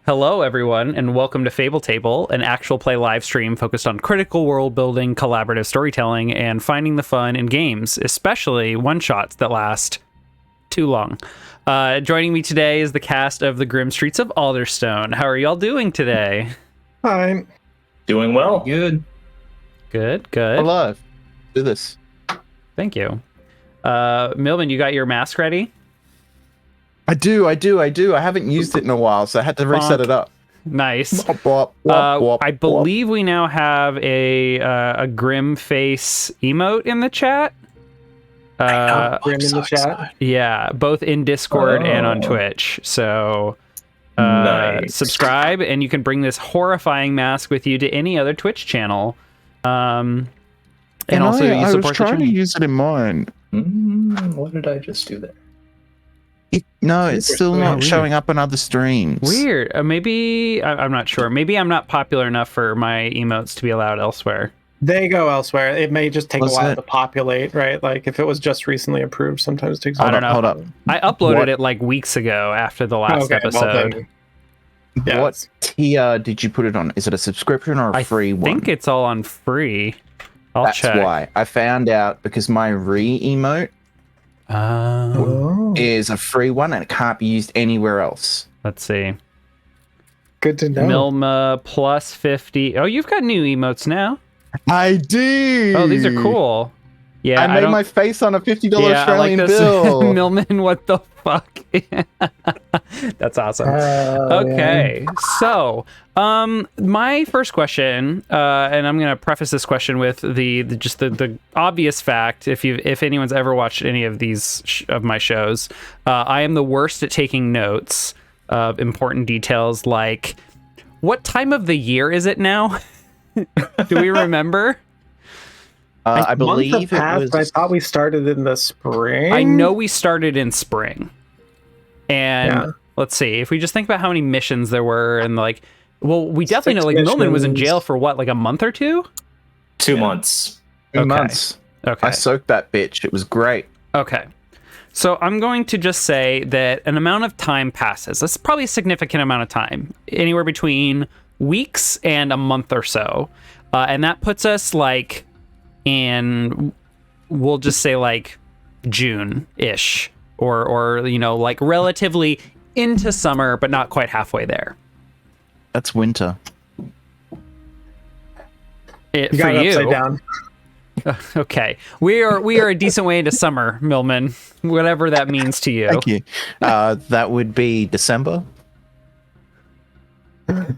Hello, everyone, and welcome to Fable Table, an actual play live stream focused on critical world building, collaborative storytelling, and finding the fun in games, especially one-shots that last too long. Joining me today is the cast of the Grim Streets of Alderstone. How are y'all doing today? Fine. Doing well. Good. Good. Hello. Do this. Thank you. Millman, you got your mask ready? I do. I haven't used it in a while, so I had to reset it up. Nice. Wop, I believe we now have a grim face emote in the chat. Grim in the chat. Yeah, both in Discord and on Twitch. So Nice. subscribe, and you can bring this horrifying mask with you to any other Twitch channel. And also, you I support was trying the to use it in mine. What did I just do there? It's still not showing up on other streams. Weird. Maybe I'm not sure. Maybe I'm not popular enough for my emotes to be allowed elsewhere. They go elsewhere. It may just take What's a while that? to populate, right? Like if it was just recently approved, sometimes it takes a I while. don't know. Hold up. I uploaded What? it like weeks ago after the last Okay, well episode. then, yeah, What tier did you put it on? Is it a subscription or a I free one? think it's all on free. I'll That's check. why. I found out because my re-emote Oh, is a free one and it can't be used anywhere else. Let's see. good to know. Milma plus 50. Oh, you've got new emotes now. I do. Oh, these are cool. Yeah, I made don't- my face on a $50 yeah, I like Australian this. bill. Millman, what the fuck? That's awesome. Okay, so my first question, and I'm gonna preface this question with the obvious fact. If anyone's ever watched any of these of my shows, I am the worst at taking notes of important details, like what time of the year is it now? Do we remember? I believe Month it passed, was. I thought we started in the spring. I know we started in spring, and Yeah. let's see if we just think about how many missions there were, and like, well, we definitely know 6 like Millman was in missions. jail for what, like a month or two? 2 months. 2 Okay. months. Okay, I soaked that bitch. It was great. okay. So I'm going to just say that an amount of time passes. That's probably a significant amount of time, anywhere between weeks and a month or so, and that puts us like in, we'll just say like June-ish, or you know, like relatively into summer, but not quite halfway there. That's winter. You For got it upside you, down. okay, we are a decent way into summer, Millman, whatever that means to you. Thank you. That would be December.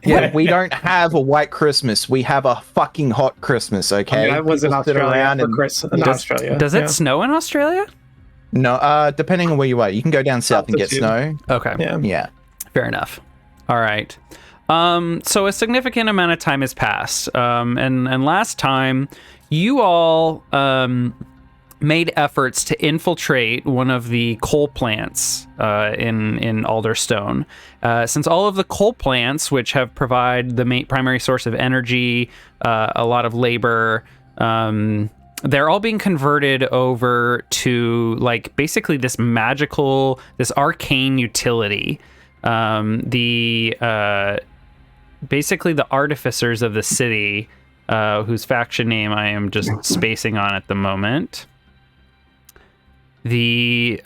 Yeah. We don't have a white Christmas. We have a fucking hot Christmas, okay? I was in People sit Australia around for and- Chris in Australia. Does it yeah. snow in Australia? No, depending on where you are. You can go down south and get Altitude. snow. Okay. Yeah. Yeah. Fair enough. All right. So a significant amount of time has passed. And last time you all made efforts to infiltrate one of the coal plants in Alderstone. Since all of the coal plants, which have provided the primary source of energy, a lot of labor, they're all being converted over to like basically this arcane utility. Basically the artificers of the city, whose faction name I am just spacing on at the moment. The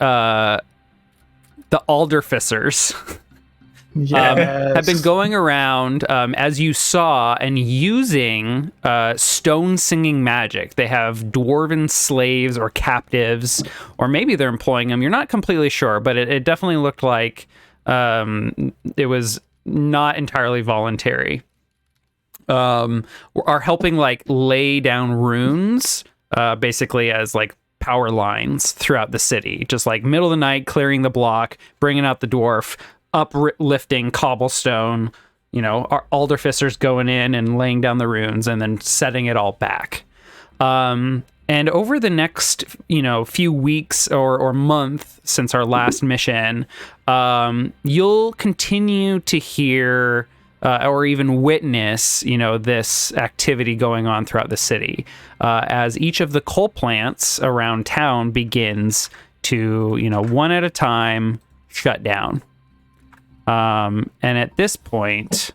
Alderficers Yes. have been going around, as you saw, and using stone singing magic. They have dwarven slaves or captives, or maybe they're employing them. You're not completely sure, but it definitely looked like it was not entirely voluntary. Are helping like lay down runes, basically as like power lines throughout the city, just like middle of the night, clearing the block, bringing out the dwarf, uplifting cobblestone, you know, our Alderficers going in and laying down the runes and then setting it all back. And over the next, you know, few weeks or month since our last mission, you'll continue to hear or even witness, you know, this activity going on throughout the city, as each of the coal plants around town begins to, you know, one at a time shut down. And at this point,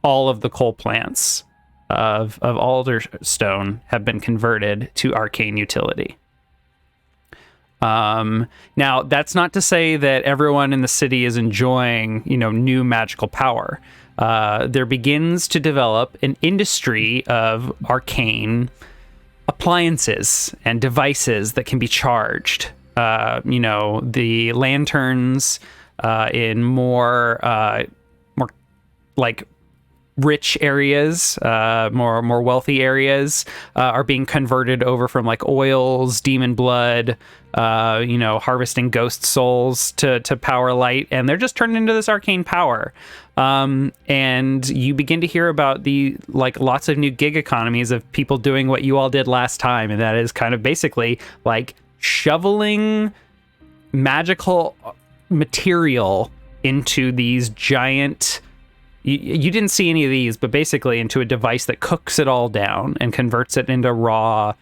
all of the coal plants of Alderstone have been converted to Arcane Utility. Now, that's not to say that everyone in the city is enjoying, new magical power. There begins to develop an industry of arcane appliances and devices that can be charged. The lanterns in more like rich areas, more wealthy areas, are being converted over from like oils, demon blood, harvesting ghost souls to power light, and they're just turned into this arcane power. And you begin to hear about the lots of new gig economies of people doing what you all did last time, and that is kind of basically like shoveling magical material into these giant. You didn't see any of these, but basically into a device that cooks it all down and converts it into raw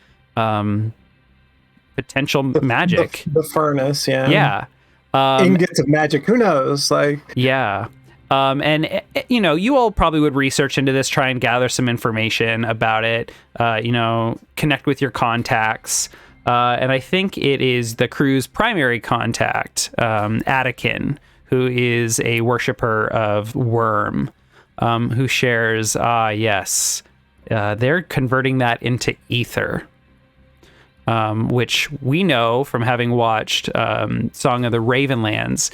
potential magic. The furnace, yeah. Yeah. Ingots of magic, who knows? Yeah. And you all probably would research into this, try and gather some information about it, connect with your contacts. And I think it is the crew's primary contact, Attican, who is a worshiper of Worm, who shares, yes, they're converting that into ether, which we know from having watched Song of the Ravenlands.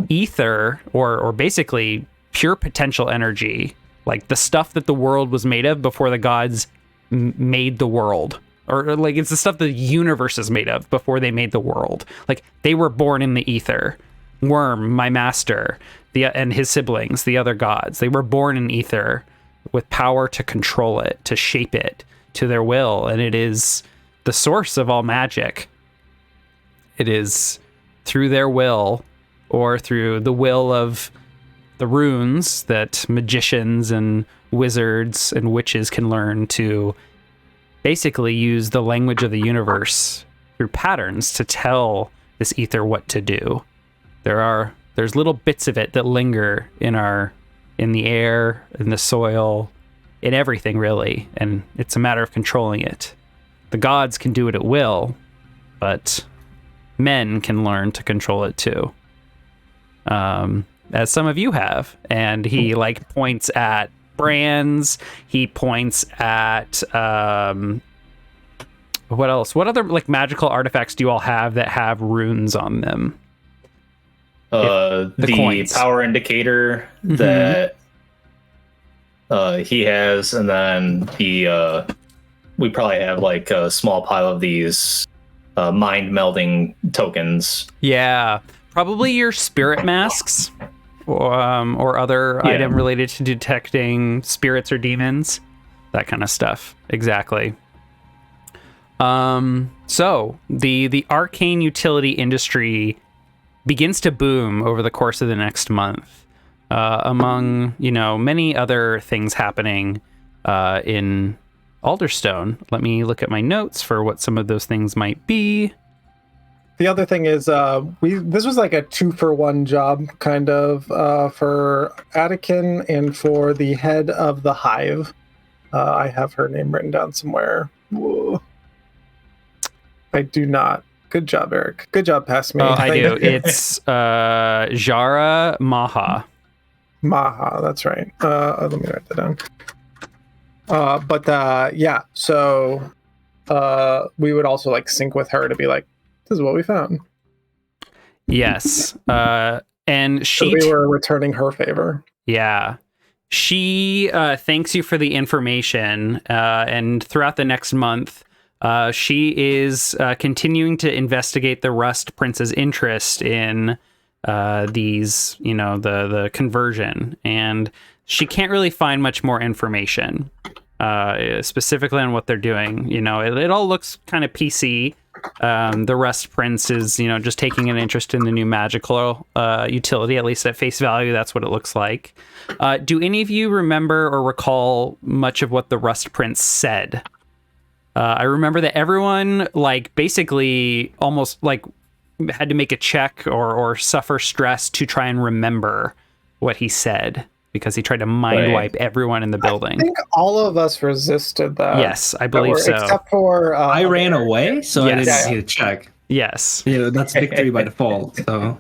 Ether, or basically pure potential energy, like the stuff that the world was made of before the gods made the world. Or like it's the stuff the universe is made of before they made the world. Like they were born in the ether. Worm, my master, and his siblings, the other gods, they were born in ether with power to control it, to shape it to their will, and it is the source of all magic. It is through their will, or through the will of the runes, that magicians and wizards and witches can learn to basically use the language of the universe through patterns to tell this ether what to do. There's little bits of it that linger in the air, in the soil, in everything really, and it's a matter of controlling it. The gods can do it at will, but men can learn to control it too. As some of you have. And he points at brands, he points at what else? What other magical artifacts do you all have that have runes on them? The power indicator that he has, and then we probably have a small pile of these mind melding tokens. Yeah, probably your spirit masks, or other item related to detecting spirits or demons, that kind of stuff. Exactly. So the arcane utility industry begins to boom over the course of the next month, among many other things happening in Alderstone. Let me look at my notes for what some of those things might be. The other thing is, this was like a 2-for-1 job, kind of, for Attican and for the head of the Hive. I have her name written down somewhere. Whoa. I do not. Good job, Eric. Good job, past me. Oh, I do. It's Jara Maha. Maha, that's right. Let me write that down. So we would also sync with her to be like, this is what we found. Yes. And she... So we were returning her favor. Yeah. She thanks you for the information, and throughout the next month, she is continuing to investigate the Rust Prince's interest in these, the conversion, and she can't really find much more information, specifically on what they're doing. It all looks kind of PC. The Rust Prince is, just taking an interest in the new magical utility, at least at face value. That's what it looks like. Do any of you remember or recall much of what the Rust Prince said? I remember that everyone basically almost had to make a check or suffer stress to try and remember what he said because he tried to mind Right. wipe everyone in the I building. think all of us resisted that. Yes, I believe so. Except for I ran away, so I Yes. didn't see the check. Yes. Yeah, that's victory by default. So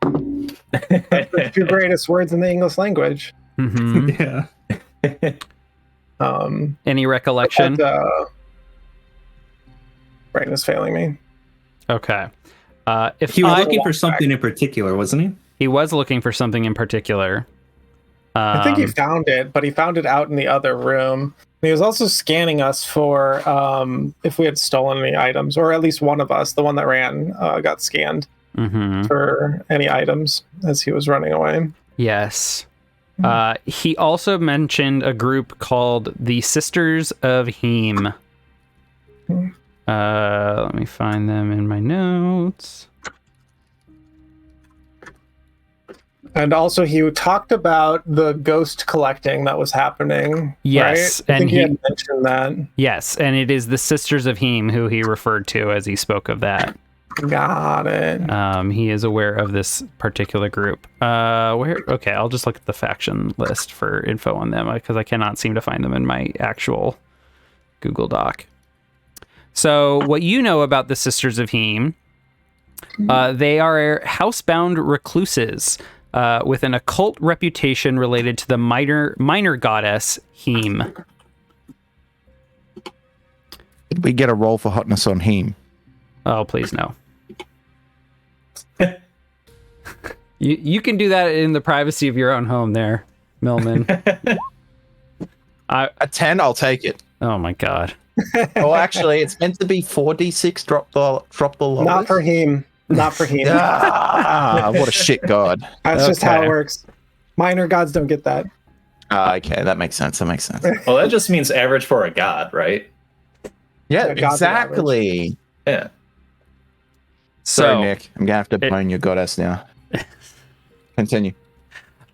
the two greatest words in the English language. hmm yeah. Any recollection? But, brain is failing me. Okay. If He was I- looking for something in particular, wasn't he? he was looking for something in particular. I think he found it, but he found it out in the other room. And he was also scanning us for if we had stolen any items, or at least one of us, the one that ran, got scanned Mhm. for any items as he was running away. Yes. He also mentioned a group called the Sisters of Heme. Let me find them in my notes. And also, he talked about the ghost collecting that was happening. Yes, right? I and think he- he had mentioned that. Yes, and it is the Sisters of Heme who he referred to as he spoke of that. Got it. He is aware of this particular group. Where? Okay, I'll just look at the faction list for info on them because I cannot seem to find them in my actual Google Doc. So, what you know about the Sisters of Heme? They are housebound recluses with an occult reputation related to the minor goddess Heme. Did we get a roll for hotness on him? Oh, please no. You can do that in the privacy of your own home there, Millman. A 10, I'll take it. Oh my god. Oh, actually, it's meant to be 4d6 drop the lowest. Not for him. Not for him. Ah, what a shit god. That's just how Okay. it works. Minor gods don't get that. Okay, that makes sense. That makes sense. Well, that just means average for a god, right? Yeah, Yeah, god's the exactly. Yeah. Sorry, So, Nick. I'm gonna have to bone your goddess now. Continue.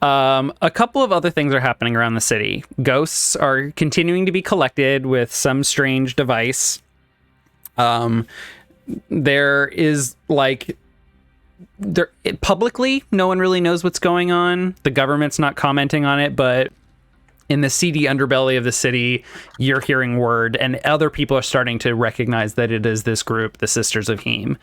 a couple of other things are happening around the city. Ghosts are continuing to be collected with some strange device. There is publicly, no one really knows what's going on. The government's not commenting on it, but in the seedy underbelly of the city, you're hearing word, and other people are starting to recognize that it is this group, the Sisters of Heme.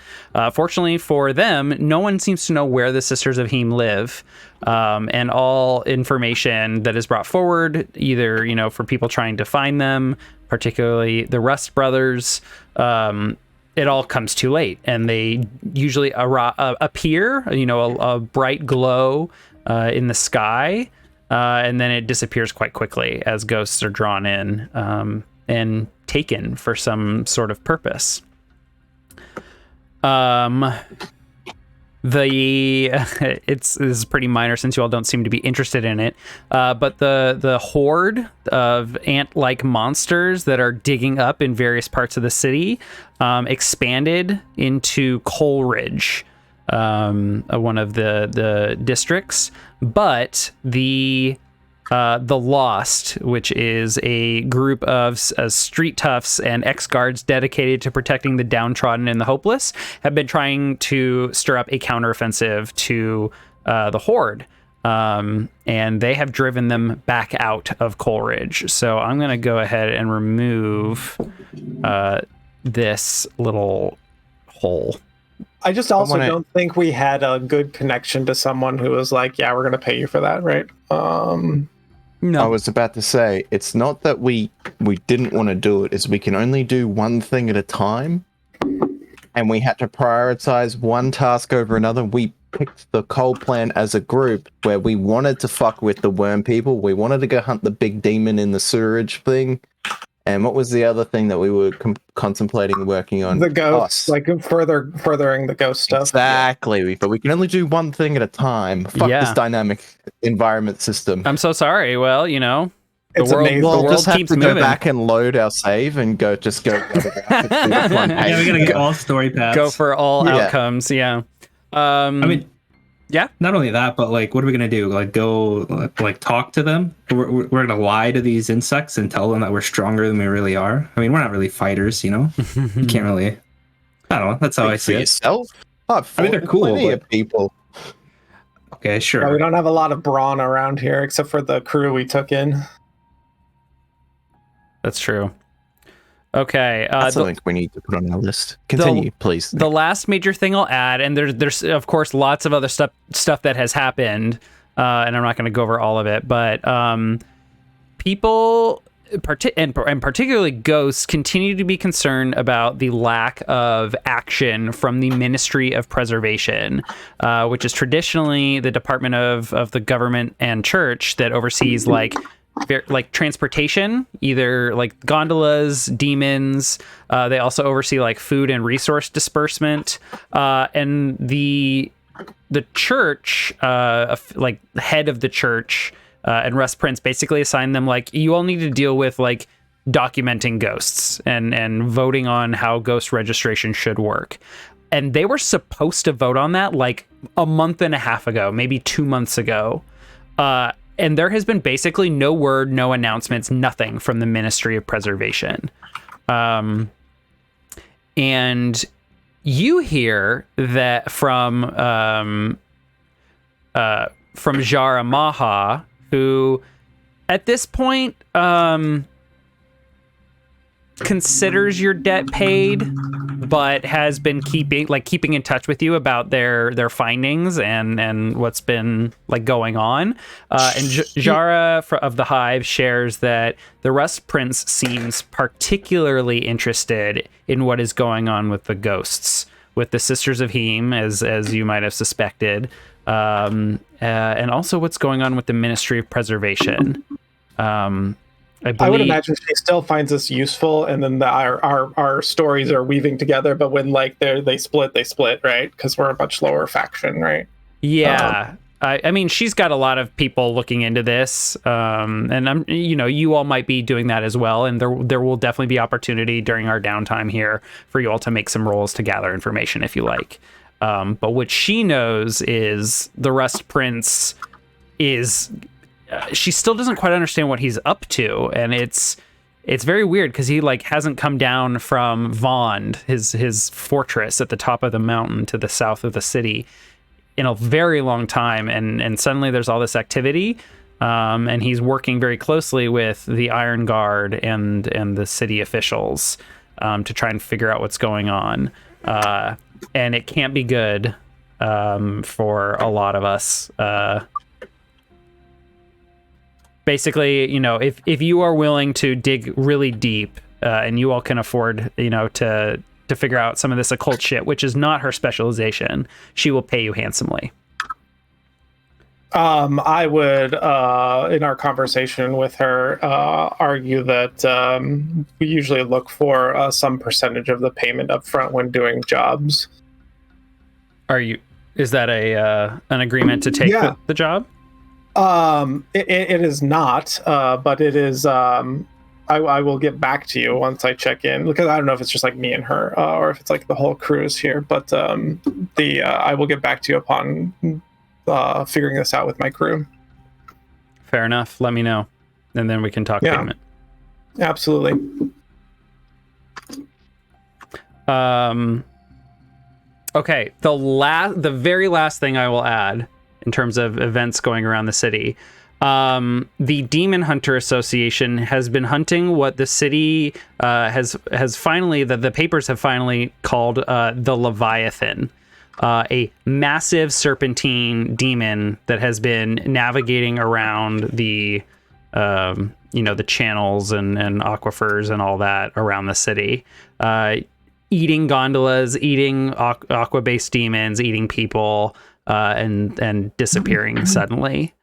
Fortunately for them, no one seems to know where the Sisters of Heme live, and all information that is brought forward, either for people trying to find them, particularly the Rust brothers, it all comes too late, and they usually appear, a bright glow in the sky. And then it disappears quite quickly as ghosts are drawn in and taken for some sort of purpose. This is pretty minor since you all don't seem to be interested in it. But the horde of ant-like monsters that are digging up in various parts of the city expanded into Coleridge. One of the districts, but the Lost, which is a group of street toughs and ex-guards dedicated to protecting the downtrodden and the hopeless, have been trying to stir up a counteroffensive to the Horde. And they have driven them back out of Coleridge. So I'm going to go ahead and remove this little hole. I just also wanna- don't think we had a good connection to someone who was like, yeah, we're going to pay you for that, right? No. I was about to say, it's not that we didn't want to do it, it's we can only do one thing at a time. And we had to prioritize one task over another. We picked the coal plan as a group where we wanted to fuck with the worm people. We wanted to go hunt the big demon in the sewerage thing. And what was the other thing that we were contemplating working on? The ghosts, Us. like furthering the ghost stuff. Exactly. But we can only do one thing at a time. Fuck Yeah. this dynamic environment system. I'm so sorry. Well, the It's world, amazing. the We'll world just have keeps to moving. go back and load our save and go. Yeah, we gotta get all story paths. Go for all Yeah. outcomes. Yeah. I mean, yeah. Not only that, but like, what are we gonna do? Like, go like talk to them? We're gonna lie to these insects and tell them that we're stronger than we really are. I mean, we're not really fighters, You can't really. I don't know. That's how I for see it. yourself. Oh, I mean, they're cool, plenty but- of people. Okay, Yeah, we sure. don't have a lot of brawn around here except for the crew we took in. That's true. Okay. That's something we need to put on our list. Continue, please. The last major thing I'll add, and there's of course lots of other stuff that has happened, and I'm not going to go over all of it, but people, and particularly ghosts, continue to be concerned about the lack of action from the Ministry of Preservation, which is traditionally the department of the government and church that oversees like transportation, either like gondolas, demons. They also oversee like food and resource disbursement, and the church, like the head of the church, and Russ Prince basically assigned them like, you all need to deal with like documenting ghosts and voting on how ghost registration should work. And they were supposed to vote on that like a month and a half ago, maybe 2 months ago. And there has been basically no word, no announcements, nothing from the Ministry of Preservation. And you hear that from Jara Maha, who at this point considers your debt paid, but has been keeping in touch with you about their findings and what's been like going on. And Jara of the Hive shares that the Russ Prince seems particularly interested in what is going on with the ghosts, with the Sisters of Heme, as you might have suspected, and also what's going on with the Ministry of Preservation. I would imagine she still finds this useful, and then our stories are weaving together. But when like they split, right? Because we're a much lower faction, right? Yeah. I mean, she's got a lot of people looking into this, and you all might be doing that as well. And there will definitely be opportunity during our downtime here for you all to make some rolls to gather information if you like. But what she knows is the Rust Prince is. She still doesn't quite understand what he's up to, and it's very weird because he like hasn't come down from Vond, his fortress at the top of the mountain to the south of the city, in a very long time, and suddenly there's all this activity, and he's working very closely with the Iron Guard and the city officials to try and figure out what's going on, and it can't be good for a lot of us. Basically, if you are willing to dig really deep, and you all can afford, to figure out some of this occult shit, which is not her specialization, she will pay you handsomely. I would, in our conversation with her, argue that we usually look for some percentage of the payment up front when doing jobs. Is that an agreement to take the job? It is not, but it is. I will get back to you once I check in, because I don't know if it's just like me and her, or if it's like the whole crew is here. But I will get back to you upon figuring this out with my crew. Fair enough. Let me know, and then we can talk payment. Absolutely. Okay. The very last thing I will add, in terms of events going around the city, the Demon Hunter Association has been hunting what the city has finally, the papers have finally called the Leviathan, a massive serpentine demon that has been navigating around the the channels and aquifers and all that around the city, eating gondolas, eating aqua-based demons, eating people, and disappearing suddenly.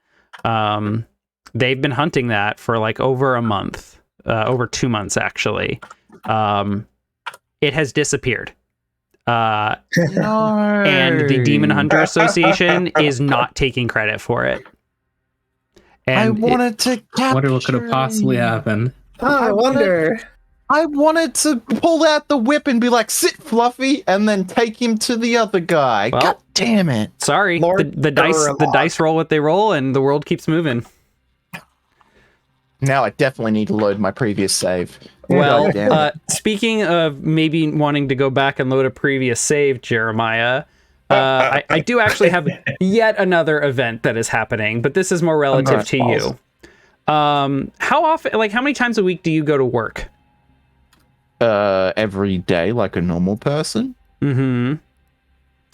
They've been hunting that for like over a month, over 2 months actually. It has disappeared. No. And the Demon Hunter Association is not taking credit for it. And I wanted to capture. Wonder what could have possibly happened. I wonder. I wanted to pull out the whip and be like, "Sit, Fluffy," and then take him to the other guy. Well, God damn it! Sorry, Lord the dice roll what they roll, and the world keeps moving. Now I definitely need to load my previous save. Well, God damn it. speaking of maybe wanting to go back and load a previous save, Jeremiah, I do actually have yet another event that is happening, but this is more relative to you. How often, like, how many times a week do you go to work? Every day, like a normal person. Mm-hmm.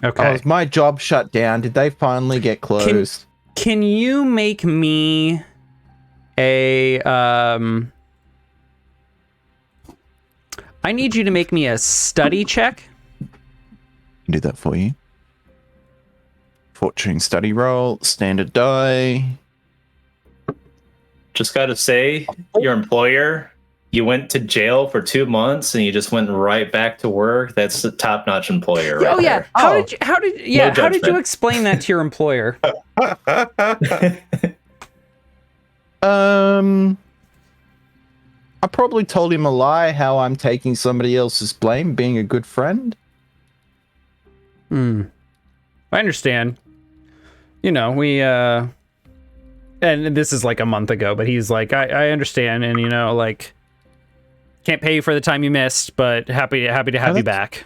Okay. Was my job shut down? Did they finally get closed? Can you make me a I need you to make me a study check. Can do that for you. Fortune study roll, standard die. Just gotta say, your employer, you went to jail for 2 months and you just went right back to work. That's a top-notch employer. Right yeah. there. How did No how did you judgment. explain that to your employer? I probably told him a lie how I'm taking somebody else's blame, being a good friend. I understand. You know, we and this is like a month ago, but he's like, I understand, and you know, like, can't pay you for the time you missed, but happy to have you back.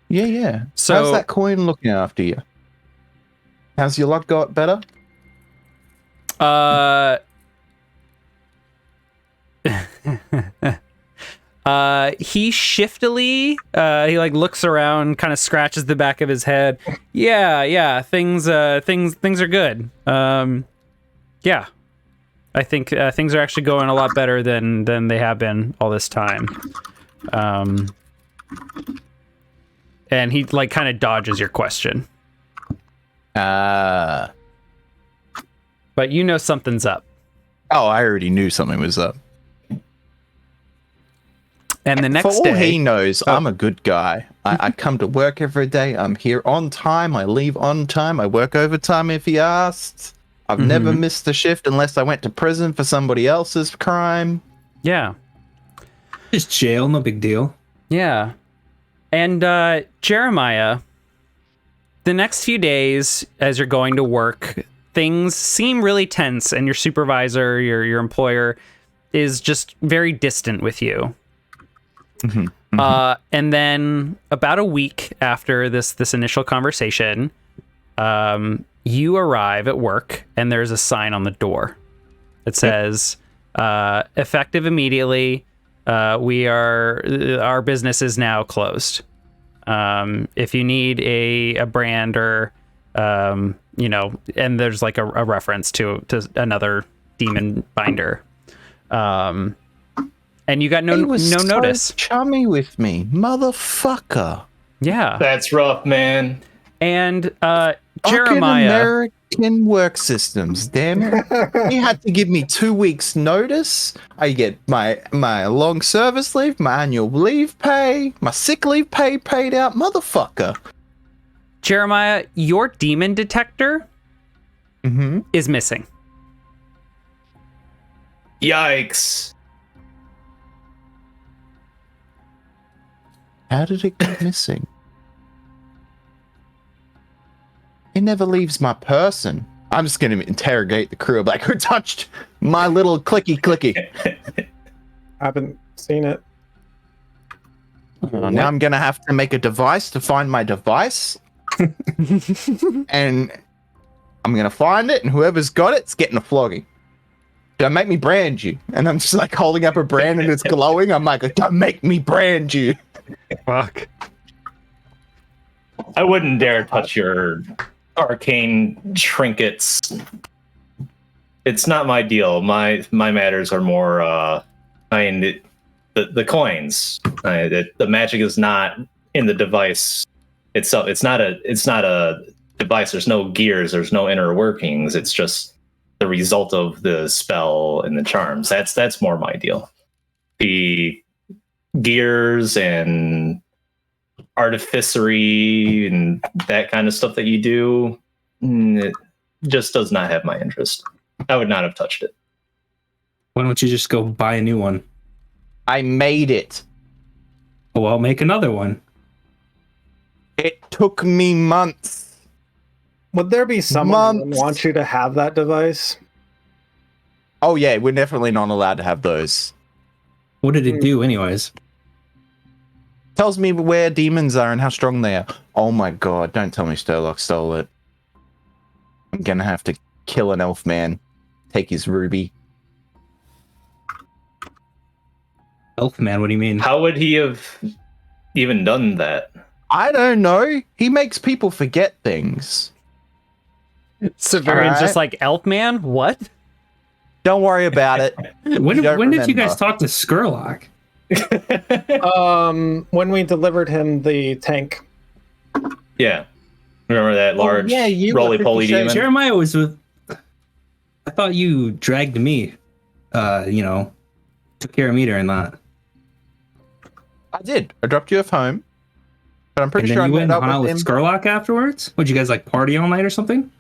Yeah. So how's that coin looking after you? How's your luck got better? He shiftily, he like looks around, kind of scratches the back of his head. Yeah, things are good. Yeah, I think things are actually going a lot better than they have been all this time. And he like kind of dodges your question. But you know something's up. Oh, I already knew something was up. And the next For all day, he knows, I'm a good guy. I come to work every day. I'm here on time. I leave on time. I work overtime if he asks. I've never missed a shift unless I went to prison for somebody else's crime. yeah. Just jail, no big deal. Yeah. And Jeremiah, the next few days as you're going to work, things seem really tense, and your supervisor, your employer, is just very distant with you. And then about a week after this initial conversation, you arrive at work, and there's a sign on the door that says, effective immediately. Our business is now closed. If you need a brand or, you know, and there's like a reference to another demon binder. And you got no notice. So chummy with me, motherfucker. Yeah. That's rough, man. And Jeremiah. Jeremiah. American work systems, damn it. He had to give me 2 weeks notice. I get my long service leave, my annual leave pay, my sick leave pay paid out, motherfucker. Jeremiah, your demon detector is missing. Yikes. How did it go missing? It never leaves my person. I'm just going to interrogate the crew. I'm like, who touched my little clicky? Haven't seen it. Now I'm going to have to make a device to find my device. And I'm going to find it, and whoever's got it's getting a flogging. Don't make me brand you. And I'm just like holding up a brand and it's glowing. I'm like, don't make me brand you. Fuck. I wouldn't dare touch your arcane trinkets. It's not my deal. My matters are more. The coins. The magic is not in the device itself. It's not a device. There's no gears. There's no inner workings. It's just the result of the spell and the charms. That's more my deal. The gears and artificery and that kind of stuff that you do, it just does not have my interest. I would not have touched it. Why don't you just go buy a new one? I made it. Well, make another one. It took me months. Would there be someone who would want you to have that device? Oh yeah, we're definitely not allowed to have those. What did it do anyways? Tells me where demons are and how strong they are. Oh my god, don't tell me Sherlock stole it. I'm gonna have to kill an elf man. Take his ruby. Elf man, what do you mean? How would he have even done that? I don't know. He makes people forget things. Severian's Alright. just like, Elf Man? What? Don't worry about it. When You don't did you guys remember. talk to Skurlock? When we delivered him the tank. Yeah. Remember that large yeah, you were roly-poly 50 Shades. demon? Jeremiah was with. I thought you dragged me. Took care of me during that. I did. I dropped you off home. But I'm pretty And sure I then you went met and up hung out with with him. Skurlock afterwards. Would you guys like party all night or something?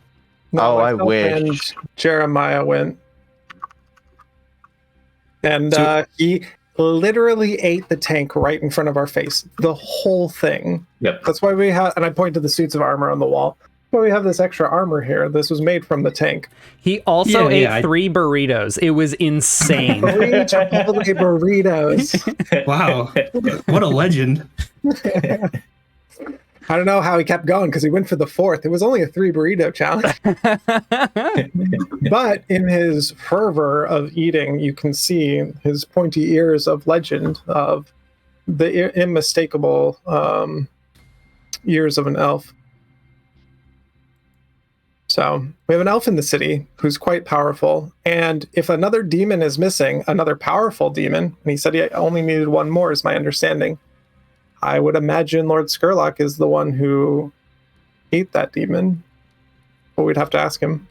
Oh, I myself wish. And Jeremiah went. And So- he literally ate the tank right in front of our face. The whole thing. Yep. That's why we have, and I point to the suits of armor on the wall. That's why we have this extra armor here. This was made from the tank. He also ate Yeah, 3 burritos. It was insane. 3 Chipotle burritos. Wow, what a legend! I don't know how he kept going because he went for the 4th. It was only a 3 burrito challenge. But in his fervor of eating, you can see his pointy ears of legend, of the unmistakable ears of an elf. So we have an elf in the city who's quite powerful. And if another demon is missing, another powerful demon, and he said he only needed one more, is my understanding, I would imagine Lord Skurlock is the one who ate that demon. But we'd have to ask him.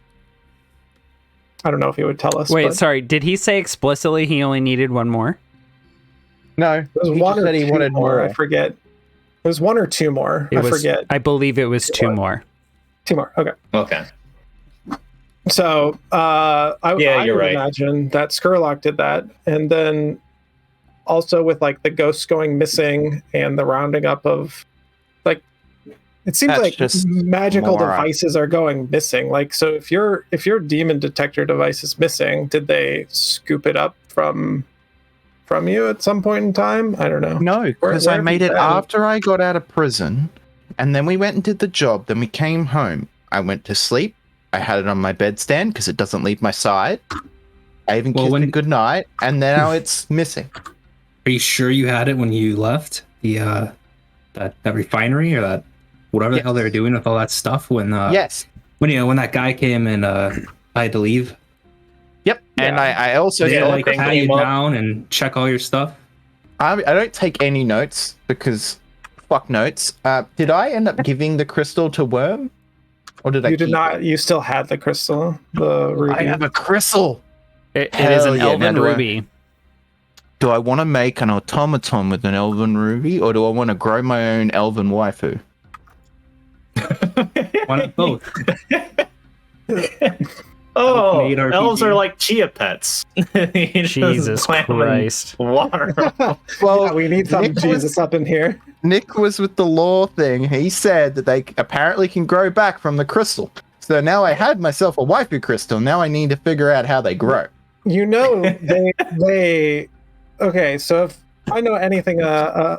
I don't know if he would tell us. Wait, but sorry. Did he say explicitly he only needed one more? No, it was he one just or said he two wanted more. I forget. It was 1 or 2 more. I forget. I believe it was 2 more. 2 more. Okay. Okay. So I Yeah, you're would right. imagine that Skurlock did that, and then also with like the ghosts going missing and the rounding up of like, it seems That's like just magical more- devices are going missing. Like, so if your demon detector device is missing, did they scoop it up from you at some point in time? I don't know. No, because where I have made you it been? after I got out of prison, and then we went and did the job. Then we came home. I went to sleep. I had it on my bedstand because it doesn't leave my side. I even Well, kissed when- it goodnight, and now it's missing. Are you sure you had it when you left the that refinery or that whatever the hell they were doing with all that stuff when Yes. when that guy came and I had to leave? Yep. And Yeah. I also Did Yeah, they said, like thing pat you came up. down and check all your stuff? I don't take any notes because fuck notes. Did I end up giving the crystal to Worm? Or did I You did keep not. it? You still had the crystal, the ruby. I have a crystal. It is Hell an yeah, elven now do I- ruby. Do I want to make an automaton with an elven ruby, or do I want to grow my own elven waifu? Why not both? Oh, Made RPG. elves are like chia pets. You just Jesus plant them in Christ. Water. Well, Yeah, we need some Nick was- Jesus up in here. Nick was with the law thing. He said that they apparently can grow back from the crystal. So now I had myself a waifu crystal. Now I need to figure out how they grow. You know, they okay. So if I know anything,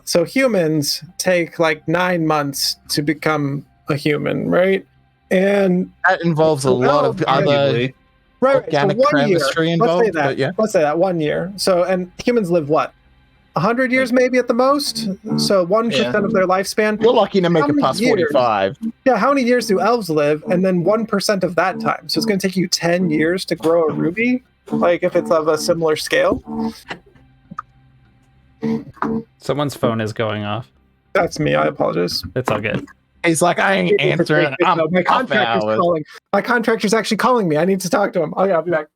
so humans take like 9 months to become a human, right? And That involves a lot of other Arguably. right, organic so 1 year. chemistry Let's say involved. that. But yeah, Let's say that 1 year. So and humans live what? 100 years maybe at the most. So 1% Yeah. of their lifespan. you're lucky to make How it many past years? 45. Yeah, how many years do elves live? And then 1% of that time. So it's going to take you 10 years to grow a ruby, like if it's of a similar scale. Someone's phone is going off. That's me. I apologize. It's all good. He's like, I ain't answering. I'm My off contractor's hours. calling. My contractor's actually calling me. I need to talk to him. Okay, I'll be back.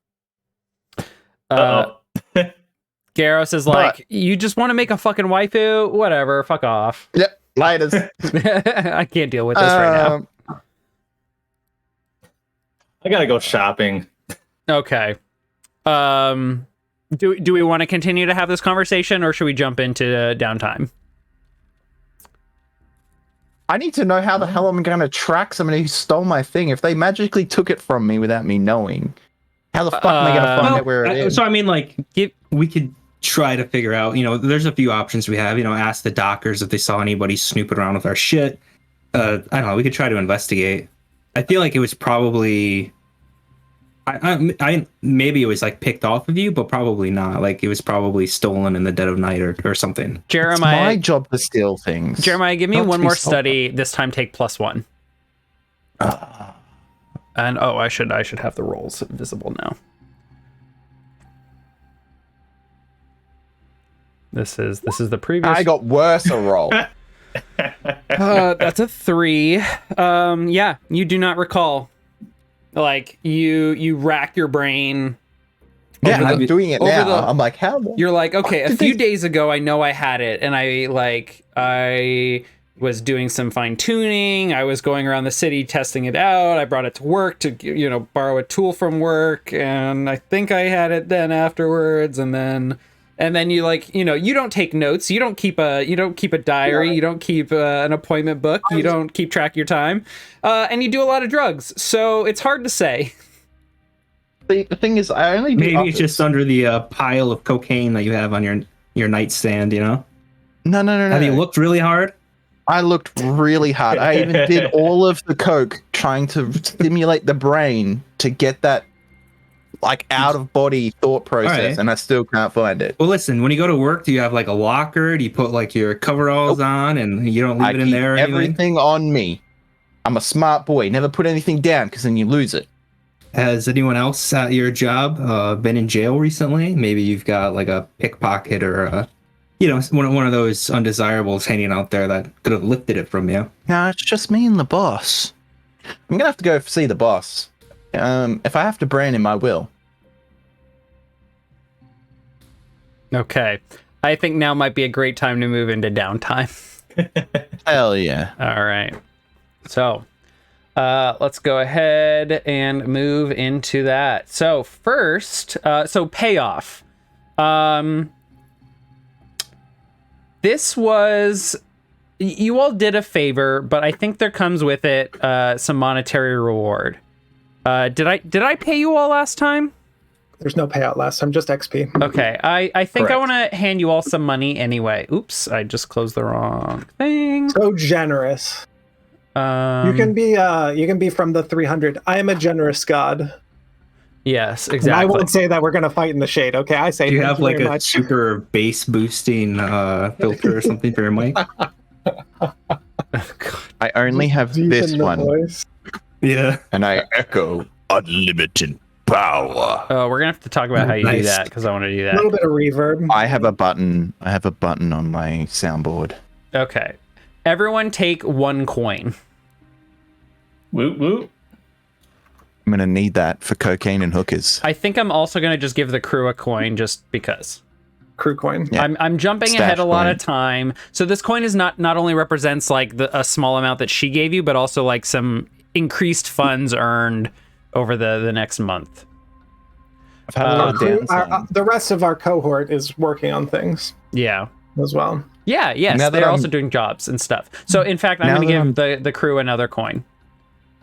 Garros is like, you just want to make a fucking waifu? Whatever, fuck off. Yep, laters. I can't deal with this right now. Um, I gotta go shopping. Okay. Do we want to continue to have this conversation, or should we jump into downtime? I need to know how the hell I'm going to track somebody who stole my thing. If they magically took it from me without me knowing, how the fuck am I going to find out where it is? So I mean, like, we could try to figure out. There's a few options we have. Ask the dockers if they saw anybody snooping around with our shit. I don't know. We could try to investigate. I feel like it was probably. I maybe it was like picked off of you, but probably not. Like it was probably stolen in the dead of night or something. It's Jeremiah, my job to steal things. Jeremiah, give me not to one be more stolen. study. This time, take +1. And I should have the rolls visible now. This is the previous. I got worse a roll. That's a 3. Yeah, you do not recall. Like you rack your brain. Yeah, over I'm the- doing it over now. the- I'm like, how? You're like, okay, a did few they- days ago, I know I had it, and I was doing some fine tuning. I was going around the city testing it out. I brought it to work to borrow a tool from work, and I think I had it then afterwards, and then you you don't take notes. You don't keep a diary. You don't keep an appointment book. You don't keep track of your time, and you do a lot of drugs. So it's hard to say. The thing is, I only do Maybe uppers. it's just under the pile of cocaine that you have on your nightstand. No. Have you looked really hard? I looked really hard. I even did all of the coke trying to stimulate the brain to get that like out of body thought process, Alright. and I still can't find it. Well, listen. When you go to work, do you have like a locker? Do you put like your coveralls on and you don't leave I it in keep there? Or anything? everything on me. I'm a smart boy. Never put anything down because then you lose it. Has anyone else at your job been in jail recently? Maybe you've got like a pickpocket or one of those undesirables hanging out there that could have lifted it from you. No, it's just me and the boss. I'm gonna have to go see the boss. If I have to brand him, I will. Okay, I think now might be a great time to move into downtime. Hell yeah. All right. So, let's go ahead and move into that. So first, payoff. This was, you all did a favor, but I think there comes with it some monetary reward. Did I pay you all last time? There's no payout last time, just XP. Okay, I think I Correct. want to hand you all some money anyway. Oops, I just closed the wrong thing. So generous. You can be from the 300. I am a generous god. Yes, And I exactly. won't say that we're gonna fight in the shade. Okay, I say. Do you thank have like very a much. super bass boosting filter or something for your mic? I only have Deep this in the one, voice. Yeah. and I echo unlimited power. Oh, we're gonna have to talk about how you do Nice. that because I want to do A that. little bit of reverb. I have a button. I have a button on my soundboard. Okay, everyone take 1 coin. Woot woot. I'm gonna need that for cocaine and hookers. I think I'm also gonna just give the crew a coin just because. Crew coin. Yeah. I'm jumping Stash ahead a lot coin. of time. So this coin is not only represents like a small amount that she gave you, but also like some increased funds earned over the next month. I've had a lot of Crew- downtime. the rest of our cohort is working on things Yeah. as well. Yeah, yes, Now that they're I'm- also doing jobs and stuff. So in fact, I'm Now going to that give the crew another coin.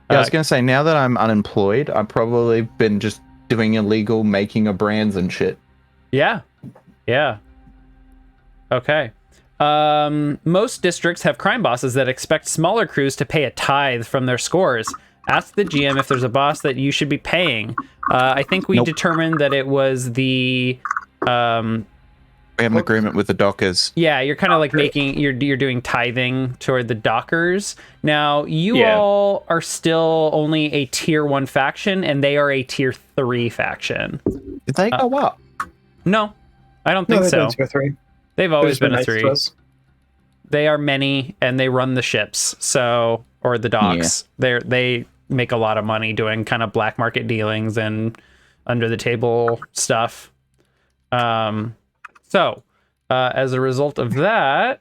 Yeah, I was gonna say, now that I'm unemployed, I've probably been just doing illegal making of brands and shit. Yeah. Yeah. Okay. Most districts have crime bosses that expect smaller crews to pay a tithe from their scores. Ask the GM if there's a boss that you should be paying. I think we Nope. determined that it was the We have an agreement with the dockers. yeah, you're kind of like making you're doing tithing toward the dockers. Now, you Yeah. all are still only a tier 1 faction and they are a tier 3 faction. Did they go up? No. I don't No, think they've so. been 2 or 3. They've always been a nice to 3. us. They are many and they run the ships, so or the docks. They make a lot of money doing kind of black market dealings and under the table stuff. So as a result of that,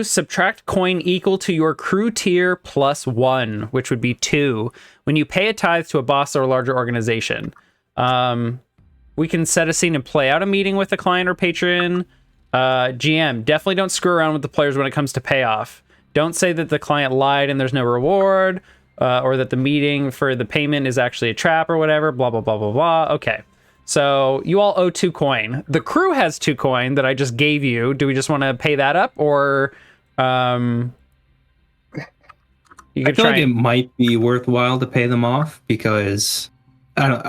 subtract coin equal to your crew tier plus 1, which would be 2 when you pay a tithe to a boss or a larger organization. We can set a scene and play out a meeting with a client or patron. GM, definitely don't screw around with the players when it comes to payoff. Don't say that the client lied and there's no reward, or that the meeting for the payment is actually a trap or whatever, blah, blah, blah, blah, blah. Okay. So you all owe 2 coin. The crew has 2 coin that I just gave you. Do we just want to pay that up, or You I could feel try. like it might be worthwhile to pay them off because I don't.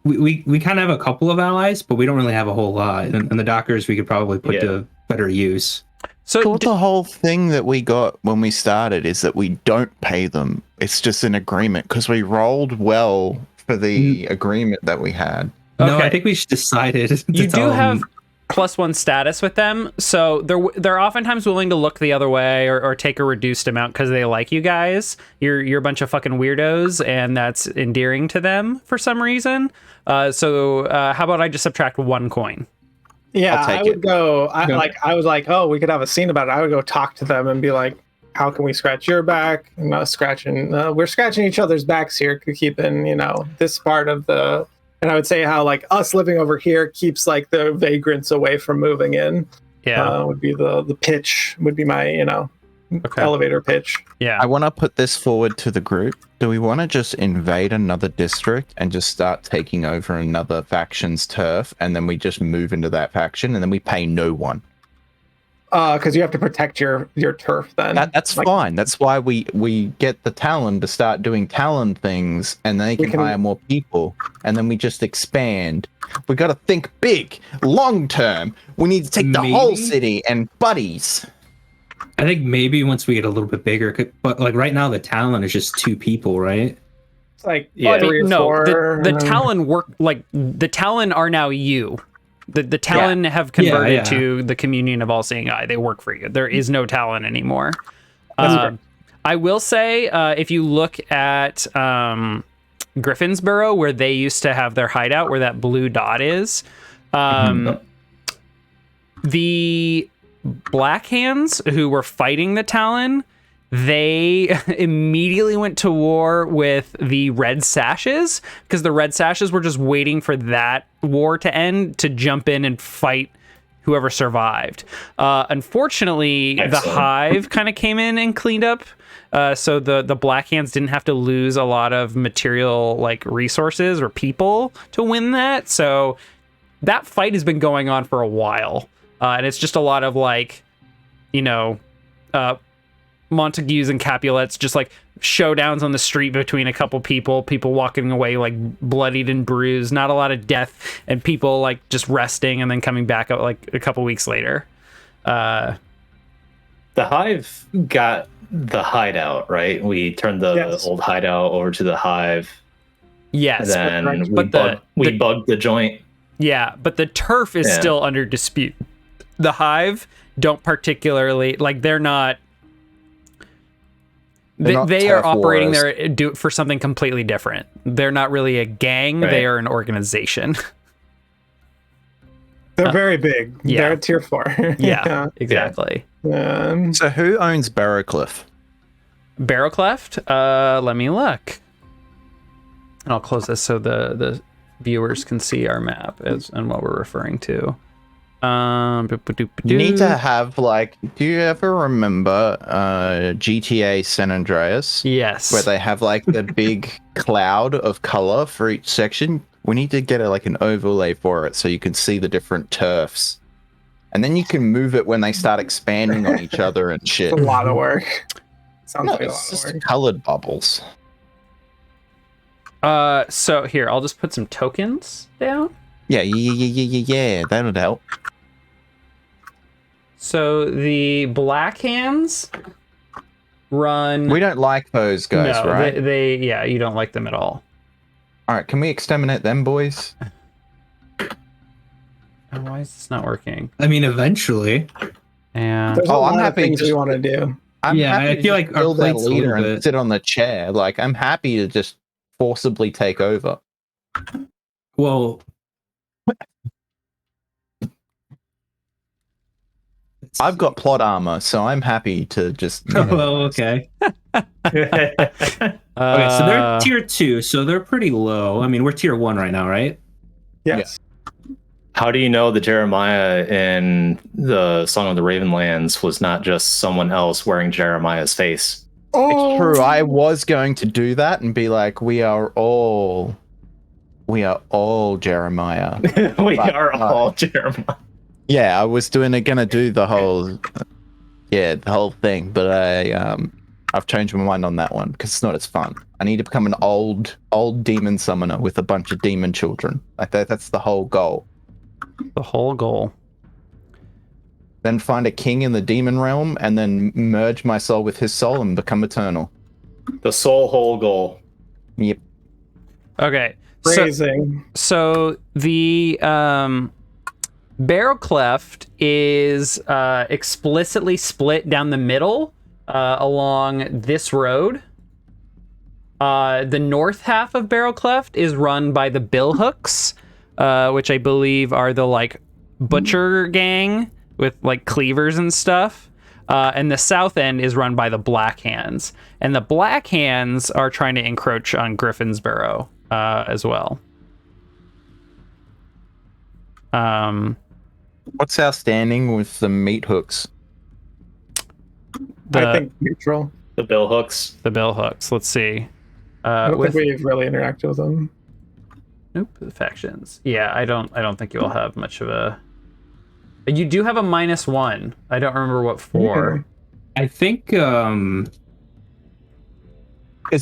We kind of have a couple of allies, but we don't really have a whole lot. And the Dockers we could probably put to better use. So Thought the whole thing that we got when we started is that we don't pay them. It's just an agreement because we rolled well for the agreement that we had. No, Okay. I think we should decided. you do have +1 status with them, so they're oftentimes willing to look the other way or take a reduced amount because they like you guys. You're a bunch of fucking weirdos, and that's endearing to them for some reason. So how about I just subtract 1 coin? Yeah, I'll take I would it. go. I was like, oh, we could have a scene about it. I would go talk to them and be like, how can we scratch your back? We're scratching each other's backs here, keeping this part of the. And I would say how like us living over here keeps like the vagrants away from moving in. Yeah. Would be the pitch. Would be my Okay. elevator pitch. Yeah. I want to put this forward to the group. Do we want to just invade another district and just start taking over another faction's turf, and then we just move into that faction, and then we pay no one? Because you have to protect your turf then. That's fine. That's why we get the Talon to start doing Talon things, and then they can hire more people, and then we just expand. We got to think big, long term. We need to take the whole city and buddies. I think maybe once we get a little bit bigger, but like right now the Talon is just 2 people, right? It's like Yeah. 3 or 4. The Talon work like the Talon are now you. The Talon have converted to the communion of all seeing eye. They work for you. There is no Talon anymore. I will say, if you look at Griffin's Burrow, where they used to have their hideout, where that blue dot is, the Black Hands who were fighting the Talon, they immediately went to war with the Red Sashes because the Red Sashes were just waiting for that war to end to jump in and fight whoever survived. Unfortunately, the Hive kind of came in and cleaned up. So the Black Hands didn't have to lose a lot of material like resources or people to win that. So that fight has been going on for a while. And it's just a lot of like, Montagues and Capulets, just like showdowns on the street between a couple people walking away like bloodied and bruised, not a lot of death, and people like just resting and then coming back out like a couple weeks later. The Hive got the hideout, right? We turned the old hideout over to the Hive. Yes. Then but we bugged the joint. Yeah, but the turf is still under dispute. The Hive don't particularly like they're not they are operating there for something completely different. They're not really a gang. Right. They are an organization. They're very big. Yeah. They're tier 4. Yeah, exactly. So who owns Barrowcliff? Barrowcleft? Let me look. And I'll close this so the viewers can see our map and what we're referring to. You need to have like, do you ever remember GTA San Andreas? Yes. Where they have like the big cloud of color for each section? We need to get like an overlay for it so you can see the different turfs. And then you can move it when they start expanding on each other and shit. It's a lot of work. Sounds like a lot just of work. colored bubbles. So here, I'll just put some tokens down. Yeah, that'll help. So the Black Hands run. We don't like those guys, no, right? They you don't like them at all. All right, can we exterminate them, boys? Oh, why is this not working? I mean, eventually. Yeah. There's I'm happy happy things we want to do. I'm happy I to feel just like our kill that plate's a leader little and bit. sit on the chair. Like, I'm happy to just forcibly take over. Well, I've got plot armor, so I'm happy to just. well, okay. Okay, so they're tier 2, so they're pretty low. I mean, we're tier 1 right now, right? Yes. How do you know that Jeremiah in the Song of the Ravenlands was not just someone else wearing Jeremiah's face? It's true. I was going to do that and be like, we are all Jeremiah. We are all Jeremiah. Yeah, I was gonna do the whole. Yeah, the whole thing. But I've changed my mind on that one because it's not as fun. I need to become an old demon summoner with a bunch of demon children. Like that's the whole goal. The whole goal. Then find a king in the demon realm, and then merge my soul with his soul and become eternal. The soul hole goal. Yep. Okay. Phrasing. So the barrel cleft is explicitly split down the middle along this road. The north half of barrel cleft is run by the billhooks, which I believe are the like butcher gang with like cleavers and stuff. And the south end is run by the Black Hands. And the Black Hands are trying to encroach on Griffin's Barrow as well. What's our standing with the meat hooks? I think neutral. The bill hooks. The billhooks. Let's see. I don't think we've really interacted with them. Nope, the factions. Yeah, I don't think you'll have much of a... You do have a -1. I don't remember what for. I think Is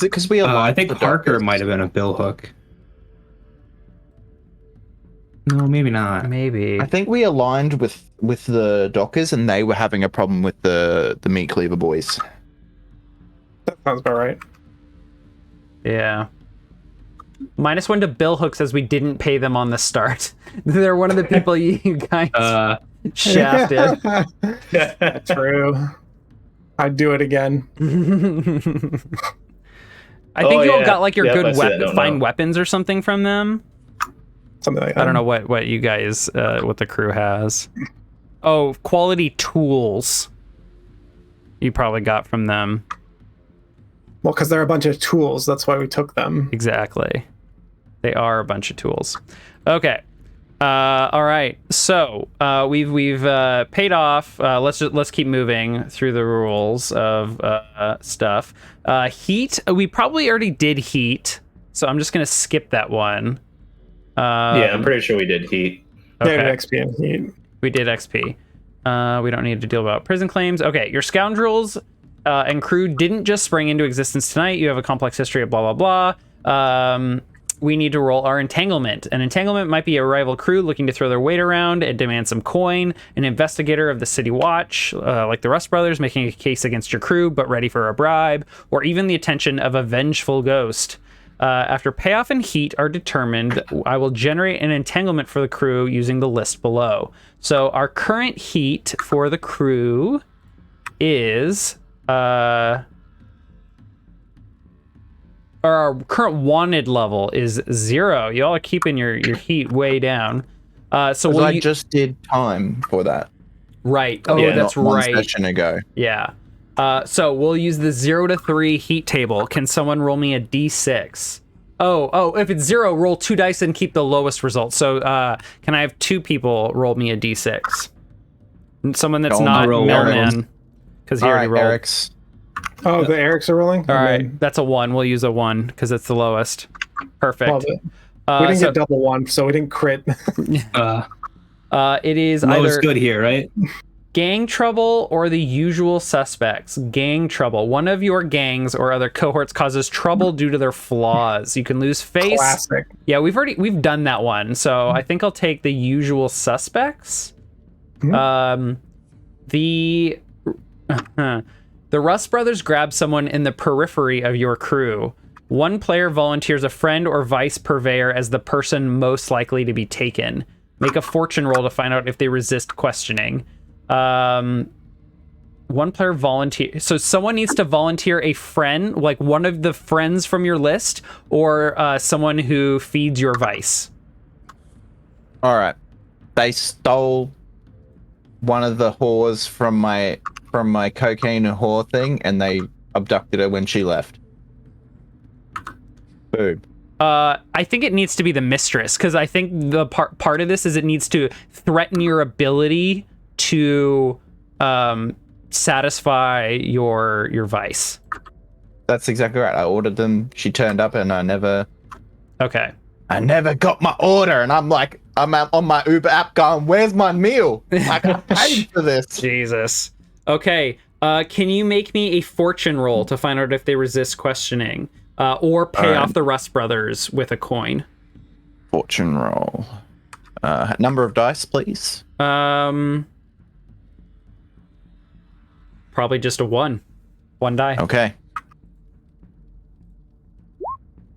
it because we are? I think Harker might have been a bill hook. No, maybe not. Maybe. I think we aligned with the Dockers, and they were having a problem with the meat cleaver boys. That sounds about right. Yeah. -1 to billhooks as we didn't pay them on the start. They're one of the people you guys shafted. True. I'd do it again. I think you all got like your Yep, good fine weapons or something from them. Something like that. I don't know what you guys what the crew has. Oh, quality tools. You probably got from them. Well, because they're a bunch of tools. That's why we took them. Exactly. They are a bunch of tools. Okay. All right. So we've paid off. Let's keep moving through the rules of stuff. Heat. We probably already did heat, so I'm just gonna skip that one. Yeah, I'm pretty sure we did heat. Okay. Yeah, XP and heat. We did XP. We don't need to deal about prison claims. Okay, your scoundrels and crew didn't just spring into existence tonight. You have a complex history of blah, blah, blah. We need to roll our entanglement. An entanglement might be a rival crew looking to throw their weight around and demand some coin. An investigator of the city watch, like the Rust Brothers, making a case against your crew, but ready for a bribe. Or even the attention of a vengeful ghost. After payoff and heat are determined, I will generate an entanglement for the crew using the list below. So our current heat for the crew is... our current wanted level is 0. Y'all are keeping your heat way down. So I just did time for that. Right. Oh, Yeah, that's Not one right. session ago. Yeah. So we'll use the 0 to 3 heat table. Can someone roll me a d6? Oh, if it's 0, roll 2 dice and keep the lowest result. So can I have 2 people roll me a d6? Someone that's I'll not roll Millman, because he All already right, rolled. Eric's. Oh, the Erics are rolling? All right, that's a 1. We'll use a 1 because it's the lowest. Perfect. Love it. We didn't get double 1, so we didn't crit. It is Low is either good here, right? gang trouble or the usual suspects. Gang trouble. One of your gangs or other cohorts causes trouble due to their flaws. You can lose face. Classic. Yeah, we've done that one. So I think I'll take the usual suspects. The Rust Brothers grab someone in the periphery of your crew. One player volunteers a friend or vice purveyor as the person most likely to be taken. Make a fortune roll to find out if they resist questioning. One player volunteer. So someone needs to volunteer a friend, like one of the friends from your list, or someone who feeds your vice. All right. They stole one of the whores from my cocaine and whore thing, and they abducted her when she left. Boom. I think it needs to be the mistress, because I think the part of this is it needs to threaten your ability to satisfy your vice. That's exactly right. I ordered them. She turned up, and I never got my order. And I'm like, I'm out on my Uber app going, "Where's my meal? Like, I paid for this." Jesus. Okay. Can you make me a fortune roll to find out if they resist questioning, or pay off the Rust brothers with a coin? Fortune roll. Number of dice, please. Probably just a 1. 1 die. Okay.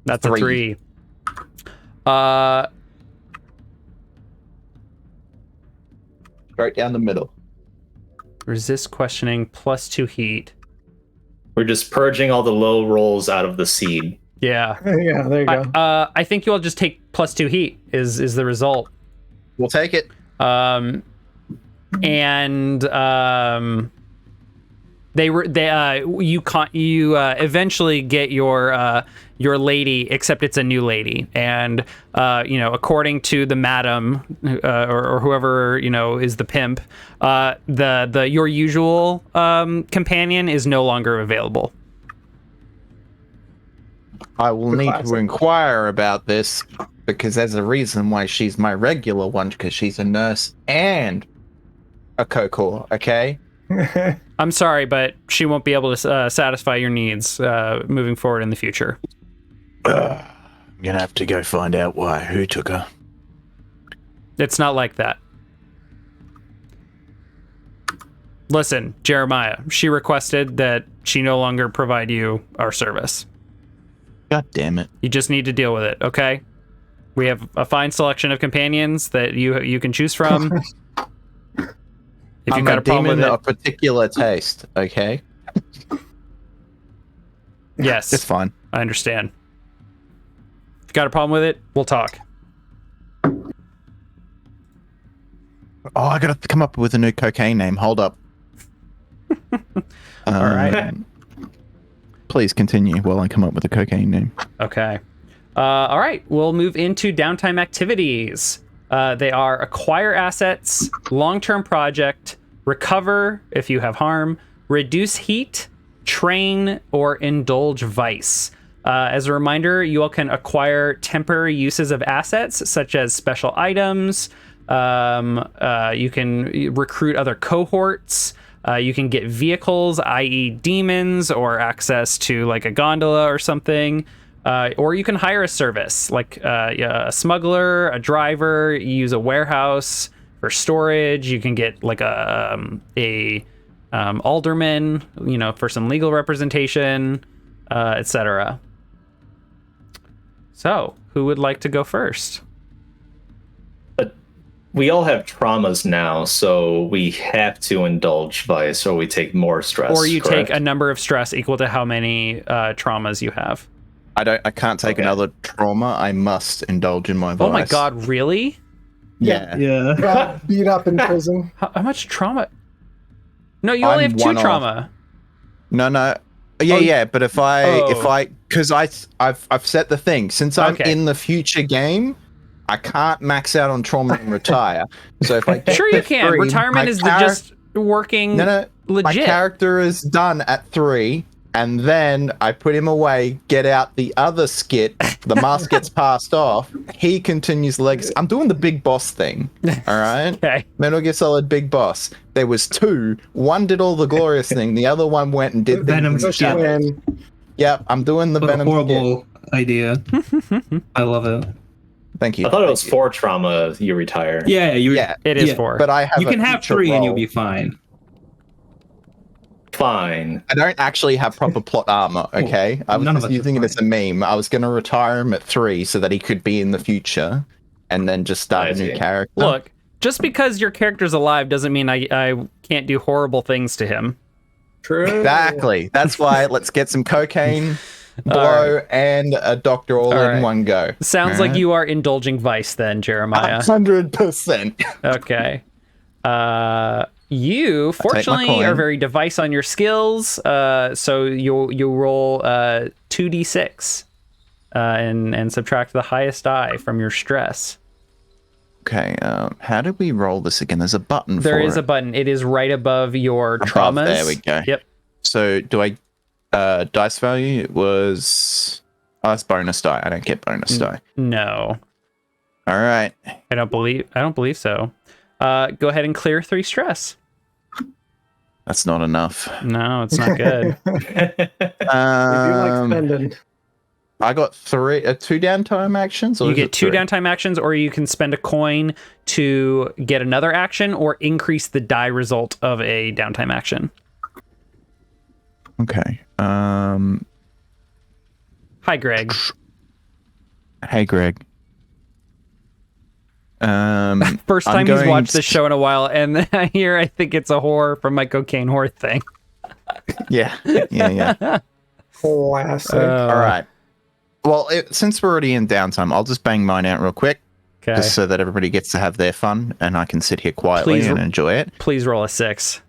That's a 3. Straight down the middle. Resist questioning plus 2 heat. We're just purging all the low rolls out of the seed. Yeah. Yeah, there you go. I think you'll just take plus 2 heat is the result. We'll take it. You eventually get your lady, except it's a new lady, and according to the madam or whoever is the pimp, your usual companion is no longer available. I will need to inquire about this because there's a reason why she's my regular one, because she's a nurse and a Kokor, okay? I'm sorry, but she won't be able to satisfy your needs moving forward in the future. I'm gonna have to go find out who took her. It's not like that. Listen, Jeremiah, she requested that she no longer provide you our service. God damn it. You just need to deal with it, okay? We have a fine selection of companions that you can choose from. If you've got a problem with it, of particular taste, okay? Yes. It's fine. I understand. If you've got a problem with it, we'll talk. Oh, I gotta come up with a new cocaine name. Hold up. All right. Please continue while I come up with a cocaine name. Okay. All right. We'll move into downtime activities. They are acquire assets, long-term project, recover if you have harm, reduce heat, train, or indulge vice. As a reminder, you all can acquire temporary uses of assets such as special items. You can recruit other cohorts. You can get vehicles, i.e. demons, or access to like a gondola or something. Or you can hire a service like a smuggler, a driver. You use a warehouse for storage. You can get like a alderman, for some legal representation, etc. So, who would like to go first? We all have traumas now, so we have to indulge vice, or we take more stress. Or you correct? take a number of stress equal to how many traumas you have. I can't take another trauma. I must indulge in my vice. Oh my god, really? Yeah. Got beat up in prison. How much trauma? No, you only I'm have 2 one off. trauma. No. Yeah, but if I because I've set the thing, since I'm Okay. in the future game, I can't max out on trauma and retire. So if I get Sure to you can. 3, Retirement my is charac- just working my legit. character is done at 3, and then I put him away, get out the other skit, the mask gets passed off, he continues legacy. I'm doing the big boss thing, all right? Okay. Metal Gear Solid Big Boss. There was 2. One did all the glorious thing. The other one went and did Venom's the Push you in. Yep, I'm doing the What a Venom skit. horrible idea. I love it. Thank you. I thought it was Thank you. 4 trauma you retire. Yeah, Yeah, It is Yeah, 4. but I have you a can have future 3 and you'll role. be fine. Fine. I don't actually have proper plot armor, okay? I was None of just us are using it fine. as a meme. I was going to retire him at 3 so that he could be in the future and then just start I a new see. character. Look, just because your character's alive doesn't mean I can't do horrible things to him. True. Exactly. That's why let's get some cocaine, blow, and a doctor all in right. one go. Sounds like you are indulging vice then, Jeremiah. 100%. Okay. You fortunately coin. are very device on your skills. So you'll roll 2d6 and subtract the highest die from your stress. Okay, how do we roll this again? There's a button There for is it. a button. It is right above your Above, traumas. there we go. Yep. So do I dice value? It was it's bonus die. I don't get bonus die. No, All right. I don't believe so. Go ahead and clear 3 stress. That's not enough. No, it's not good. We do like spending. I got two downtime actions. Or You is get it 2 three? downtime actions, or you can spend a coin to get another action or increase the die result of a downtime action. Okay. Hi, Greg. Hey, Greg. First I'm time he's going watched this show in a while, and I think it's a horror from my cocaine whore thing. Yeah. Classic. All right. Well, since we're already in downtime, I'll just bang mine out real quick, Okay. just so that everybody gets to have their fun, and I can sit here quietly Please and enjoy it. Please roll a 6.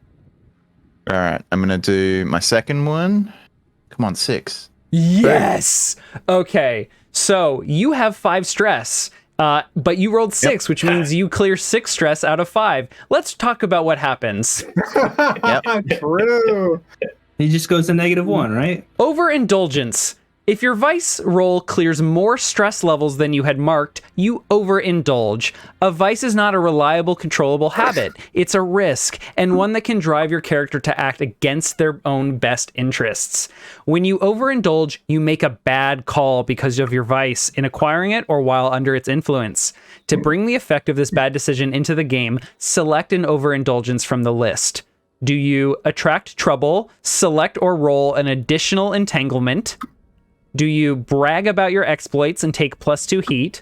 All right. I'm gonna do my second one. Come on, 6. Yes. Okay. So you have 5 stress, but you rolled 6, which means you clear 6 stress out of 5. Let's talk about what happens. True. He just goes to -1, right? Overindulgence. If your vice roll clears more stress levels than you had marked, you overindulge. A vice is not a reliable, controllable habit. It's a risk, and one that can drive your character to act against their own best interests. When you overindulge, you make a bad call because of your vice in acquiring it or while under its influence. To bring the effect of this bad decision into the game, select an overindulgence from the list. Do you attract trouble, select or roll an additional entanglement? Do you brag about your exploits and take +2 heat?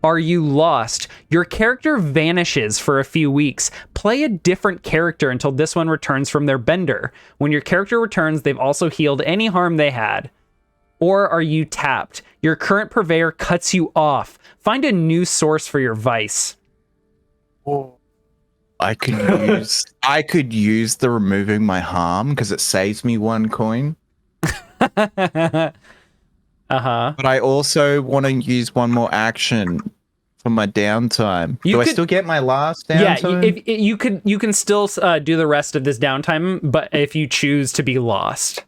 Are you lost? Your character vanishes for a few weeks. Play a different character until this one returns from their bender. When your character returns, they've also healed any harm they had. Or are you tapped? Your current purveyor cuts you off. Find a new source for your vice. I could use the removing my harm because it saves me 1 coin. Uh-huh. But I also want to use one more action for my downtime. I still get my last downtime? Yeah, you can still do the rest of this downtime, but if you choose to be lost.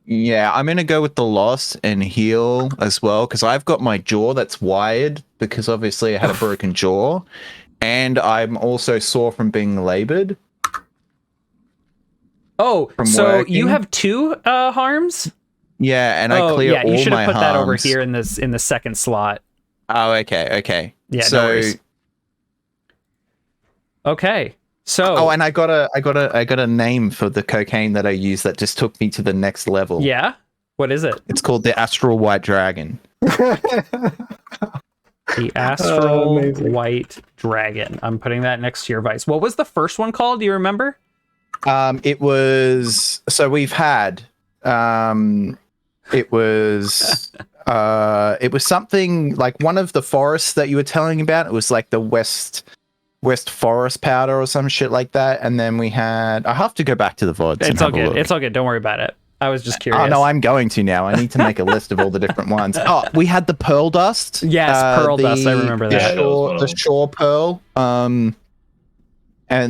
Yeah, I'm going to go with the loss and heal as well, because I've got my jaw that's wired, because obviously I had a broken jaw, and I'm also sore from being labored. Oh, From so working. you have 2 harms? Yeah, and I clear all my harms. You should have put that over here in the second slot. Oh, okay. Yeah, so, no worries. Okay. So oh, and I got a name for the cocaine that I used that just took me to the next level. yeah? What is it? It's called the Astral White Dragon. The Astral Amazing. White Dragon. I'm putting that next to your vice. What was the first one called? Do you remember? It was we've had it was something like one of the forests that you were telling about. It was like the West Forest powder or some shit like that. And then we had, I have to go back to the VODs. It's all good. It's all good. Don't worry about it. I was just curious. Oh no, I'm going to now. I need to make a list of all the different ones. Oh, we had the pearl dust. Yes, pearl dust. I remember that. The shore pearl. And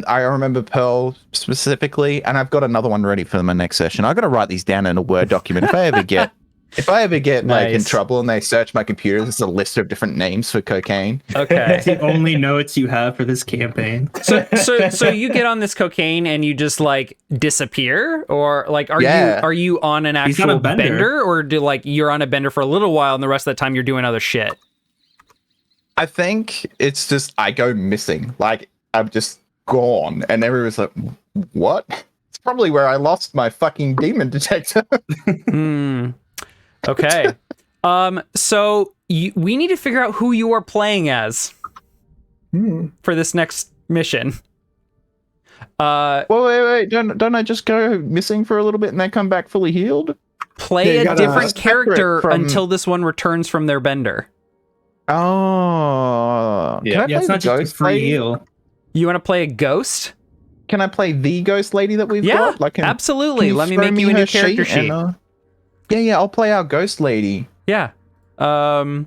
I remember pearl specifically, and I've got another one ready for my next session. I've got to write these down in a Word document. If I ever get like in Nice. trouble and they search my computer, there's a list of different names for cocaine. That's Okay. the only notes you have for this campaign. So you get on this cocaine and you just like disappear, or like are you on an He's on actual a bender. bender, or do like you're on a bender for a little while and the rest of the time you're doing other shit? I think it's just I go missing. Like I'm just gone, and everyone's like, "What?" It's probably where I lost my fucking demon detector. Okay. So we need to figure out who you are playing as for this next mission. Well, wait! Don't I just go missing for a little bit and then come back fully healed? Play Yeah, you a gotta- different character from- until this one returns from their bender. Oh, Yeah. Can I Yeah, play it's the not just a ghost free lady? heal. You want to play a ghost? Can I play the ghost lady that we've Yeah, got? Like, absolutely. can Let me throw make you a her new character sheet and, sheet. yeah, I'll play our ghost lady. Yeah. I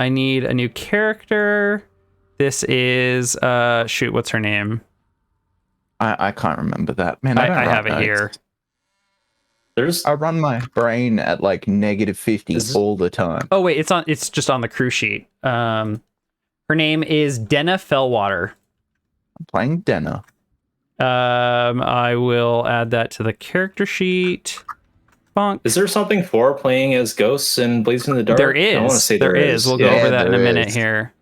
need a new character. This is shoot, what's her name? I can't remember that. Man, I don't write have it notes. here. There's I run my brain at like -50 Is- all the time. Oh wait, it's just on the crew sheet. Her name is Denna Fellwater. I'm playing Denna. I will add that to the character sheet. Bonk. Is there something for playing as ghosts in Blazing in the Dark? There is. I want to say there is. We'll go Yeah, over that in a there minute is. here.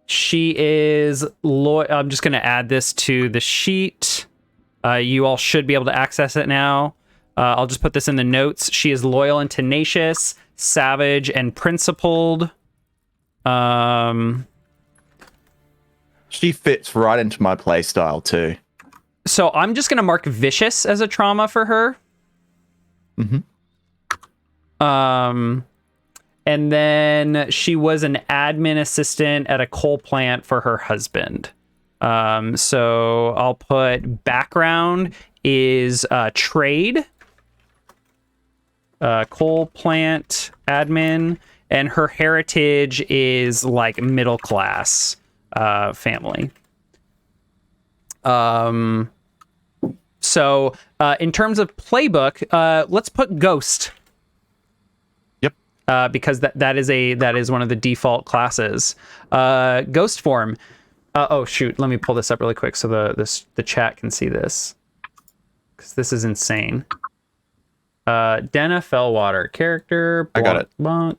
She is I'm just going to add this to the sheet. You all should be able to access it now. I'll just put this in the notes. She is loyal and tenacious, savage and principled. She fits right into my playstyle too. So I'm just going to mark vicious as a trauma for her. Mhm. And then she was an admin assistant at a coal plant for her husband. So I'll put background is trade, coal plant admin, and her heritage is like middle class family. So in terms of playbook, let's put ghost. Because that is one of the default classes. Ghost form. Oh shoot! Let me pull this up really quick so the chat can see this, because this is insane. Denna Fellwater character. I got it. Bonk.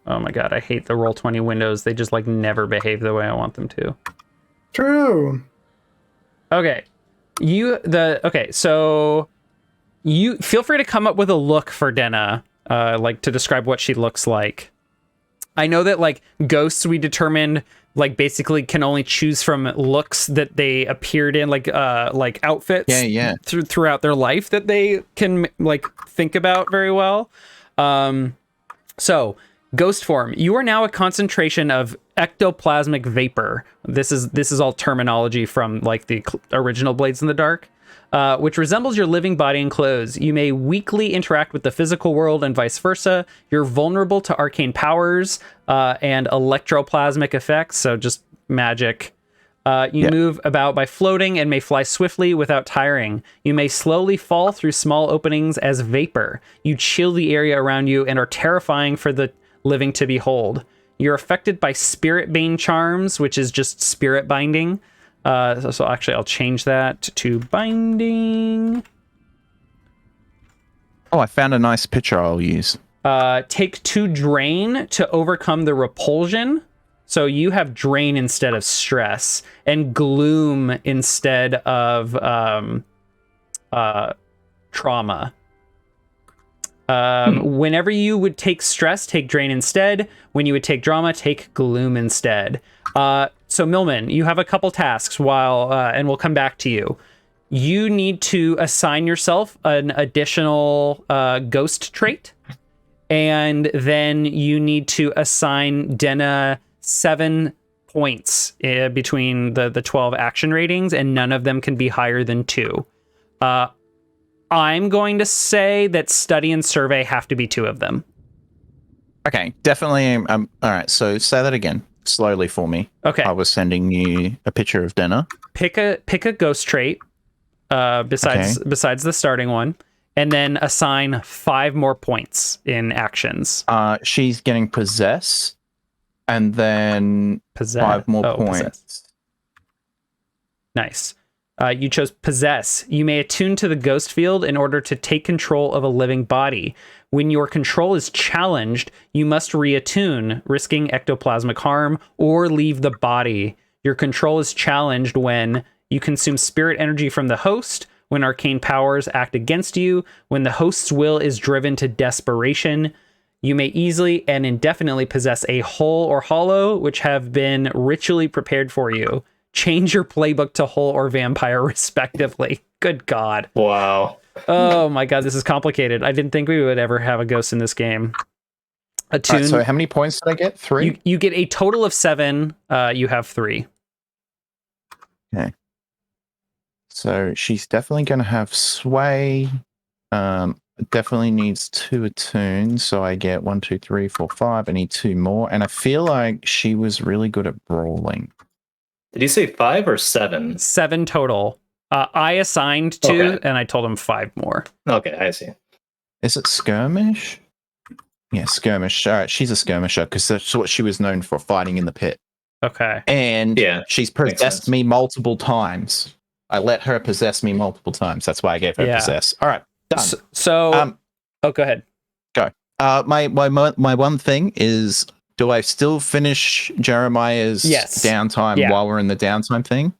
Oh my god! I hate the Roll20 windows. They just like never behave the way I want them to. True. Okay. So you feel free to come up with a look for Denna, like to describe what she looks like. I know that like ghosts we determined like basically can only choose from looks that they appeared in, like outfits throughout their life that they can like think about very well. So ghost form, you are now a concentration of ectoplasmic vapor. This is all terminology from like the original Blades in the Dark, which resembles your living body and clothes. You may weakly interact with the physical world and vice versa. You're vulnerable to arcane powers and electroplasmic effects, so just magic. You move about by floating and may fly swiftly without tiring. You may slowly fall through small openings as vapor. You chill the area around you and are terrifying for the living to behold. You're affected by spirit bane charms, which is just spirit binding. So actually I'll change that to binding. Oh, I found a nice picture I'll use. Take 2 drain to overcome the repulsion. So you have drain instead of stress, and gloom instead of trauma. Whenever you would take stress, take drain instead. When you would take drama, take gloom instead. So Millman, you have a couple tasks and we'll come back to you. You need to assign yourself an additional ghost trait, and then you need to assign Denna 7 points between the 12 action ratings, and none of them can be higher than 2. I'm going to say that study and survey have to be 2 of them. Okay, definitely. All right, so say that again slowly for me. Okay. I was sending you a picture of Denna. Pick a ghost trait besides the starting one, and then assign 5 more points in actions. She's getting possess, and then 5 more points. Possess. Nice. You chose possess. You may attune to the ghost field in order to take control of a living body. When your control is challenged, you must reattune, risking ectoplasmic harm, or leave the body. Your control is challenged when you consume spirit energy from the host, when arcane powers act against you, when the host's will is driven to desperation. You may easily and indefinitely possess a whole or hollow, which have been ritually prepared for you. Change your playbook to whole or vampire, respectively. Good God. Wow. Oh my God, this is complicated. I didn't think we would ever have a ghost in this game. Attune. Right, so how many points did I get? 3? You get a total of 7. You have 3. Okay. So she's definitely going to have sway. Definitely needs 2 attune. So I get 1, 2, 3, 4, 5. I need 2 more. And I feel like she was really good at brawling. Did you say 5 or 7? 7 total. I assigned 2, and I told him 5 more. Okay, I see. Is it skirmish? Yeah, skirmish. All right, she's a skirmisher because that's what she was known for, fighting in the pit. Okay. And Yeah, she's makes possessed sense. me multiple times. I let her possess me multiple times. That's why I gave her Yeah. possess. All right, done. So oh, go ahead. My one thing is, do I still finish Jeremiah's Yes. downtime Yeah. while we're in the downtime thing?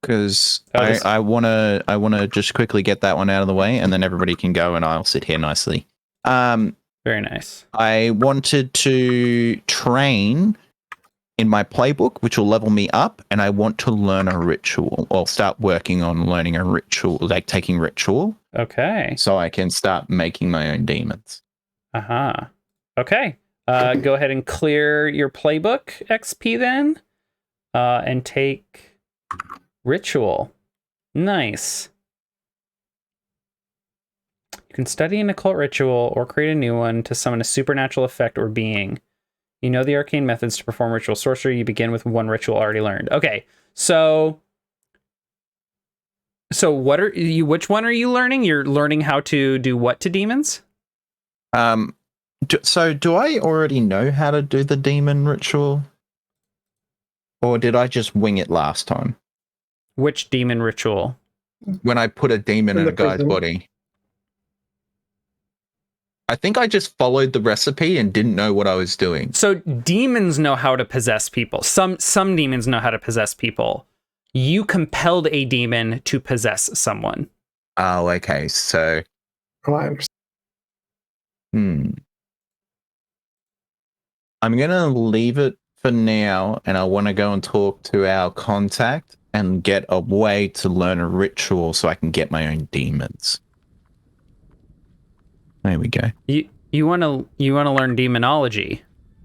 Because this- I wanna just quickly get that one out of the way, and then everybody can go, and I'll sit here nicely. Very nice. I wanted to train in my playbook, which will level me up, and I want to learn a ritual. I'll start working on learning a ritual, like taking ritual, Okay. so I can start making my own demons. Okay. Go ahead and clear your playbook XP then, and take ritual. Nice. You can study an occult ritual or create a new one to summon a supernatural effect or being. You know the arcane methods to perform ritual sorcery. You begin with one ritual already learned. Okay, so what are you? Which one are you learning? You're learning how to do what to demons? So do I already know how to do the demon ritual? Or did I just wing it last time? Which demon ritual? When I put a demon In in the a guy's prison. body. I think I just followed the recipe and didn't know what I was doing. So demons know how to possess people. Some demons know how to possess people. You compelled a demon to possess someone. Oh, okay. So, Oh, I understand. I'm going to leave it for now, and I want to go and talk to our contact and get a way to learn a ritual so I can get my own demons. There we go. You want to learn demonology?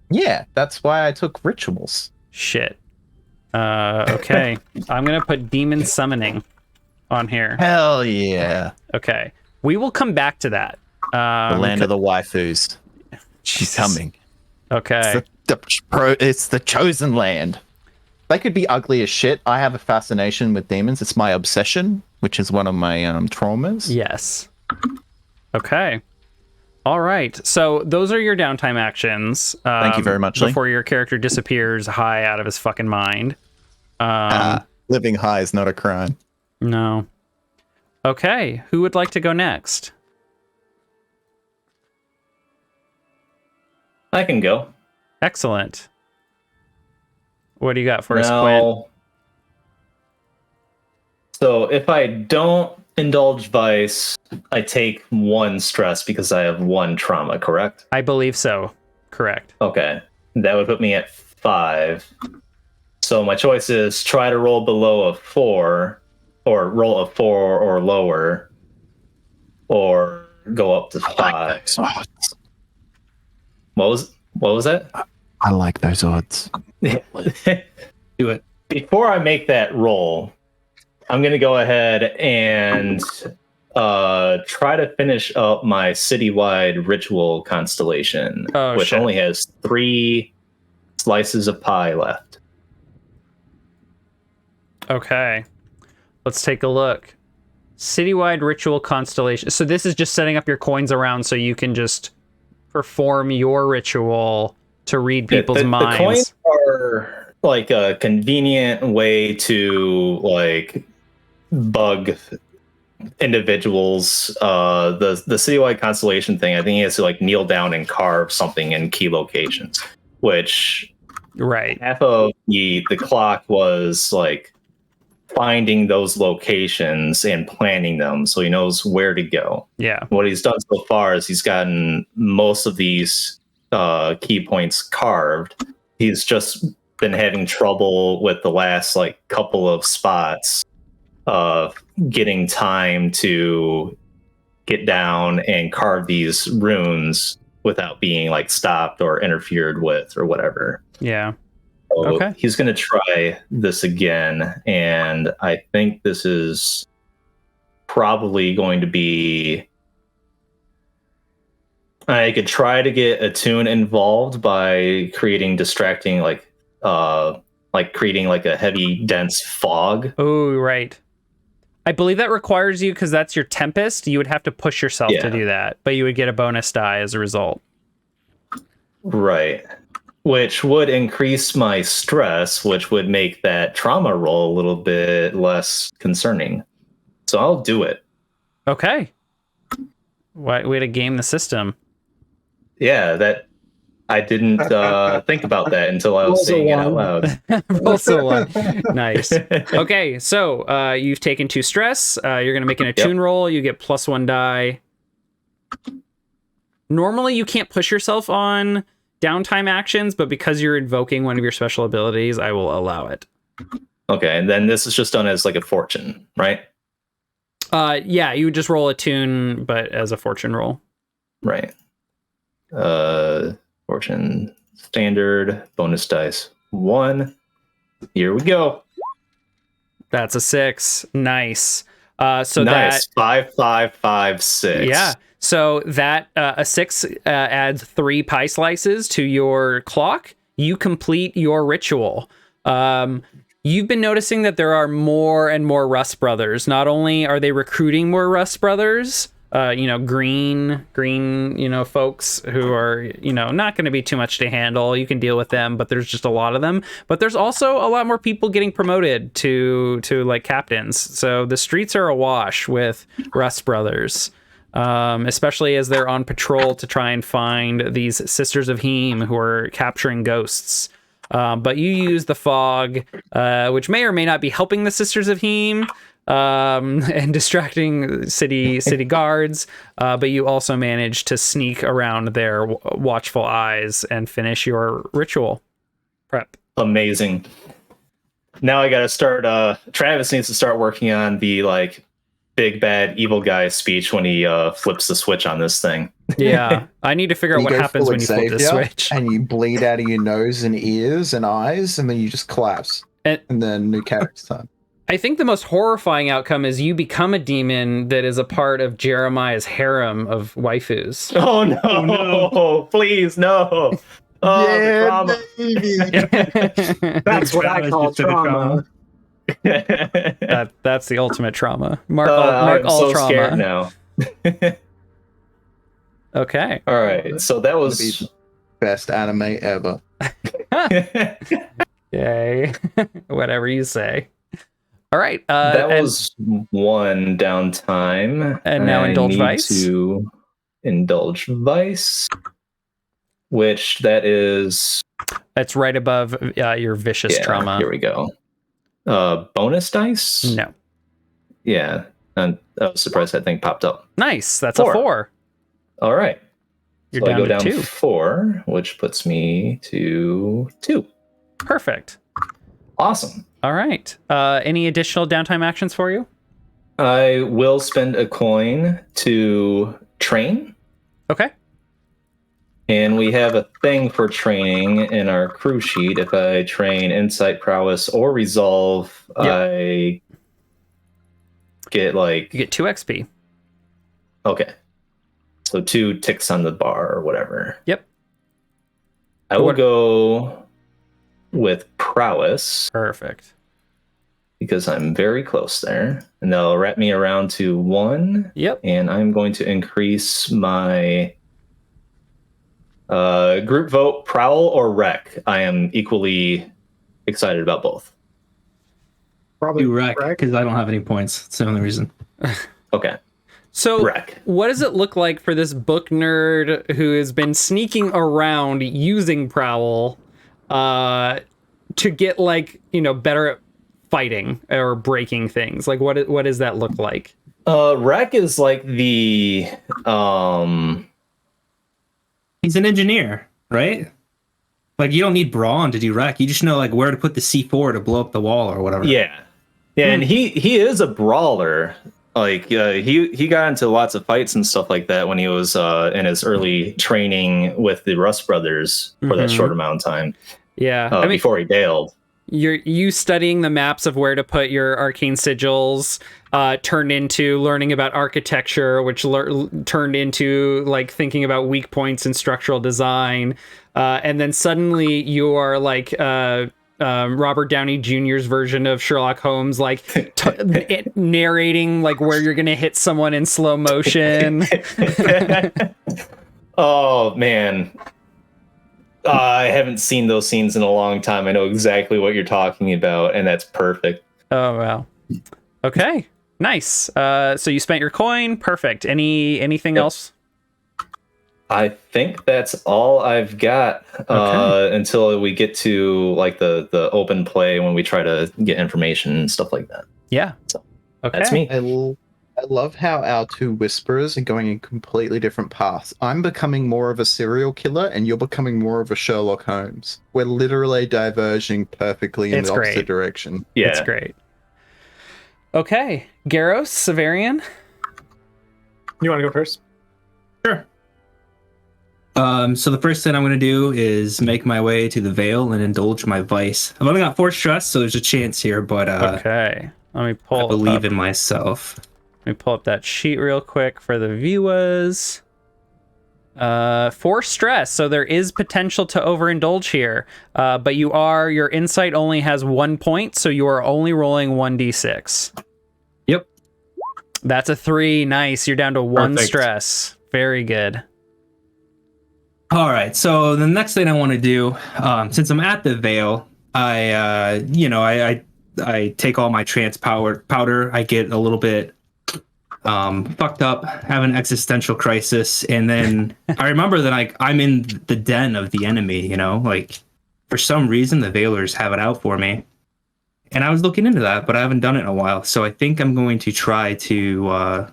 Yeah, that's why I took rituals. Shit. Okay. I'm gonna put demon summoning on here. Hell yeah. Okay. We will come back to that. The land of the waifus. She's coming. Okay. It's the chosen land. They could be ugly as shit. I have a fascination with demons. It's my obsession, which is one of my traumas. Yes. Okay. All right. So those are your downtime actions. Thank you very much, Lee. Before your character disappears high out of his fucking mind. Living high is not a crime. No. Okay. Who would like to go next? I can go. Excellent. What do you got for us, Quinn? So if I don't indulge vice, I take 1 stress because I have 1 trauma, correct? I believe so. Correct. Okay. That would put me at 5. So my choice is try to roll below a 4, or roll a 4 or lower, or go up to 5. Like those odds. What was that? I like those odds. Do it. Before I make that roll, I'm going to go ahead and try to finish up my citywide ritual constellation, which shit. only has 3 slices of pie left. Okay. Let's take a look. Citywide ritual constellation. So this is just setting up your coins around so you can just perform your ritual to read people's minds. The coins are like a convenient way to like bug individuals. The citywide constellation thing, I think he has to like kneel down and carve something in key locations, which Right. half of the clock was like finding those locations and planning them so he knows where to go. Yeah. What he's done so far is he's gotten most of these key points carved. He's just been having trouble with the last like couple of spots of getting time to get down and carve these runes without being like stopped or interfered with or whatever. Yeah. So Okay. he's going to try this again, and I think this is probably going to be. I could try to get Attune involved by creating distracting, like creating like a heavy, dense fog. Oh, right. I believe that requires you, because that's your Tempest. You would have to push yourself to Yeah. do that, but you would get a bonus die as a result. Right. Which would increase my stress, which would make that trauma roll a little bit less concerning. So I'll do it. Okay. Way to game the system. Yeah, that I didn't think about that until I was Also saying it out one. loud. Also one. Nice. Okay, so you've taken 2 stress. You're going to make an attune roll. You get +1 die. Normally, you can't push yourself on downtime actions, but because you're invoking one of your special abilities, I will allow it. Okay, and then this is just done as like a fortune, right? Yeah, you would just roll a tune, but as a fortune roll. Right. Fortune standard bonus dice 1. Here we go. That's a 6. Nice. So nice. that 5, 5, 5, 6. Yeah. So that a 6 adds 3 pie slices to your clock. You complete your ritual. You've been noticing that there are more and more Rust Brothers. Not only are they recruiting more Rust Brothers, green, folks who are, not going to be too much to handle. You can deal with them, but there's just a lot of them. But there's also a lot more people getting promoted to like captains. So the streets are awash with Rust Brothers. Especially as they're on patrol to try and find these Sisters of Heme who are capturing ghosts. But you use the fog, which may or may not be helping the Sisters of Heme and distracting city guards. But you also manage to sneak around their watchful eyes and finish your ritual prep. Amazing. Now I got to start. Travis needs to start working on the big bad evil guy speech when he flips the switch on this thing. Yeah, I need to figure out what happens when you flip the switch. And you bleed out of your nose and ears and eyes, and then you just collapse. And then new character time. I think the most horrifying outcome is you become a demon that is a part of Jeremiah's harem of waifus. Oh no! Please no! Oh, yeah, the That's what I call trauma. That's the ultimate trauma. Mark I'm all so trauma. Scared now. Okay. All right. So that was best anime ever. Yay. Whatever you say. All right. That was 1 downtime. And now indulge vice. To indulge vice, which that is. That's right above your vicious trauma. Here we go. Bonus dice? No. Yeah. And I was surprised that thing popped up. Nice. That's 4. A 4. All right. You're so down I go to down 2. 4, which puts me to 2. Perfect. Awesome. All right. Any additional downtime actions for you? I will spend a coin to train. Okay. And we have a thing for training in our crew sheet. If I train Insight, Prowess, or Resolve, I get You get 2 XP. Okay. So 2 ticks on the bar or whatever. Yep. I will go with Prowess. Perfect. Because I'm very close there. And they'll wrap me around to 1. Yep. And I'm going to increase my group vote, Prowl or Wreck. I am equally excited about both. Probably Do wreck because I don't have any points. It's the only reason. Okay. So Wreck. What does it look like for this book nerd who has been sneaking around using Prowl to get better at fighting or breaking things? Like what does that look like? Wreck is like the He's an engineer, right? Like you don't need brawn to do wreck. You just know where to put the C4 to blow up the wall or whatever. Yeah. And he is a brawler. He got into lots of fights and stuff like that when he was in his early training with the Rust Brothers for that short amount of time. Yeah. Before he bailed. You studying the maps of where to put your arcane sigils turned into learning about architecture, which turned into thinking about weak points in structural design. And then suddenly you are Robert Downey Jr.'s version of Sherlock Holmes, narrating where you're going to hit someone in slow motion. Oh, man. I haven't seen those scenes in a long time. I know exactly what you're talking about, and that's perfect. Oh wow. Okay. Nice. So you spent your coin. Perfect. Anything else? I think that's all I've got until we get to like the open play when we try to get information and stuff like that. Yeah. So Okay. that's me. I love how our two whisperers are going in completely different paths. I'm becoming more of a serial killer, and you're becoming more of a Sherlock Holmes. We're literally diverging perfectly in It's the opposite great. direction. Yeah, It's great. Okay. Garros, Severian. You want to go first? Sure. So the first thing I'm going to do is make my way to the Vale and indulge my vice. I've only got 4 stress, so there's a chance here, but Okay. Let me pull I believe up. in myself. Let me pull up that sheet real quick for the viewers. 4 stress, so there is potential to overindulge here. But your insight only has 1 point, so you are only rolling 1d6. Yep. That's a 3. Nice. You're down to 1 Perfect. stress. Very good. All right. So the next thing I want to do, since I'm at the Vale, I take all my trance powder. I get a little bit fucked up, have an existential crisis, and then I remember that I'm in the den of the enemy. Like for some reason the Veilers have it out for me, and I was looking into that, but I haven't done it in a while. So I think I'm going to try to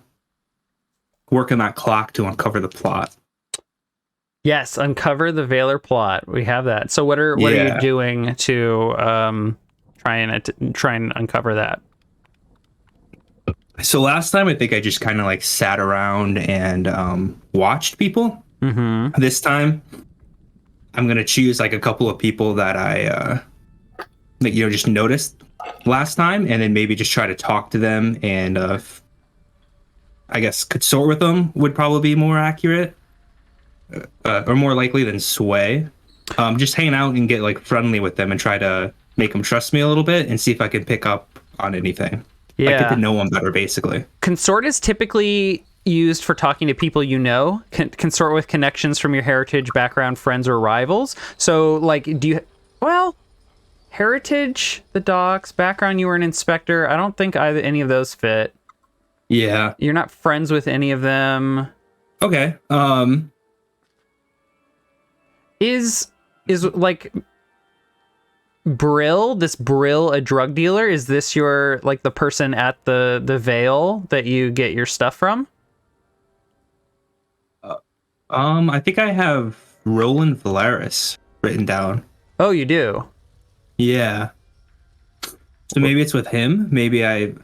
work on that clock to uncover the plot. Yes, uncover the Veiler plot. We have that. So what are you doing to try and uncover that? So last time I think I just kind of like sat around and watched people. Mm-hmm. This time I'm gonna choose like a couple of people that I just noticed last time, and then maybe just try to talk to them and I guess consort with them would probably be more accurate. Or more likely than sway. Just hang out and get like friendly with them and try to make them trust me a little bit and see if I can pick up on anything. Yeah. Like get to know them better, basically. Consort is typically used for talking to people you know. Consort with connections from your heritage, background, friends, or rivals. So, like, heritage, the dogs, background, you were an inspector. I don't think any of those fit. Yeah. You're not friends with any of them. Okay. Is like Brill a drug dealer? Is this your like the person at the Vale that you get your stuff from? I think I have Roland Valaris written down. Oh, you do? Yeah. So maybe it's with him. Maybe or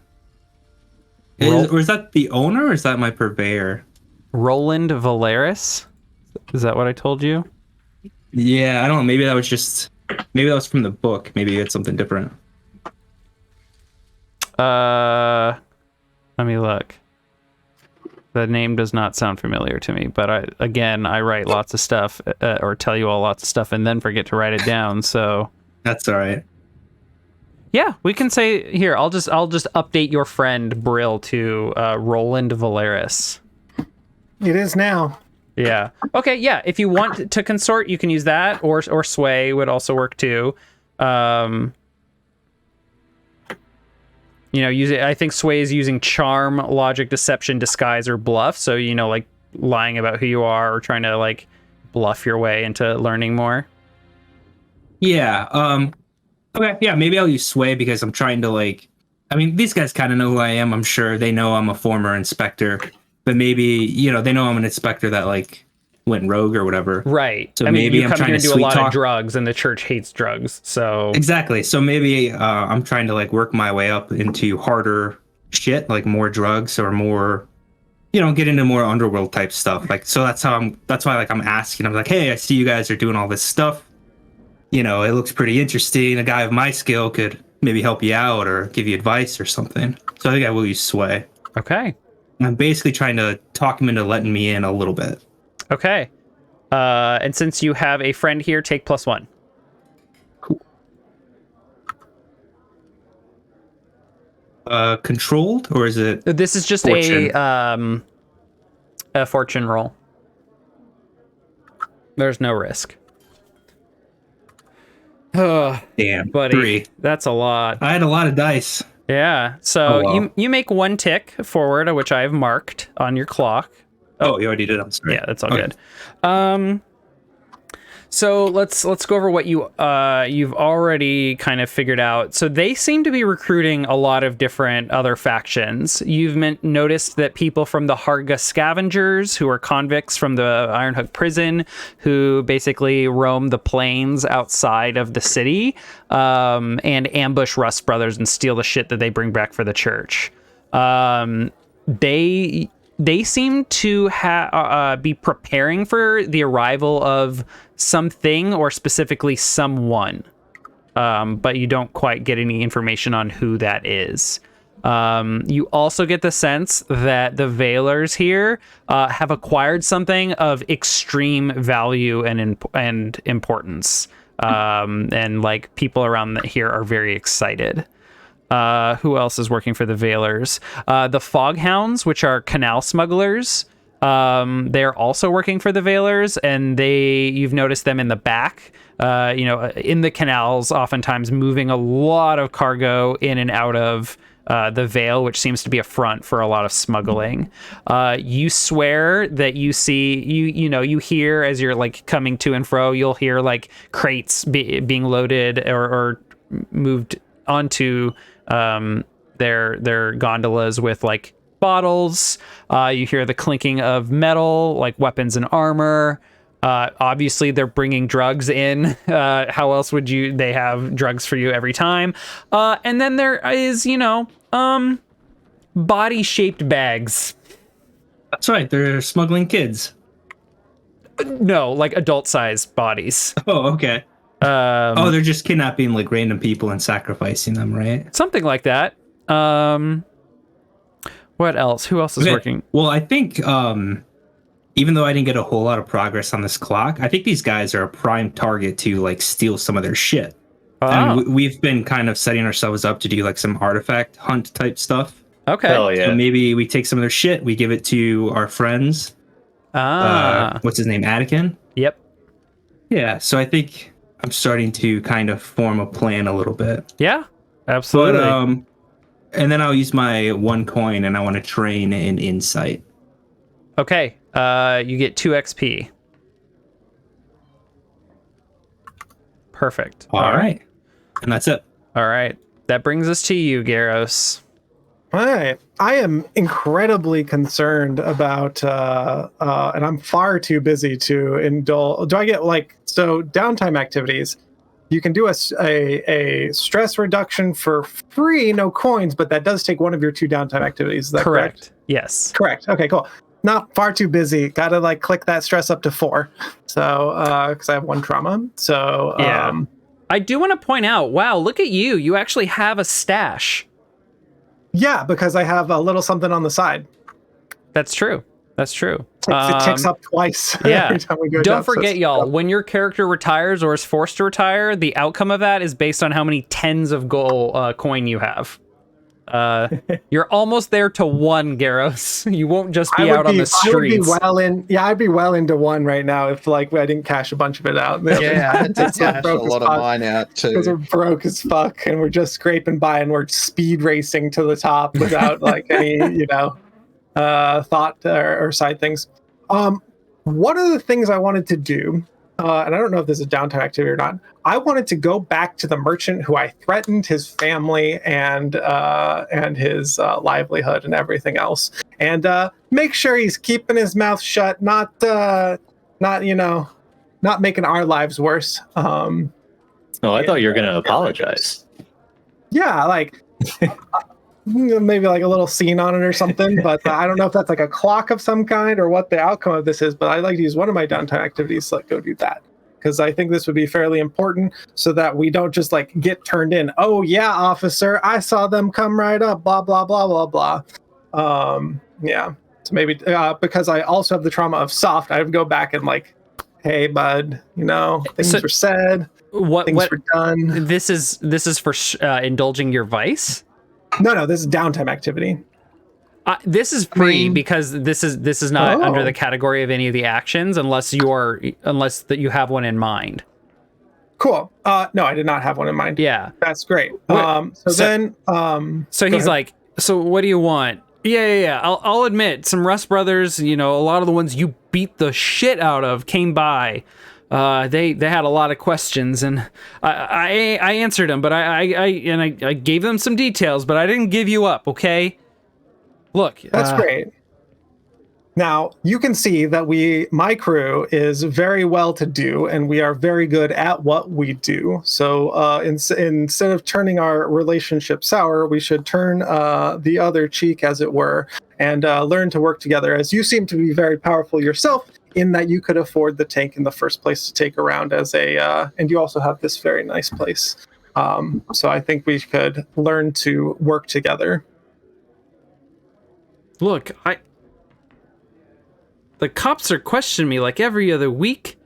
is that the owner or is that my purveyor? Roland Valaris? Is that what I told you? Yeah, I don't know. Maybe that was from the book. Maybe it's something different. Let me look. The name does not sound familiar to me, but I write lots of stuff or tell you all lots of stuff and then forget to write it down. So That's all right. yeah, we can say here. I'll just update your friend Brill to Roland Valaris. It is now. Yeah. Okay. Yeah. If you want to consort, you can use that, or sway would also work too. Use it. I think sway is using charm, logic, deception, disguise, or bluff. So like lying about who you are or trying to like bluff your way into learning more. Yeah. Okay. Yeah. Maybe I'll use sway because I'm trying to these guys kind of know who I am. I'm sure they know I'm a former inspector. But maybe, they know I'm an inspector that went rogue or whatever. Right. So maybe you I'm come trying here to and do a lot talk. of drugs, and the church hates drugs. So Exactly. So maybe I'm trying to work my way up into harder shit, like more drugs or more, get into more underworld type stuff. So that's why I'm asking. I'm like, hey, I see you guys are doing all this stuff. It looks pretty interesting. A guy of my skill could maybe help you out or give you advice or something. So I think I will use sway. okay. I'm basically trying to talk him into letting me in a little bit. Okay. And since you have a friend here, take +1. Cool. Controlled, or is it? This is just fortune? a fortune roll. There's no risk. Damn, buddy, 3. that's a lot. I had a lot of dice. Yeah. So Oh, well. you make 1 tick forward, which I have marked on your clock. Oh, you already did. I'm sorry. Yeah, that's all Okay. good. So let's go over what you've already kind of figured out. So they seem to be recruiting a lot of different other factions. You've noticed that people from the Harga Scavengers, who are convicts from the Ironhook prison, who basically roam the plains outside of the city, and ambush Rust Brothers and steal the shit that they bring back for the church. They seem to be preparing for the arrival of something, or specifically someone, but you don't quite get any information on who that is. You also get the sense that the Veilers here have acquired something of extreme value and importance, and like people around here are very excited. Who else is working for the Veilers? The Foghounds, which are canal smugglers. They're also working for the Veilers, and you've noticed them in the back, in the canals, oftentimes moving a lot of cargo in and out of the Vale, which seems to be a front for a lot of smuggling. You swear that you see, you hear as you're like coming to and fro, you'll hear like crates being loaded or moved onto their gondolas with like bottles. You hear the clinking of metal, like weapons and armor. Obviously they're bringing drugs in. How else would they have drugs for you every time? And then there is, body shaped bags. That's right. They're smuggling kids. No, like adult sized bodies. Oh, okay. They're just kidnapping like random people and sacrificing them, right? Something like that. What else? Who else is working? Well, I think even though I didn't get a whole lot of progress on this clock, I think these guys are a prime target to like steal some of their shit. Oh. And we've been kind of setting ourselves up to do like some artifact hunt type stuff. Okay. Hell yeah. So maybe we take some of their shit, we give it to our friends. What's his name? Attican? Yep. Yeah. So I think I'm starting to kind of form a plan a little bit. Yeah, absolutely. But, and then I'll use my 1 coin and I want to train in insight. Okay. You get 2 XP. Perfect. All right. And that's it. All right. That brings us to you, Garros. All right. I am incredibly concerned about, and I'm far too busy to indulge. Do I get downtime activities? You can do a stress reduction for free, no coins, but that does take one of your 2 downtime activities. Is that correct? Yes. Correct. Okay, cool. Not far too busy. Got to like click that stress up to 4. So, because I have 1 trauma. So, yeah. I do want to point out, wow, look at you. You actually have a stash. Yeah, because I have a little something on the side. That's true. It ticks up twice. Yeah. Every time we go Don't down, forget, y'all, when your character retires or is forced to retire, the outcome of that is based on how many tens of gold coin you have. You're almost there to 1, Garros. You won't just be out on the streets. I'd be well into 1 right now if like I didn't cash a bunch of it out. Yeah, I had to cash a lot of mine out because we're too. broke as fuck and we're just scraping by and we're speed racing to the top without like any thought or side things. One of the things I wanted to do, and I don't know if this is a downtime activity or not, I wanted to go back to the merchant who I threatened his family and his livelihood and everything else, and make sure he's keeping his mouth shut, not making our lives worse. Oh, I thought you were gonna apologize. Yeah, like maybe like a little scene on it or something, but I don't know if that's like a clock of some kind or what the outcome of this is, but I'd like to use one of my downtime activities to like go do that, because I think this would be fairly important so that we don't just like get turned in. Oh yeah, officer, I saw them come right up, blah, blah, blah, blah, blah. Yeah, so maybe because I also have the trauma of soft, I would go back and like, hey bud, things were said, things were done. This is for indulging your vice? No, this is downtime activity. This is free because this is not under the category of any of the actions unless that you have one in mind. Cool. No, I did not have one in mind. Yeah. That's great. What- So so- then, So go he's ahead. like, so what do you want? Yeah. I'll admit, some Rust brothers, a lot of the ones you beat the shit out of came by. They had a lot of questions, and I answered them, but I gave them some details, but I didn't give you up. Okay. Look, That's great. Now, you can see that my crew is very well to do, and we are very good at what we do. So instead of turning our relationship sour, we should turn the other cheek, as it were, and learn to work together, as you seem to be very powerful yourself, in that you could afford the tank in the first place to take around and you also have this very nice place. So I think we could learn to work together. look, the cops are questioning me like every other week.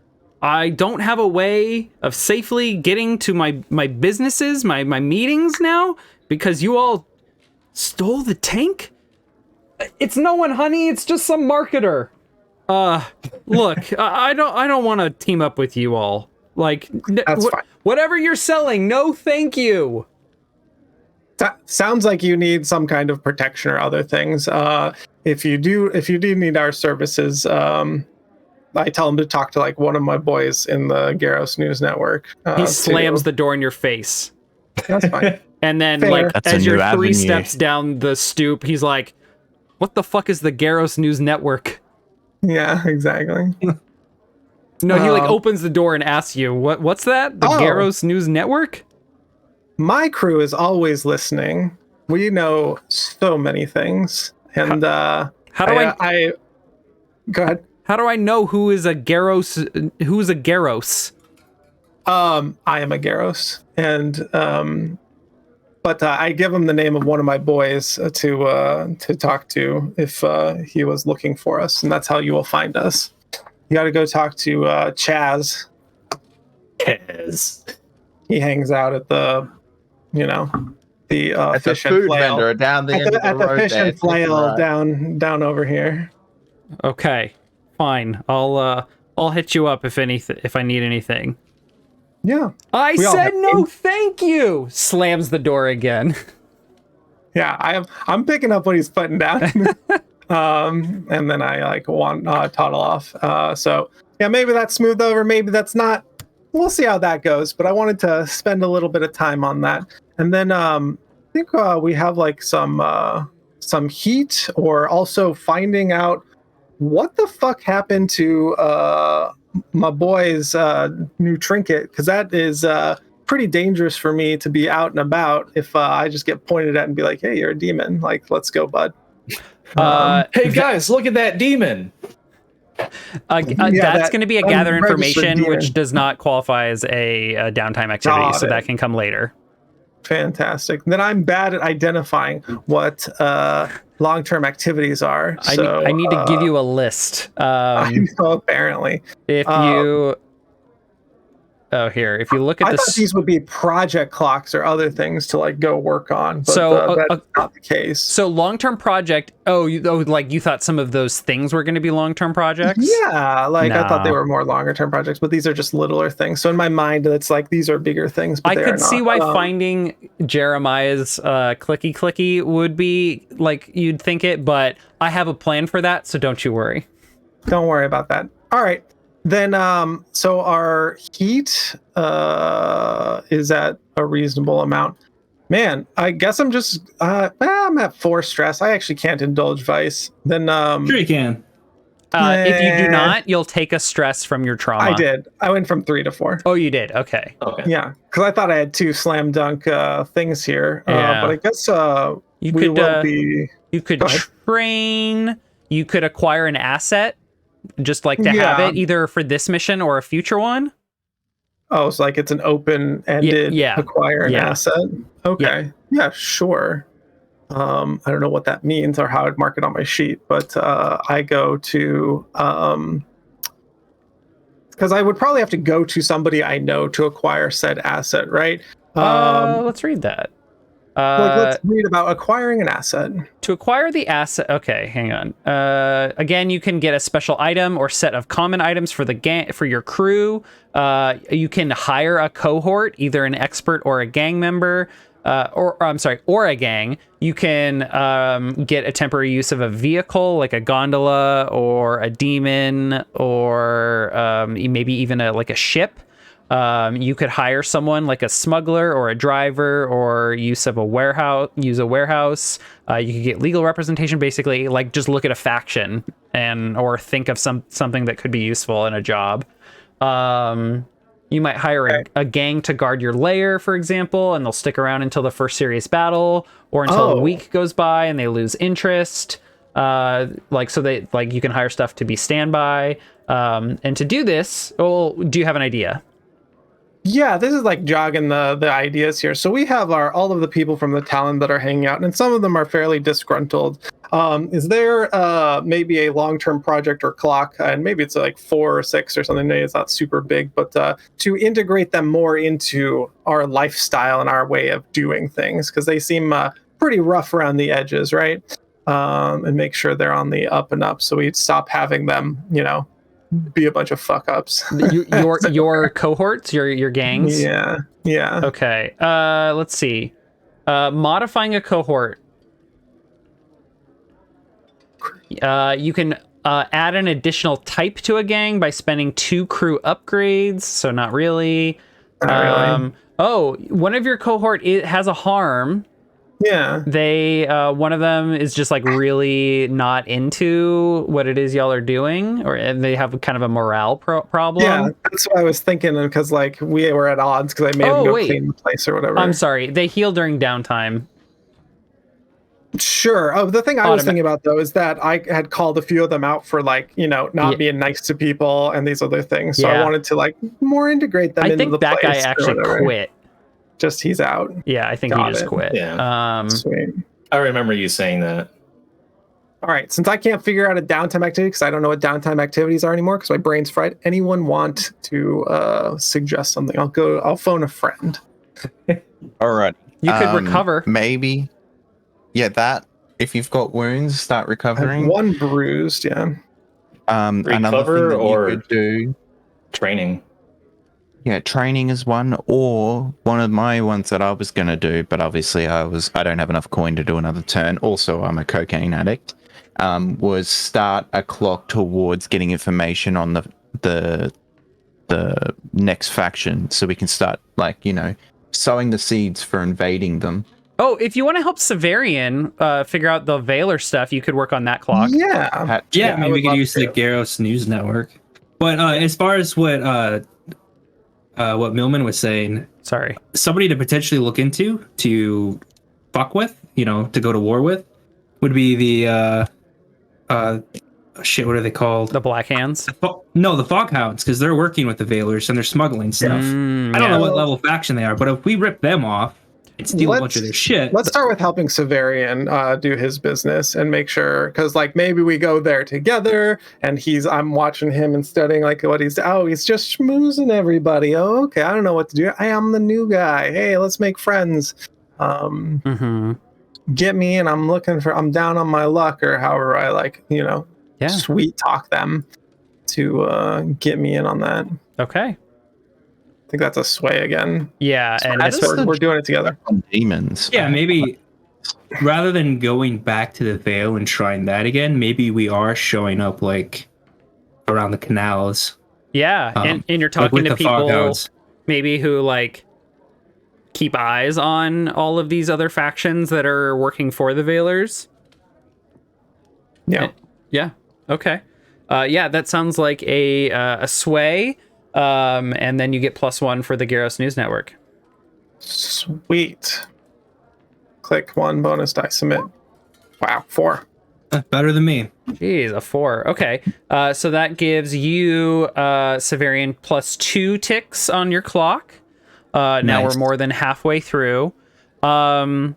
I don't have a way of safely getting to my businesses, my meetings now, because you all stole the tank? It's no one, honey. It's just some marketer. Look, I don't want to team up with you all. Like, That's fine. whatever you're selling, no thank you. Sounds like you need some kind of protection or other things. If you do need our services, I tell him to talk to like one of my boys in the Garros News Network. He slams the door in your face. That's fine. And then, Fair. like, That's a as new you're 3 avenue. steps down the stoop, he's like, what the fuck is the Garros News Network? Yeah, exactly. No, he, like, Um, opens the door and asks you, what's that? The Oh. Garros News Network? My crew is always listening. We know so many things, and How do I go ahead. how do I know who is a Garros? Who's a Garros? I am a Garros, and but I give him the name of one of my boys to talk to if he was looking for us, and that's how you will find us. You got to go talk to Chaz. Yes. He hangs out at the, the It's a fish and food flail. vendor down the end of the At the road fish there. and Take a flail ride. down over here. Okay, fine. I'll hit you up if I need anything. Yeah. I We all said have no, thank you. Slams the door again. Yeah, I'm picking up what he's putting down. And then I toddle off. So yeah, maybe that's smooth over, maybe that's not. We'll see how that goes. But I wanted to spend a little bit of time on that. And then I think we have like some heat, or also finding out what the fuck happened to my boy's new trinket, because that is pretty dangerous for me to be out and about if I just get pointed at and be like, hey, you're a demon, like, let's go, bud. Hey guys, look at that demon. That's that going to be a gather unregistered information, demon. which does not qualify as a downtime activity, Got so it. that can come later. Fantastic. Then I'm bad at identifying what long-term activities are. So I need to give you a list. I know, apparently. If you if you look at I thought this, these would be project clocks or other things to like go work on, but So, that's not the case. so long-term project. Like you thought some of those things were going to be long-term projects. Yeah, like I thought they No. were more longer-term projects, but these are just littler things. So in my mind, it's like these are bigger things. But I they could are see not. why finding Jeremiah's clicky would be like you'd think it, but I have a plan for that, so don't you worry. Don't worry about that. All right. Then so our heat is at a reasonable amount. Man, I guess I'm just I'm at 4 stress. I actually can't indulge vice. Then Sure you can. If you do Eh. not, you'll take a stress from your trauma. I did. I went from 3 to 4. Oh, you did. Okay. Okay. Yeah, because I thought I had 2 slam dunk things here. Yeah. But I guess You we could will be. you could Go ahead. train. You could acquire an asset, just like to have Yeah. it either for this mission or a future one. Oh, so like it's an open-ended Yeah. acquire an Yeah. asset. Okay. Yeah, sure. I don't know what that means or how I'd mark it on my sheet, but I go to because I would probably have to go to somebody I know to acquire said asset, right? Let's read that. Let's read about acquiring an asset. To acquire the asset, okay, hang on. Again, you can get a special item or set of common items for the gang for your crew. You can hire a cohort, either an expert or a gang member, or a gang. You can get a temporary use of a vehicle, like a gondola or a demon, or maybe even a ship. You could hire someone like a smuggler or a driver, or use a warehouse. You could get legal representation, basically, like just look at a faction or think of something that could be useful in a job. You might hire a gang to guard your lair, for example, and they'll stick around until the first serious battle, or until a week goes by and they lose interest. You can hire stuff to be standby. And to do this, do you have an idea? Yeah, this is like jogging the ideas here. So we have all of the people from the Talon that are hanging out, and some of them are fairly disgruntled. Is there maybe a long-term project or clock, and maybe it's like 4 or 6 or something, maybe it's not super big, but to integrate them more into our lifestyle and our way of doing things, because they seem pretty rough around the edges, right? And make sure they're on the up and up, so we stop having them, be a bunch of fuck ups. your cohorts, your gangs. Yeah. Okay. Let's see. Modifying a cohort. You can add an additional type to a gang by spending 2 crew upgrades. So not really. Not really. One of your cohort has a harm. Yeah. They one of them is just like really not into what it is y'all are doing, and they have kind of a morale problem. Yeah, that's what I was thinking, because like we were at odds because I made them go clean the place or whatever. I'm sorry, they heal during downtime. Sure. The thing I was thinking about though is that I had called a few of them out for not being nice to people and these other things. So I wanted to more integrate them into the place. I think that guy actually quit. Just he's out. Yeah, I think he just quit. Yeah. Sweet. I remember you saying that. All right. Since I can't figure out a downtime activity, because I don't know what downtime activities are anymore, because my brain's fried. Anyone want to suggest something? I'll phone a friend. All right. You could recover. Maybe. Yeah, that. If you've got wounds, start recovering. One bruised. Yeah. Another thing that you could do. Training. Yeah, training is one, or one of my ones that I was going to do, but obviously I don't have enough coin to do another turn. Also, I'm a cocaine addict. Was start a clock towards getting information on the next faction, so we can start sowing the seeds for invading them. Oh, if you want to help Severian figure out the Veiler stuff, you could work on that clock. Yeah. Maybe we could use the Garros News Network. But as far as what Millman was saying, somebody to potentially look into to fuck with, to go to war with, would be the what are they called? The Black Hands? No, the Foghounds, because they're working with the Veilers and they're smuggling stuff. I don't know what level faction they are, but if we rip them off and steal a bunch of their shit. Let's start with helping Severian do his business and make sure, because maybe we go there together and I'm watching him and studying what he's just schmoozing everybody. Oh, okay, I don't know what to do. I am the new guy. Hey, let's make friends. Get me in. I'm down on my luck, or however I sweet talk them to get me in on that. Okay. I think that's a sway again. Yeah, so and we're doing it together. Demons. Yeah, maybe rather than going back to the Veil and trying that again, maybe we are showing up around the canals. Yeah, and you're talking to people maybe who keep eyes on all of these other factions that are working for the Veilers. Yeah. Yeah. Okay. That sounds like a sway. And then you get +1 for the Garros News Network. Sweet. Click 1 bonus die, submit. Wow, 4. Better than me. Jeez, a 4. Okay. So that gives you Severian +2 ticks on your clock. Now we're more than halfway through. So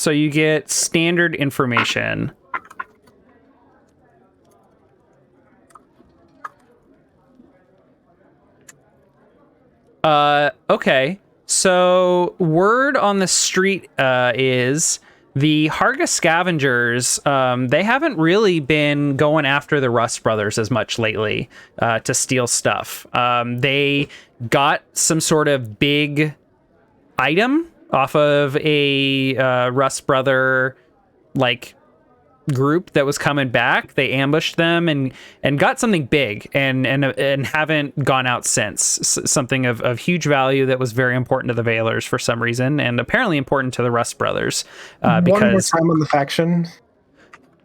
you get standard information. Okay. So word on the street is the Harga scavengers. They haven't really been going after the Rust brothers as much lately to steal stuff. They got some sort of big item off of a Rust brother like group that was coming back. They ambushed them and got something big and haven't gone out since. Something of huge value that was very important to the Veilers for some reason, and apparently important to the Rust brothers. Because one more time on the faction.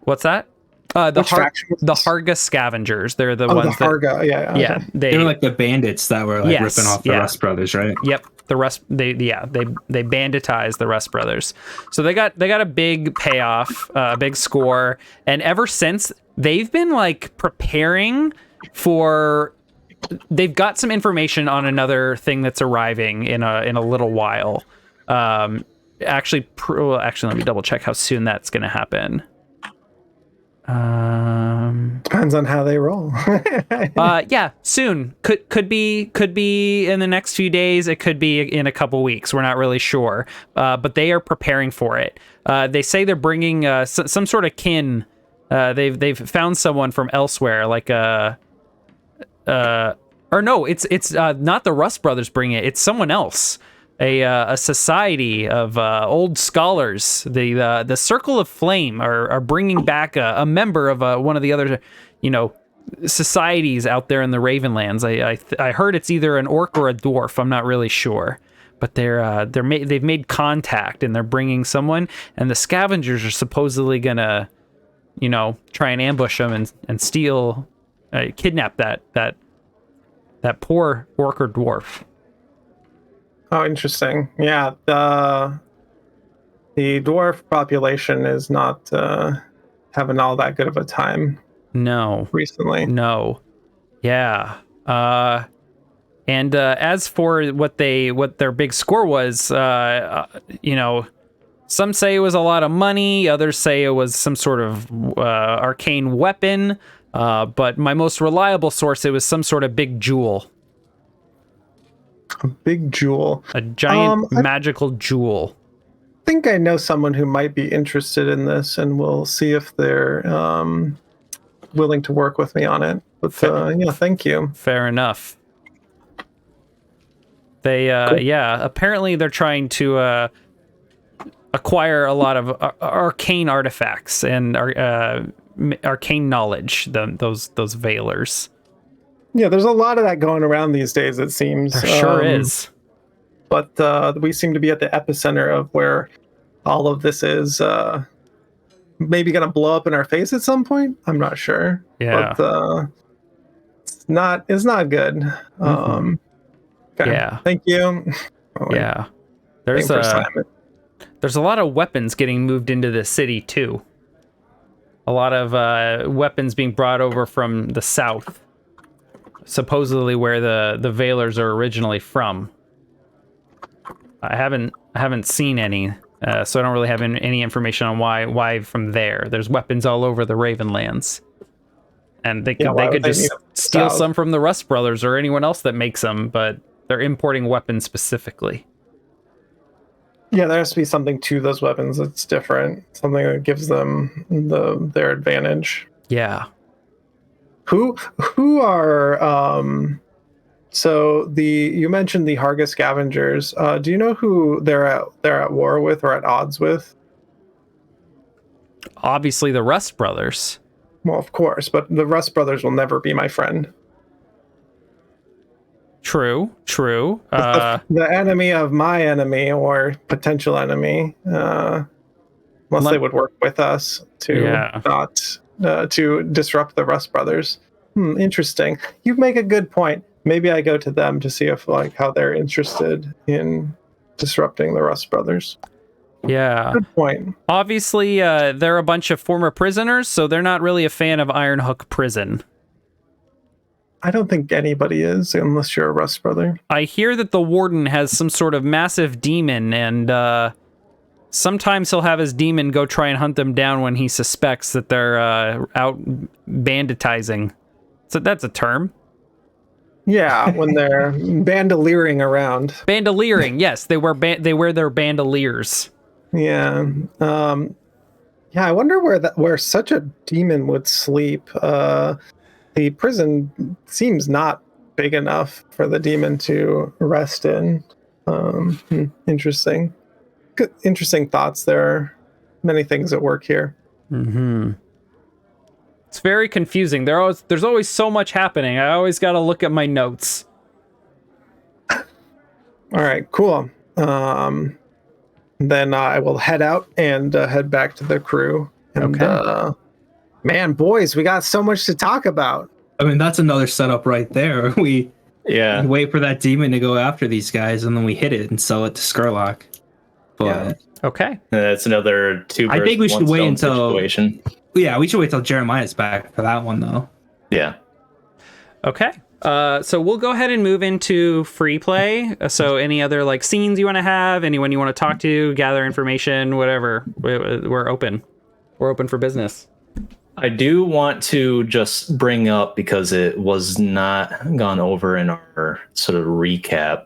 What's that? The Harga scavengers. They're the ones the Harga. Yeah, they were like the bandits that were like ripping off the Rust brothers, right? Yep. The Rust, they banditized the Rust brothers. So they got a big payoff, a big score, and ever since they've been like preparing for. They've got some information on another thing that's arriving in a little while. Actually, let me double check how soon that's going to happen. Depends on how they roll. Yeah, soon. Could be in the next few days. It could be in a couple weeks. We're not really sure. But they are preparing for it. They say they're bringing some sort of kin. They've found someone from elsewhere, like or no, it's not the Rust brothers bringing it. It's someone else. A society of old scholars, the Circle of Flame, are bringing back a member of one of the other, societies out there in the Ravenlands. I heard it's either an orc or a dwarf. I'm not really sure, but they've made contact and they're bringing someone. And the scavengers are supposedly gonna, try and ambush them and steal, kidnap that poor orc or dwarf. Oh, interesting. Yeah, the dwarf population is not having all that good of a time. No. Recently. No. Yeah. And as for what their big score was, some say it was a lot of money, others say it was some sort of arcane weapon, but my most reliable source, it was some sort of big jewel. A big jewel. A giant magical jewel. I think I know someone who might be interested in this, and we'll see if they're willing to work with me on it. But thank you. Fair enough. They cool. Apparently they're trying to acquire a lot of arcane artifacts and arcane knowledge. Those Veilers. Yeah, there's a lot of that going around these days, it seems. There sure is. But we seem to be at the epicenter of where all of this is maybe going to blow up in our face at some point. I'm not sure. Yeah. But it's not good. Mm-hmm. Okay. Yeah. Thank you. Yeah. There's a lot of weapons getting moved into the city, too. A lot of weapons being brought over from the south. Supposedly where the Veilers are originally from. I haven't seen any, so I don't really have any information on why from there. There's weapons all over the Ravenlands, and they could just steal some from the Rust brothers or anyone else that makes them, but they're importing weapons specifically. Yeah, there has to be something to those weapons that's different, something that gives them their advantage. Yeah. Who are so you mentioned the Harga scavengers. Do you know who they're at war with or at odds with? Obviously the Rust brothers. Well, of course, but the Rust brothers will never be my friend. True. The enemy of my enemy or potential enemy, unless they would work with us to not to disrupt the Rust brothers. Interesting. You make a good point. Maybe I go to them to see if how they're interested in disrupting the Rust brothers. Yeah. Good point. Obviously, they're a bunch of former prisoners, so they're not really a fan of Ironhook Prison. I don't think anybody is, unless you're a Rust brother. I hear that the warden has some sort of massive demon, and sometimes he'll have his demon go try and hunt them down when he suspects that they're out banditizing. So that's a term. Yeah, when they're bandoliering around. Bandoliering, yes, they wear their bandoliers. Yeah. Yeah, I wonder where such a demon would sleep. The prison seems not big enough for the demon to rest in. Interesting. Good, interesting thoughts. There are many things at work here. Mm-hmm. It's very confusing. There's always so much happening. I always got to look at my notes. All right, cool. Then I will head out and head back to the crew. And, Okay. Man, boys, we got so much to talk about. I mean, that's another setup right there. We wait for that demon to go after these guys, and then we hit it and sell it to Skurlock. But Yeah. Okay. That's another two. I think we should wait until situation. Yeah, we should wait till Jeremiah's back for that one, though. Yeah. Okay. So we'll go ahead and move into free play. So any other like scenes you want to have, anyone you want to talk to, gather information, whatever. We're open. We're open for business. I do want to just bring up, because it was not gone over in our sort of recap.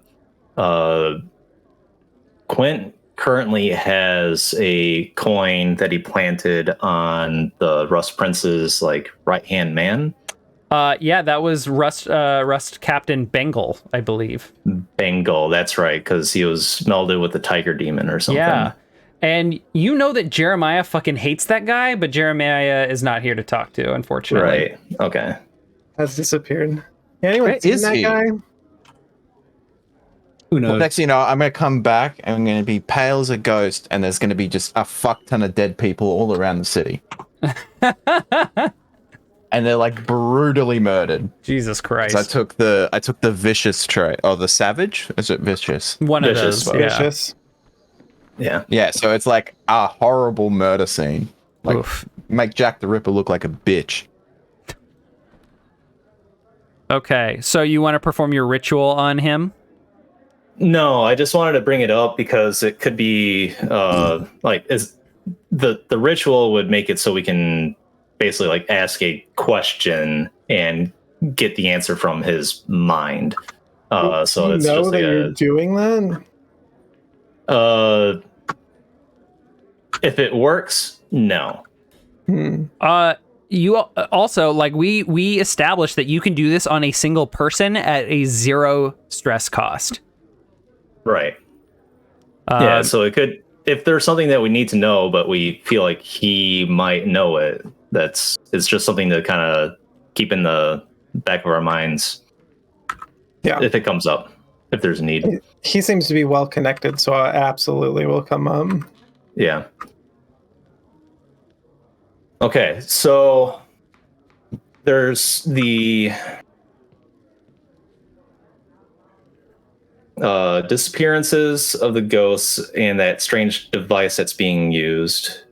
Quint currently has a coin that he planted on the Rust Prince's like right-hand man. Yeah, that was Rust Captain Bengal, I believe. Bengal, that's right, because he was melded with the tiger demon or something. Yeah. And you know that Jeremiah fucking hates that guy, but Jeremiah is not here to talk to, unfortunately. Right. Okay. Has disappeared. Anyone Where seen is that he? guy? Who knows? Well, next thing you know, I'm going to come back and I'm going to be pale as a ghost, and there's going to be just a fuck ton of dead people all around the city. And they're like brutally murdered. Jesus Christ. So I took the vicious trait. Oh, the savage? Is it vicious? One Vicious, of those. Yeah. Vicious. Yeah. Yeah, so it's like a horrible murder scene. Like, Oof. make Jack the Ripper look like a bitch. Okay, so you want to perform your ritual on him? No, I just wanted to bring it up because it could be like is the ritual would make it so we can basically like ask a question and get the answer from his mind. So you it's know just that like you're doing that? if it works, no. You also like we established that you can do this on a single person at a 0 stress cost. Right. Yeah, so it could, if there's something that we need to know, but we feel like he might know it, it's just something to kind of keep in the back of our minds. Yeah. If it comes up, if there's a need. He seems to be well connected, so I absolutely will come up. Yeah. Okay, so there's the disappearances of the ghosts and that strange device that's being used.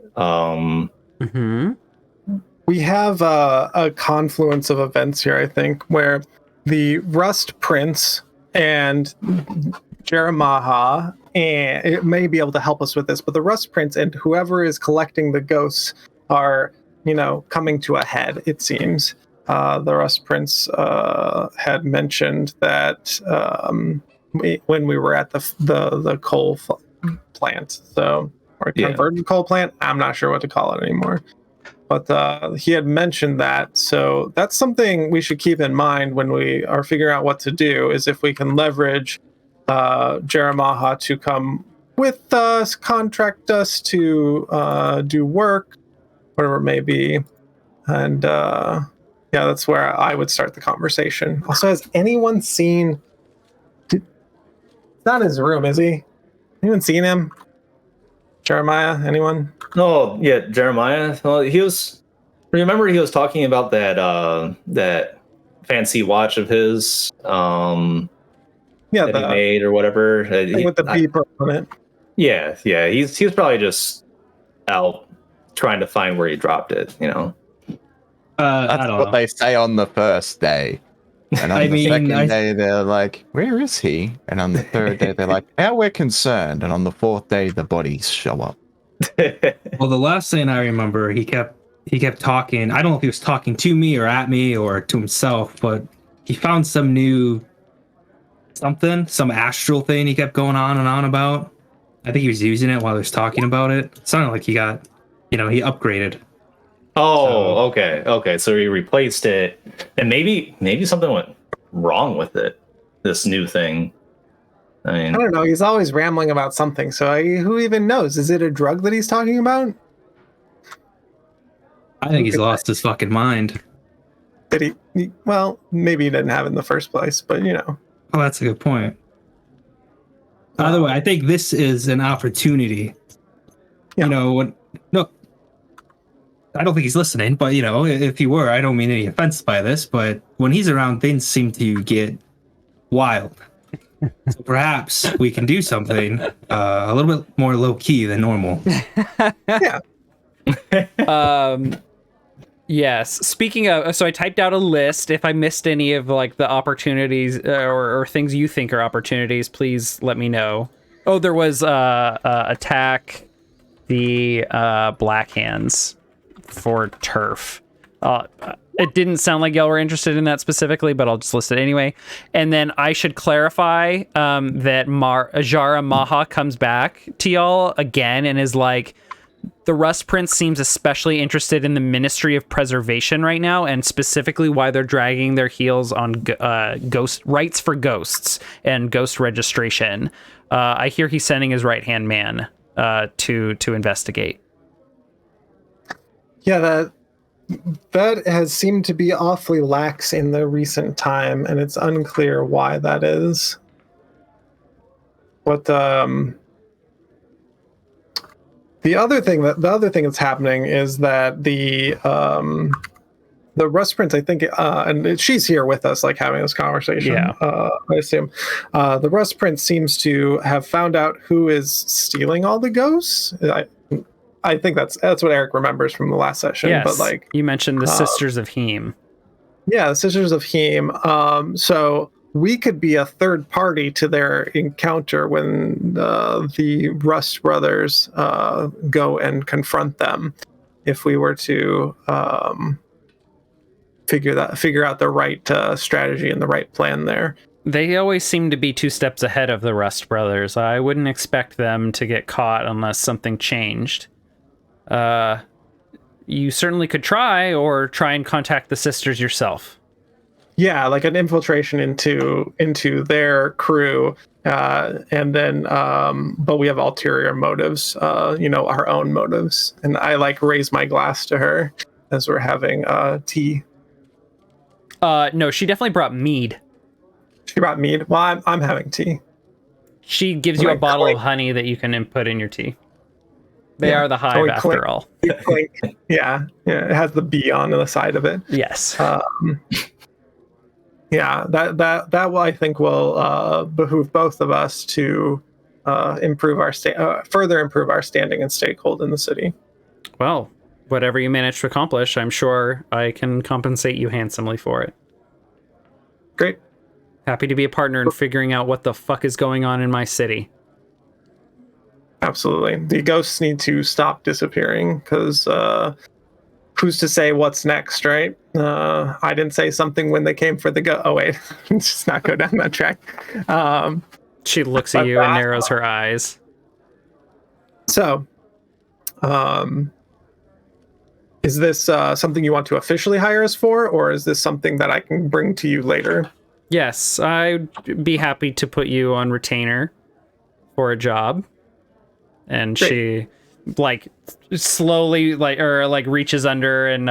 We have a confluence of events here, I think, where the Rust Prince and Jeremiah, and it may be able to help us with this, but the Rust Prince and whoever is collecting the ghosts are, coming to a head, it seems. The Rust Prince had mentioned that when we were at the coal plant, or converted coal plant, I'm not sure what to call it anymore. But he had mentioned that, so that's something we should keep in mind when we are figuring out what to do, is if we can leverage Jeremiah to come with us, contract us to do work, whatever it may be. And that's where I would start the conversation. Also, has anyone seen... It's not his room, is he? Anyone seen him? Jeremiah, anyone? Oh, yeah, Jeremiah. Well, he was talking about that fancy watch of his that he made or whatever. With the beeper on it. Yeah. He's probably just out trying to find where he dropped it, That's what they say on the first day. And on the second day, they're like, where is he? And on the third day, they're like, now we're concerned. And on the fourth day, the bodies show up. Well, the last thing I remember, he kept talking. I don't know if he was talking to me or at me or to himself, but he found some new some astral thing he kept going on and on about. I think he was using it while he was talking about it. It sounded like he got, he upgraded. Oh, okay. So he replaced it, and maybe something went wrong with it. This new thing. I I mean, don't know. He's always rambling about something. So who even knows? Is it a drug that he's talking about? I think he's lost his fucking mind. That well, maybe he didn't have it in the first place, but Oh, that's a good point. By the way, I think this is an opportunity. Yeah. No, I don't think he's listening, but if he were, I don't mean any offense by this, but when he's around, things seem to get wild. So perhaps we can do something a little bit more low key than normal. yeah. Yes. Speaking of, so I typed out a list. If I missed any of like the opportunities or things you think are opportunities, please let me know. Oh, there was attack the Black Hands for turf. It didn't sound like y'all were interested in that specifically, but I'll just list it anyway. And then I should clarify that Ajara Maha comes back to y'all again and is like, the Rust Prince seems especially interested in the Ministry of Preservation right now, and specifically why they're dragging their heels on ghost rights for ghosts and ghost registration. I hear he's sending his right-hand man to investigate. Yeah, that has seemed to be awfully lax in the recent time, and it's unclear why that is. What the other thing that's happening is that the Rust Prince, I think, and she's here with us, like having this conversation. Yeah. I assume the Rust Prince seems to have found out who is stealing all the ghosts. I think that's what Eric remembers from the last session. Yes, but like you mentioned the Sisters of Heme. Yeah, the Sisters of Heme. So we could be a third party to their encounter when the Rust brothers go and confront them. If we were to figure out the right strategy and the right plan there. They always seem to be 2 steps ahead of the Rust brothers. I wouldn't expect them to get caught unless something changed. You certainly could try and contact the sisters yourself. Yeah, like an infiltration into their crew, and then but we have ulterior motives, our own motives. And I like raise my glass to her as we're having tea. No, she definitely brought mead. She brought mead. Well, I'm having tea. She gives you a bottle of honey that you can input in your tea. They are the hive after all. Yeah, it has the bee on the side of it. Yes. Yeah, that will, I think, will behoove both of us to further improve our standing and stakehold in the city. Well, whatever you manage to accomplish, I'm sure I can compensate you handsomely for it. Great. Happy to be a partner in figuring out what the fuck is going on in my city. Absolutely. The ghosts need to stop disappearing because who's to say what's next, right? I didn't say something when they came for the ghost. Oh, wait. Let's just not go down that track. She looks at you and narrows her eyes. So, is this something you want to officially hire us for, or is this something that I can bring to you later? Yes, I'd be happy to put you on retainer for a job. And Great. She like slowly reaches under and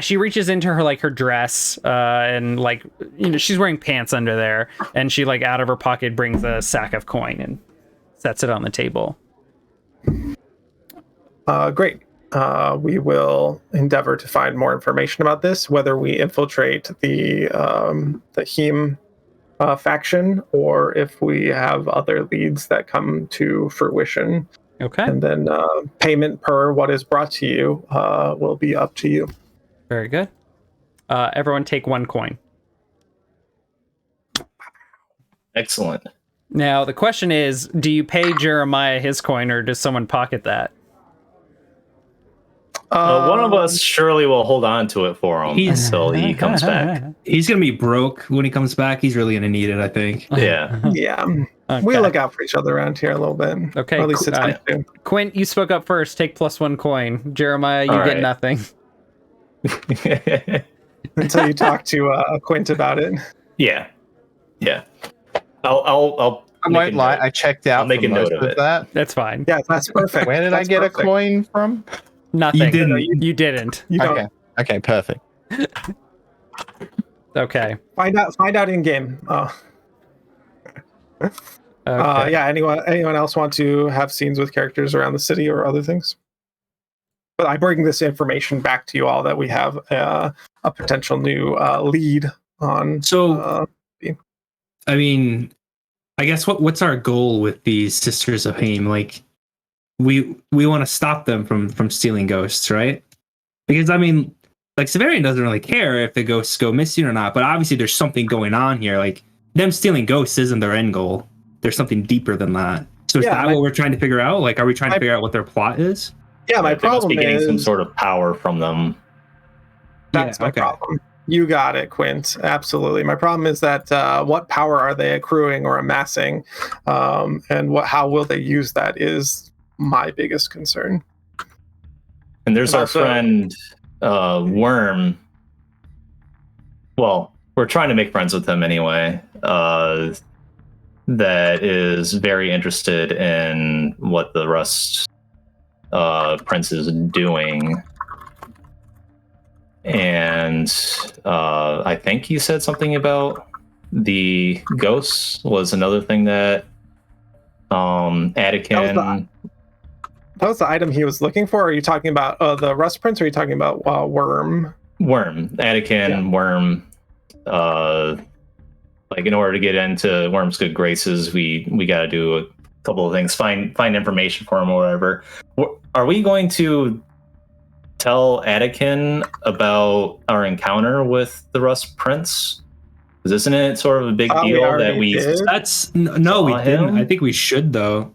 she reaches into her dress and she's wearing pants under there, and she out of her pocket brings a sack of coin and sets it on the table. Great. We will endeavor to find more information about this, whether we infiltrate the Heme faction or if we have other leads that come to fruition. Okay. And then payment per what is brought to you will be up to you. Very good. Everyone take 1 coin. excellent. Now, the question is, do you pay Jeremiah his coin or does someone pocket that? One of us surely will hold on to it for him He's- until he comes back. He's gonna be broke when he comes back. He's really gonna need it, I think. Yeah. Yeah, Okay. we look out for each other around here a little bit. Okay, Or at least it's cool. me too. Quint, you spoke up first. Take +1 coin. Jeremiah, you All get right. nothing. Until you talk to Quint about it. Yeah. I'll I make won't a lie, note. I checked out I'll make for a note most of of it. that. That's fine. Yeah, that's perfect. Where did I That's get perfect. a coin from? Nothing. You didn't. You didn't. You don't Okay, perfect. Okay. find out in game. Okay. Yeah. Anyone else want to have scenes with characters around the city or other things? But I bring this information back to you all that we have a potential new lead on. So, I mean, I guess what's our goal with these Sisters of Heme? Like, we want to stop them from stealing ghosts, right? Because I mean, like Severian doesn't really care if the ghosts go missing or not, but obviously there's something going on here. Like them stealing ghosts isn't their end goal. There's something deeper than that. So is that what we're trying to figure out? Like, are we trying to figure out what their plot is? Yeah, my They must be problem getting is some sort of power from them. that's Yeah, my okay. problem. You got it, Quint. Absolutely. My problem is that what power are they accruing or amassing, and how will they use that is my biggest concern. And there's And our also- friend Worm. Well, we're trying to make friends with him anyway. That is very interested in what the Rust Prince is doing. And I think he said something about the ghosts was another thing that Attican. That was the item he was looking for. Are you talking about the Rust Prince, or are you talking about Worm? Worm, Attican, Yeah. Worm. Like in order to get into Worm's good graces, we got to do a couple of things, find information for him or whatever. Are we going to tell Attican about our encounter with the Rust Prince? Because isn't it sort of a big We deal already that we? did. That's no, we Saw didn't. him? I think we should though.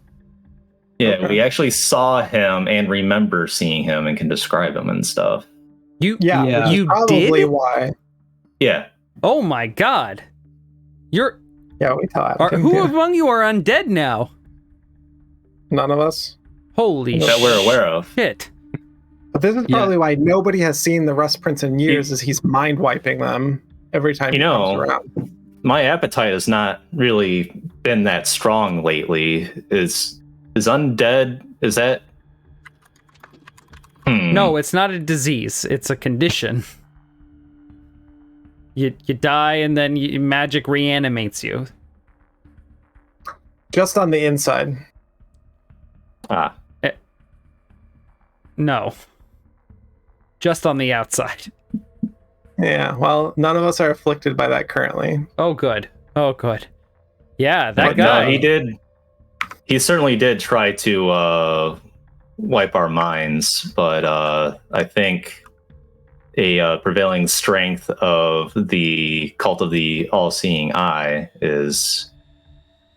Yeah, Okay. we actually saw him and remember seeing him and can describe him and stuff. You Yeah, Yeah. which is You probably did? why. Yeah, Oh my god. You're Yeah, we tell Attican, who yeah. among you are undead now? None of us. Holy that we're aware of. shit. But this is Yeah. probably why nobody has seen the Rust Prince in years, is he's mind wiping them every time he comes around. My appetite has not really been that strong lately. Is undead? Is that? No, it's not a disease. It's a condition. You die and then magic reanimates you. Just on the inside. Ah, No. Just on the outside. Yeah, well, none of us are afflicted by that currently. Oh good. Oh good. Yeah, that but guy. no, he did. He certainly did try to wipe our minds, but I think a prevailing strength of the cult of the all-seeing eye is.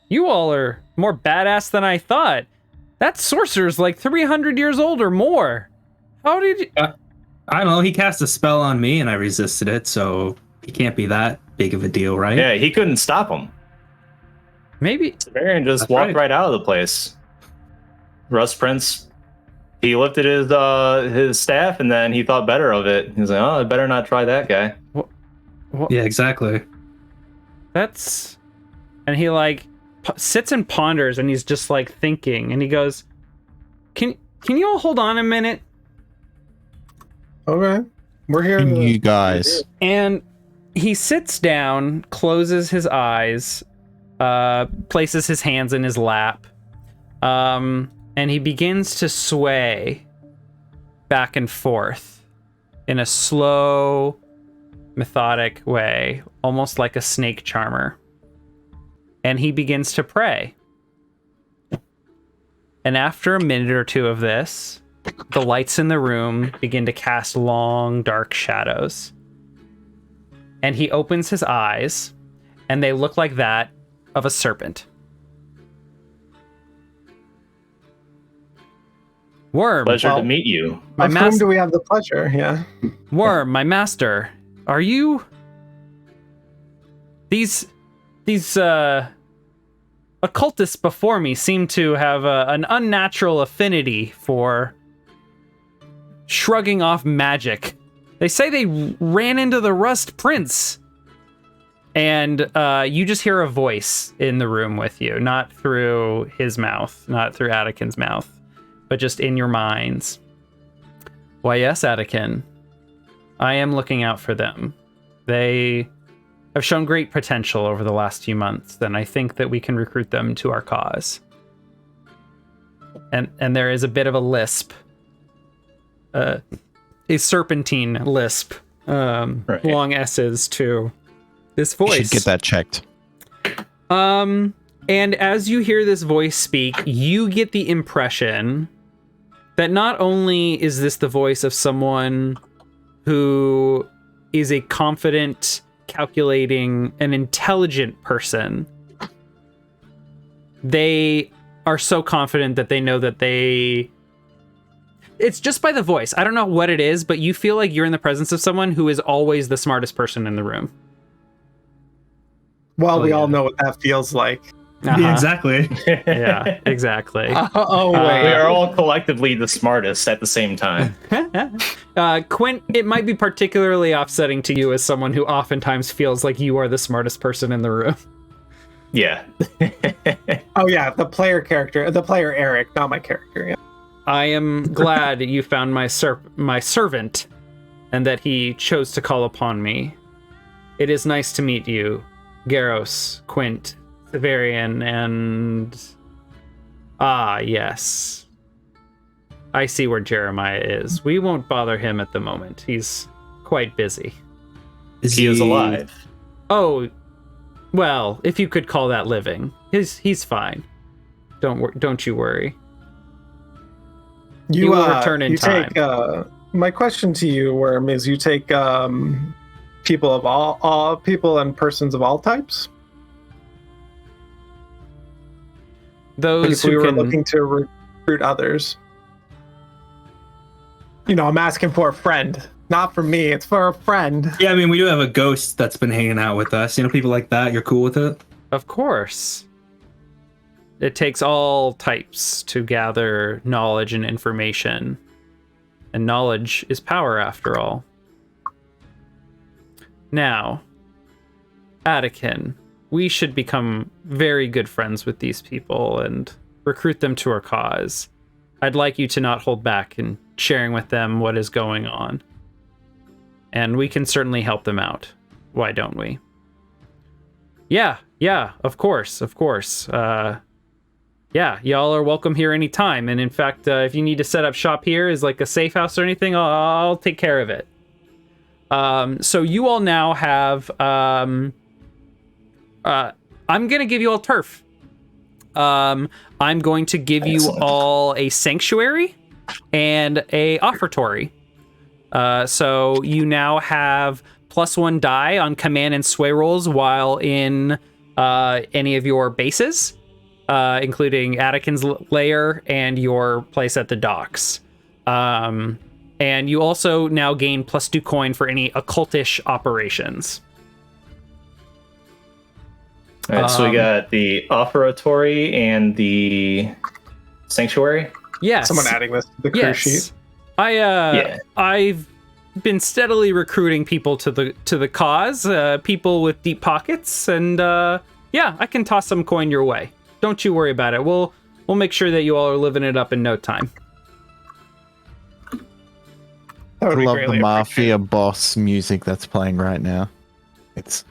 You all are more badass than I thought. That sorcerer's like 300 years old or more. How did you... I don't know. He cast a spell on me and I resisted it, so he can't be that big of a deal, right? Yeah, he couldn't stop him. Maybe... Severian just That's walked right. right out of the place. Rust Prince, he lifted his staff and then he thought better of it. He's like, oh, I better not try that guy. Yeah, exactly. That's... And he like sits and ponders and he's just like thinking and he goes, Can you all hold on a minute? Okay. We're here. You guys. And he sits down, closes his eyes, places his hands in his lap, and he begins to sway back and forth in a slow, methodic way, almost like a snake charmer. And he begins to pray. And after a minute or two of this, the lights in the room begin to cast long, dark shadows. And he opens his eyes, and they look like that of a serpent. Worm. Pleasure Well, to meet you. My Of whom do we have the pleasure? Yeah. Worm, my master. Are you... These occultists before me seem to have an unnatural affinity for shrugging off magic. They say they ran into the Rust Prince. And you just hear a voice in the room with you, not through his mouth, not through Attikin's mouth, but just in your minds. Why, yes, Attikin. I am looking out for them. They have shown great potential over the last few months, and I think that we can recruit them to our cause. And there is a bit of a lisp, a serpentine lisp, Right. long S's to this voice. You should get that checked. And as you hear this voice speak, you get the impression that not only is this the voice of someone who is a confident, calculating, and intelligent person, they are so confident that they know that it's just by the voice. I don't know what it is, but you feel like you're in the presence of someone who is always the smartest person in the room. Well, we all know what that feels like. Yeah, exactly. Yeah, exactly. Oh, We wait. are all collectively the smartest at the same time. Quint, it might be particularly offsetting to you as someone who oftentimes feels like you are the smartest person in the room. Yeah. Oh, yeah, the player Eric, not my character. Yeah. I am glad you found my servant, and that he chose to call upon me. It is nice to meet you, Garros, Quint, Severian, and... Ah, yes. I see where Jeremiah is. We won't bother him at the moment. He's quite busy. He is alive. Oh, well, if you could call that living. He's fine. Don't you worry. He will return in time. My question to you, Worm, is you take people of all people and persons of all types? Those If we who were can... looking to recruit others. You know, I'm asking for a friend. Not for me, it's for a friend. Yeah, I mean, we do have a ghost that's been hanging out with us. You know, people like that. You're cool with it? Of course. It takes all types to gather knowledge and information. And knowledge is power, after all. Now, Attikin, we should become very good friends with these people and recruit them to our cause. I'd like you to not hold back in sharing with them what is going on. And we can certainly help them out. Why don't we? Yeah, of course. Yeah, y'all are welcome here anytime. And in fact, if you need to set up shop here as like a safe house or anything, I'll take care of it. So you all now have... I'm going to give you all turf. I'm going to give you all a sanctuary and a offertory. So you now have +1 die on command and sway rolls while in any of your bases, including Attikin's lair and your place at the docks. And you also now gain +2 coin for any occultish operations. All right, so we got the offertory and the sanctuary. Yes. Someone adding this to the crew sheet. I've been steadily recruiting people to the cause, people with deep pockets, and I can toss some coin your way. Don't you worry about it. We'll make sure that you all are living it up in no time. I love the mafia boss music that's playing right now. It's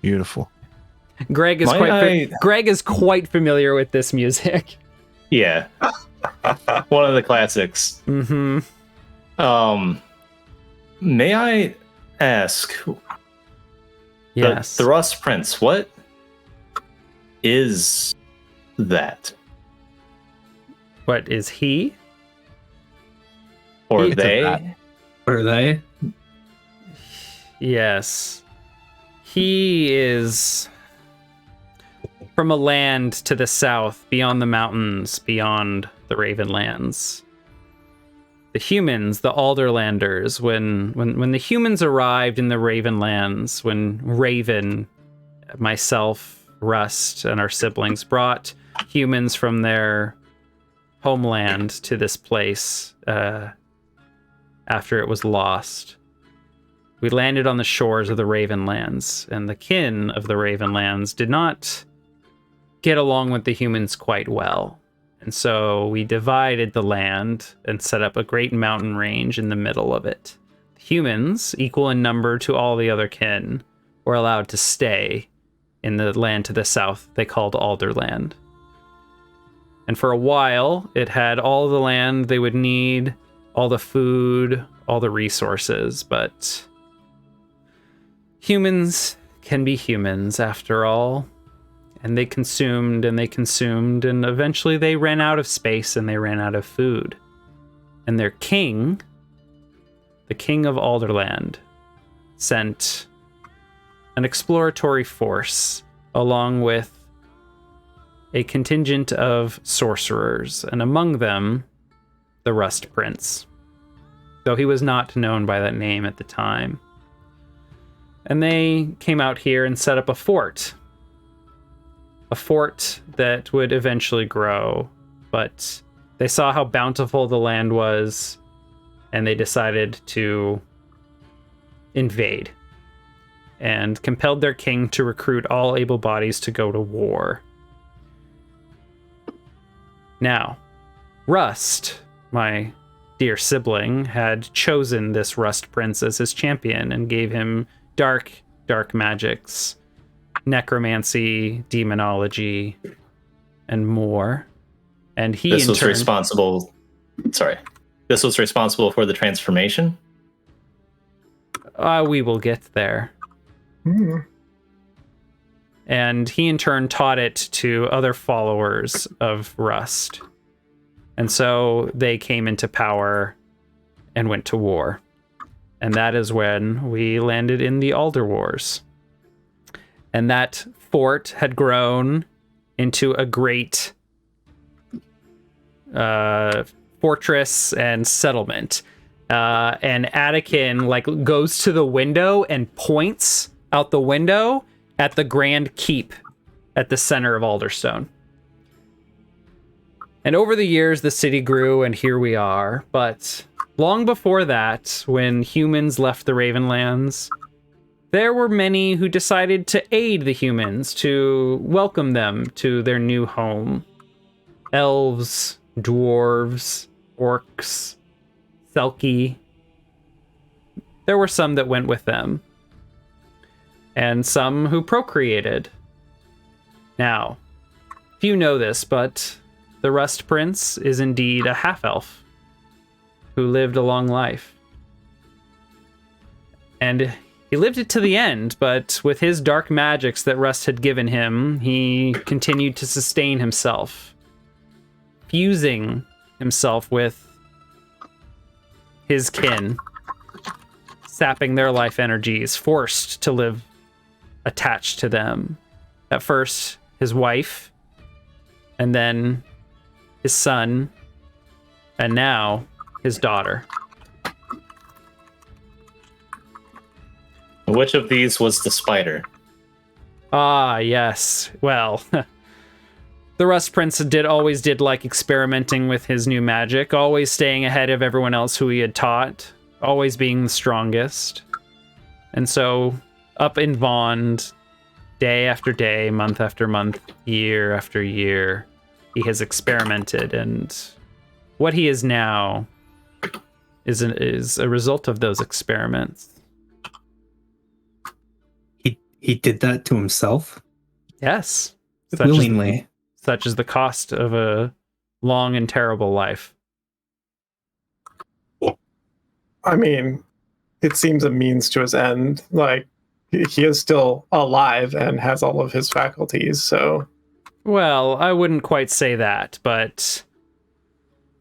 beautiful. Greg is quite familiar with this music. Yeah. One of the classics. Mm-hmm. May I ask? Yes. The Rust Prince. What is that? What is he? Or It's they? What are they? Yes. He is from a land to the south, beyond the mountains, beyond the Ravenlands. the humans, the Alderlanders, when the humans arrived in the Ravenlands, when Raven, myself, Rust, and our siblings brought humans from their homeland to this place after it was lost. We landed on the shores of the Ravenlands, and the kin of the Ravenlands did not get along with the humans quite well. And so we divided the land and set up a great mountain range in the middle of it. Humans, equal in number to all the other kin, were allowed to stay in the land to the south they called Alderland. And for a while, it had all the land they would need, all the food, all the resources, but humans can be humans after all. And they consumed, and eventually they ran out of space and they ran out of food. And their king, the king of Alderland, sent an exploratory force along with a contingent of sorcerers, and among them, the Rust Prince, though he was not known by that name at the time. And they came out here and set up a fort that would eventually grow, but they saw how bountiful the land was, and they decided to invade, and compelled their king to recruit all able bodies to go to war. Now, Rust, my dear sibling, had chosen this Rust Prince as his champion and gave him dark magics, necromancy, demonology, and more. And he This was responsible for the transformation? We will get there. And he in turn taught it to other followers of Rust. And so they came into power and went to war. And that is when we landed in the Alder Wars. And that fort had grown into a great fortress and settlement. And Anakin goes to the window and points out the window at the Grand Keep at the center of Alderstone. And over the years, the city grew, and here we are. But long before that, when humans left the Ravenlands, there were many who decided to aid the humans, to welcome them to their new home. Elves, dwarves, orcs, Selkie. There were some that went with them, and some who procreated. Now, few know this, but the Rust Prince is indeed a half-elf who lived a long life. And he lived it to the end, but with his dark magics that Rust had given him, he continued to sustain himself, fusing himself with his kin, sapping their life energies, forced to live attached to them. At first, his wife, and then his son, and now his daughter. Which of these was the spider? Ah, yes. Well, the Rust Prince always did like experimenting with his new magic, always staying ahead of everyone else who he had taught, always being the strongest. And so, up in Vond, day after day, month after month, year after year, he has experimented, and what he is now is a result of those experiments. He did that to himself? Yes. Willingly. Such is the cost of a long and terrible life. I mean, it seems a means to his end. Like, he is still alive and has all of his faculties, so... Well, I wouldn't quite say that, but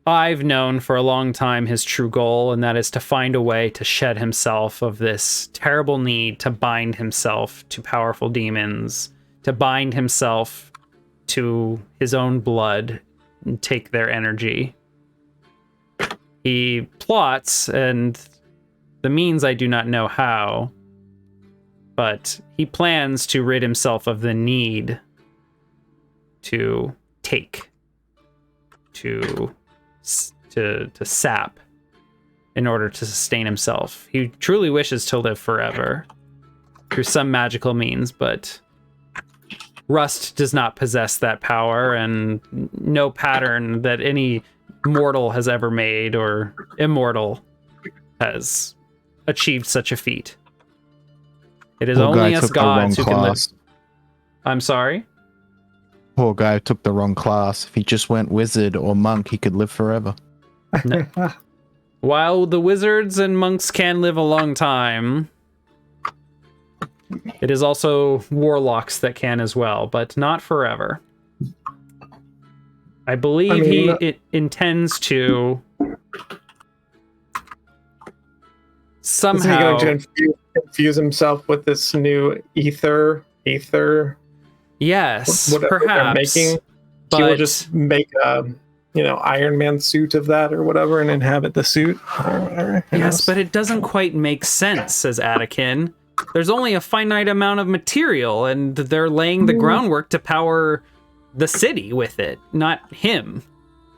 I've known for a long time his true goal, and that is to find a way to shed himself of this terrible need to bind himself to powerful demons, to bind himself to his own blood and take their energy. He plots, and the means I do not know how, but he plans to rid himself of the need to take, to sap in order to sustain himself. He truly wishes to live forever through some magical means, but Rust does not possess that power, and no pattern that any mortal has ever made or immortal has achieved such a feat. It is Poor guy only us took the wrong gods who can live. class. I'm sorry? Poor guy took the wrong class. If he just went wizard or monk, he could live forever. While the wizards and monks can live a long time, it is also warlocks that can as well, but not forever. I believe it intends to somehow... Is he going to infuse himself with this new ether? Yes, Whatever perhaps. they're making. He will just make a, Iron Man suit of that or whatever and inhabit the suit. Yes, but it doesn't quite make sense, says Anakin. There's only a finite amount of material, and they're laying the groundwork to power the city with it, not him.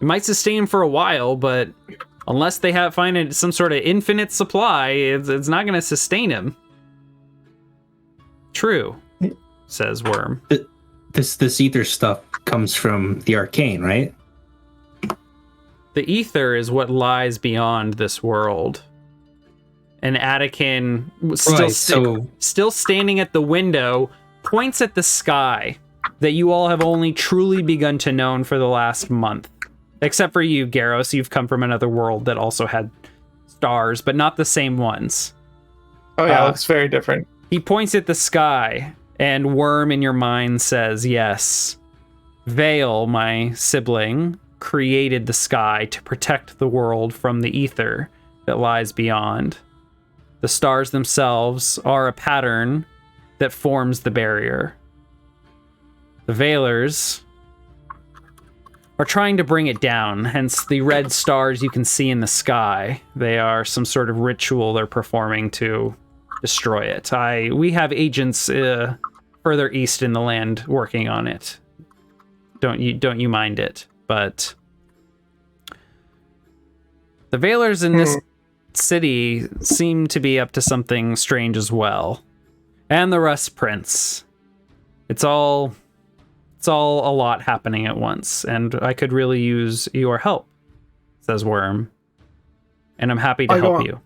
It might sustain him for a while, but unless they find some sort of infinite supply, it's not going to sustain him. True, says Worm. This ether stuff comes from the Arcane, right? The ether is what lies beyond this world. And Anakin, still standing at the window, points at the sky that you all have only truly begun to know for the last month. Except for you, Garros, you've come from another world that also had stars, but not the same ones. Oh yeah, it looks very different. He points at the sky, and Worm in your mind says, yes, Vale, my sibling, created the sky to protect the world from the ether that lies beyond. The stars themselves are a pattern that forms the barrier. The Veilers are trying to bring it down, hence the red stars you can see in the sky. They are some sort of ritual they're performing to destroy it. We have agents further east in the land working on it. Don't you mind it? But the Veilers in this city seem to be up to something strange as well. And the Rust Prince. It's all a lot happening at once, and I could really use your help, says Worm. And I'm happy to help you.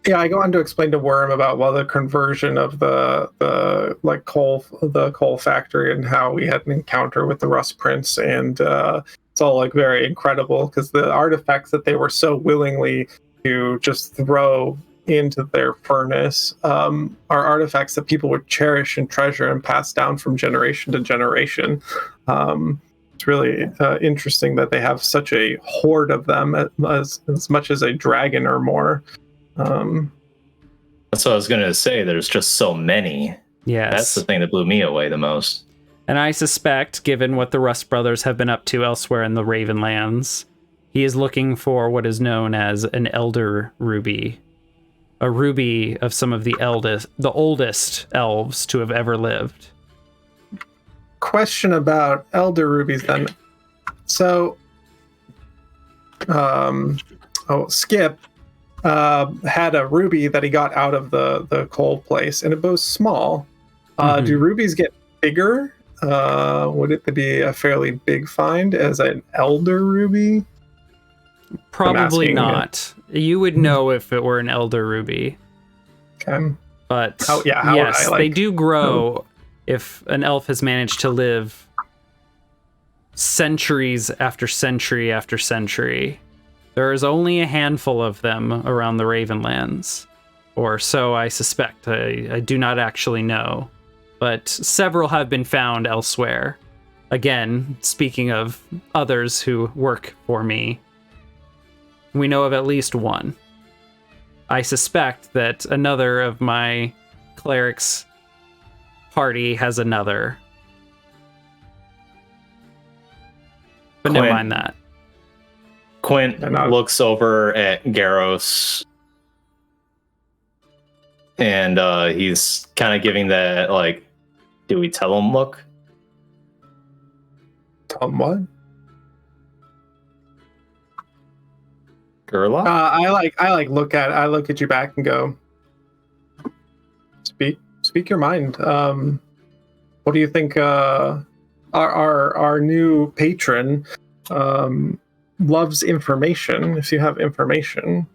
Yeah, I go on to explain to Worm about the conversion of the coal factory and how we had an encounter with the Rust Prince, and it's all very incredible because the artifacts that they were so willingly to just throw into their furnace are artifacts that people would cherish and treasure and pass down from generation to generation. It's really interesting that they have such a hoard of them, as much as a dragon or more. That's what I was going to say. There's just so many. Yes. That's the thing that blew me away the most. And I suspect, given what the Rust brothers have been up to elsewhere in the Ravenlands, he is looking for what is known as an Elder Ruby. A ruby of some of the oldest elves to have ever lived. Question about Elder Rubies then. So, Skip had a ruby that he got out of the coal place, and it was small. Do rubies get bigger? Would it be a fairly big find as an Elder Ruby? Probably not. You would know if it were an Elder Ruby. Okay. But yes, they do grow if an elf has managed to live centuries after century after century. There is only a handful of them around the Ravenlands, or so I suspect. I do not actually know, but several have been found elsewhere. Again, speaking of others who work for me, we know of at least one. I suspect that another of my clerics' party has another. But never mind that. Quint looks over at Garros, and he's kind of giving that, like, do we tell him look? Tell him what? Gerlach? I look at you back and go, speak your mind. What do you think? Our new patron loves information. If you have information,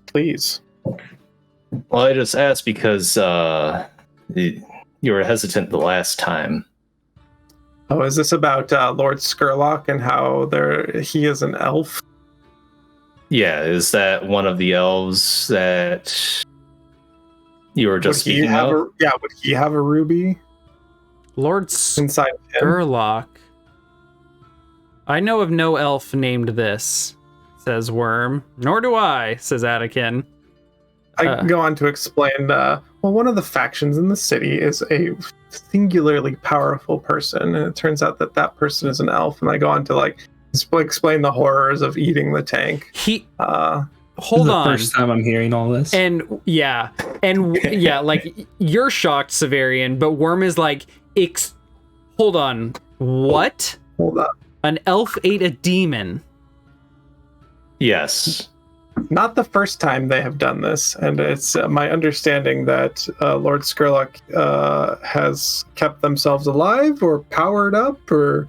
please. Well, I just asked because you were hesitant the last time. Oh, is this about Lord Skurlock and how he is an elf? Yeah, is that one of the elves that you were just speaking of? Would he have a ruby Lord inside him? Skurlock. I know of no elf named this, says Worm. Nor do I, says Anakin. I go on to explain, well, one of the factions in the city is a singularly powerful person, and it turns out that person is an elf, and I go on to, like, explain the horrors of eating the tank. Hold on. The first time I'm hearing all this. And yeah, like, you're shocked, Severian, but Worm is like, hold on, what? Hold up. An elf ate a demon. Yes. Not the first time they have done this, and it's my understanding that Lord Skurlock has kept themselves alive or powered up, or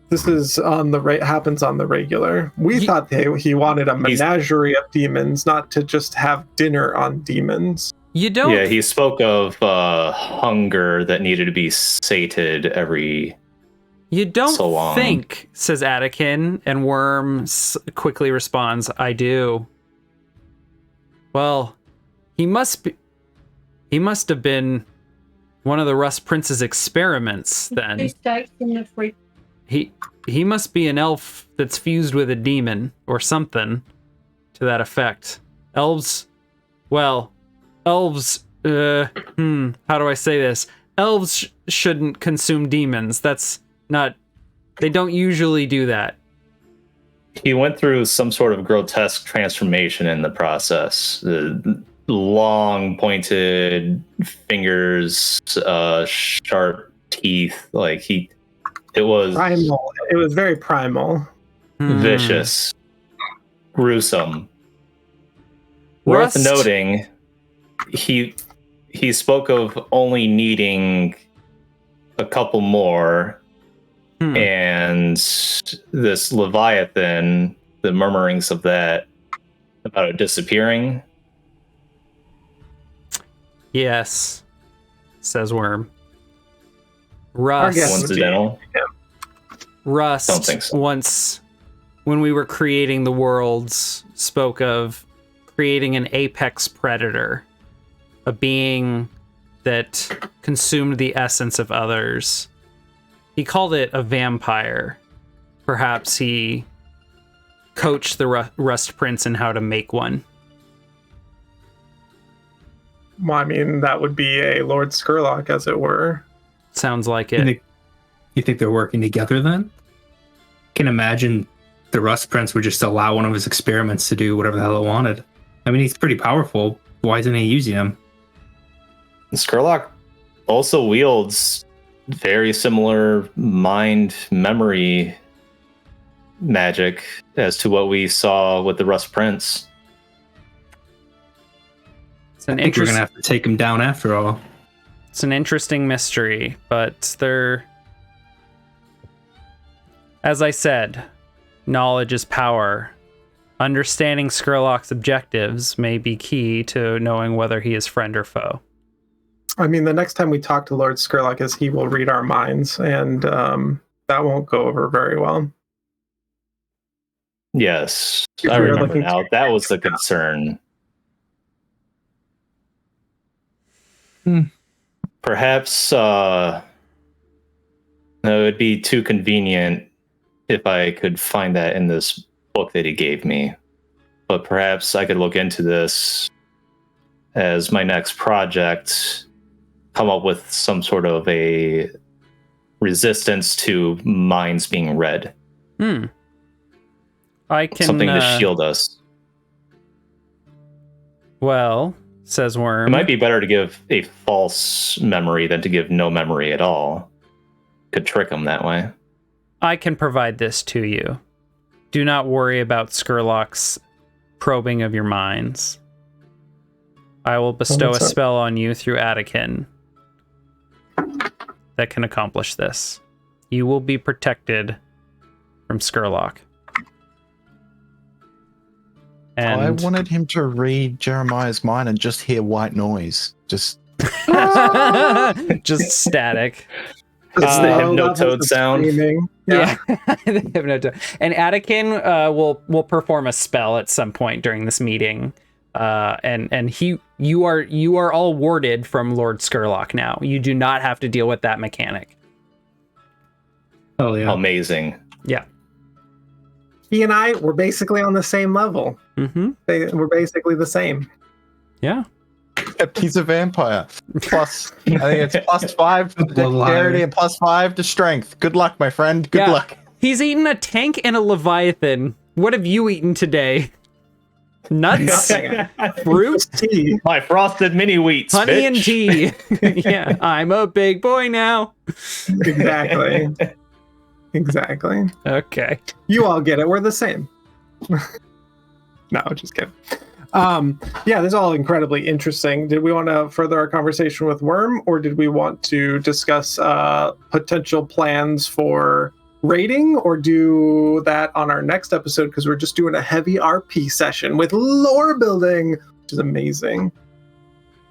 this is happens on the regular. We thought he wanted a menagerie of demons, not to just have dinner on demons. You don't. Yeah, he spoke of hunger that needed to be sated every. You don't so long. think, says Anakin, and Worm quickly responds, I do. Well, he must have been one of the Rust Prince's experiments, then. He must be an elf that's fused with a demon, or something to that effect. Elves, how do I say this? Elves shouldn't consume demons. That's not, they don't usually do that. He went through some sort of grotesque transformation in the process. Long pointed fingers, sharp teeth. Like it was primal. It was very primal. Vicious. Gruesome. Rust. Worth noting, he spoke of only needing a couple more. And this Leviathan, the murmurings of that about it disappearing. Yes, says Worm. Rust. Coincidental. Rust, Don't think so. Once, when we were creating the worlds, spoke of creating an apex predator, a being that consumed the essence of others. He called it a vampire. Perhaps he coached the Rust Prince in how to make one. Well, I mean, that would be a Lord Skurlock, as it were. Sounds like it. You think they're working together then? Can imagine the Rust Prince would just allow one of his experiments to do whatever the hell it wanted. I mean, he's pretty powerful. Why isn't he using him? Skurlock also wields very similar mind memory magic as to what we saw with the Rust Prince. I think we're gonna have to take him down after all. It's an interesting mystery, but as I said, knowledge is power. Understanding Skurlock's objectives may be key to knowing whether he is friend or foe. I mean, the next time we talk to Lord Skurlock is he will read our minds, and that won't go over very well. Yes, I remember now. That was the concern. Perhaps it would be too convenient if I could find that in this book that he gave me. But perhaps I could look into this as my next project, come up with some sort of a resistance to minds being read. I can Something to shield us. Well, says Worm. It might be better to give a false memory than to give no memory at all. Could trick them that way. I can provide this to you. Do not worry about Skurlock's probing of your minds. I will bestow a spell on you through Attican that can accomplish this. You will be protected from Skurlock. And I wanted him to read Jeremiah's mind and just hear white noise. Just just static. It's the Hypnotoad sound. Yeah. The Hypnotoad. And Attican will perform a spell at some point during this meeting. And you are all warded from Lord Skurlock now. You do not have to deal with that mechanic. Oh yeah. Amazing. Yeah. He and I were basically on the same level. Mm-hmm. We're basically the same. Yeah. Except he's a vampire. Plus, I think it's +5 to dexterity and +5 to strength. Good luck, my friend. Good luck. He's eaten a tank and a leviathan. What have you eaten today? Nuts, fruit, Tea. My frosted mini wheats, honey, bitch. and tea. Yeah, I'm a big boy now. Exactly. Exactly. Okay. You all get it. We're the same. No, just kidding. Yeah, this is all incredibly interesting. Did we want to further our conversation with Worm, or did we want to discuss potential plans for raiding, or do that on our next episode? Because we're just doing a heavy RP session with lore building, which is amazing.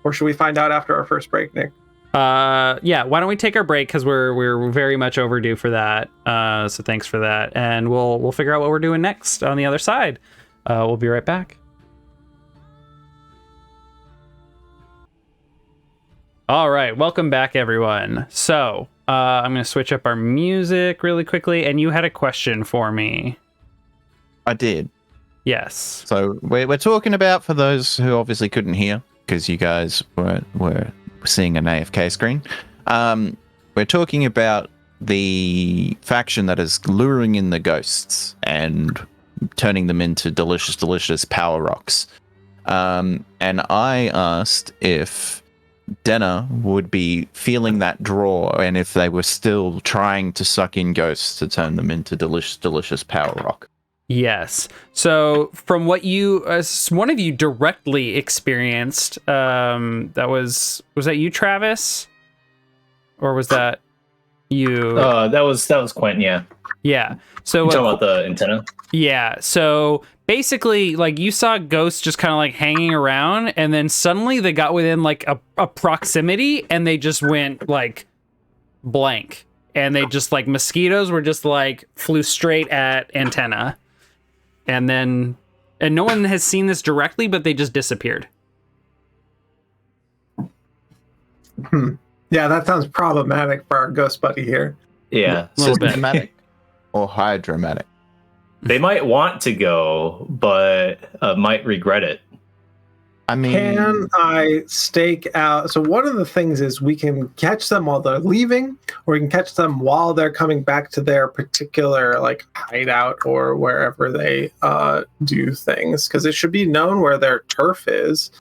Or should we find out after our first break, Nick? Yeah, why don't we take our break, because we're very much overdue for that. So thanks for that, and we'll figure out what we're doing next on the other side. We'll be right back. All right, welcome back, everyone. So I'm going to switch up our music really quickly, and you had a question for me. I did. Yes. So we're talking about, for those who obviously couldn't hear, because you guys were seeing an AFK screen, we're talking about the faction that is luring in the ghosts and turning them into delicious power rocks. And I asked if Denna would be feeling that draw, and if they were still trying to suck in ghosts to turn them into delicious power rock. Yes. So from what you, as one of you directly experienced, that was that you, Travis, or was that you? That was Quentin. Yeah. Yeah. So You talking about the antenna? yeah. So basically, like, you saw ghosts just kind of like hanging around, and then suddenly they got within like a proximity, and they just went like blank, and they just like mosquitoes were just like flew straight at antenna, and no one has seen this directly, but they just disappeared. Yeah, that sounds problematic for our ghost buddy here. Yeah. A little bit. Systematic or hydromatic? They might want to go, but might regret it. I mean, Can I stake out? So one of the things is we can catch them while they're leaving, or we can catch them while they're coming back to their particular like hideout or wherever they do things, because it should be known where their turf is.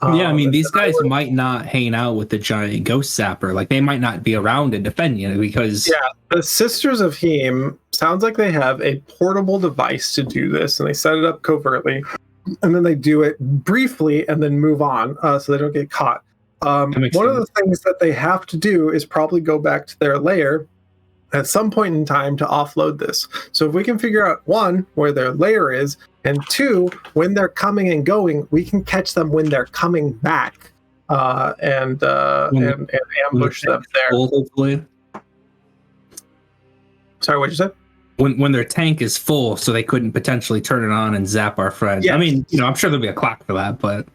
Yeah, I mean, these guys might not hang out with the giant ghost zapper. Like, they might not be around to defend you, because Yeah, the Sisters of Heme sounds like they have a portable device to do this, and they set it up covertly, and then they do it briefly and then move on, so they don't get caught. One of the things that they have to do is probably go back to their lair at some point in time to offload this. So if we can figure out, one, where their lair is, and two, when they're coming and going, we can catch them when they're coming back, and ambush them there. full, hopefully. Sorry, what'd you say? When their tank is full, so they couldn't potentially turn it on and zap our friends. Yes. I mean, I'm sure there'll be a clock for that, but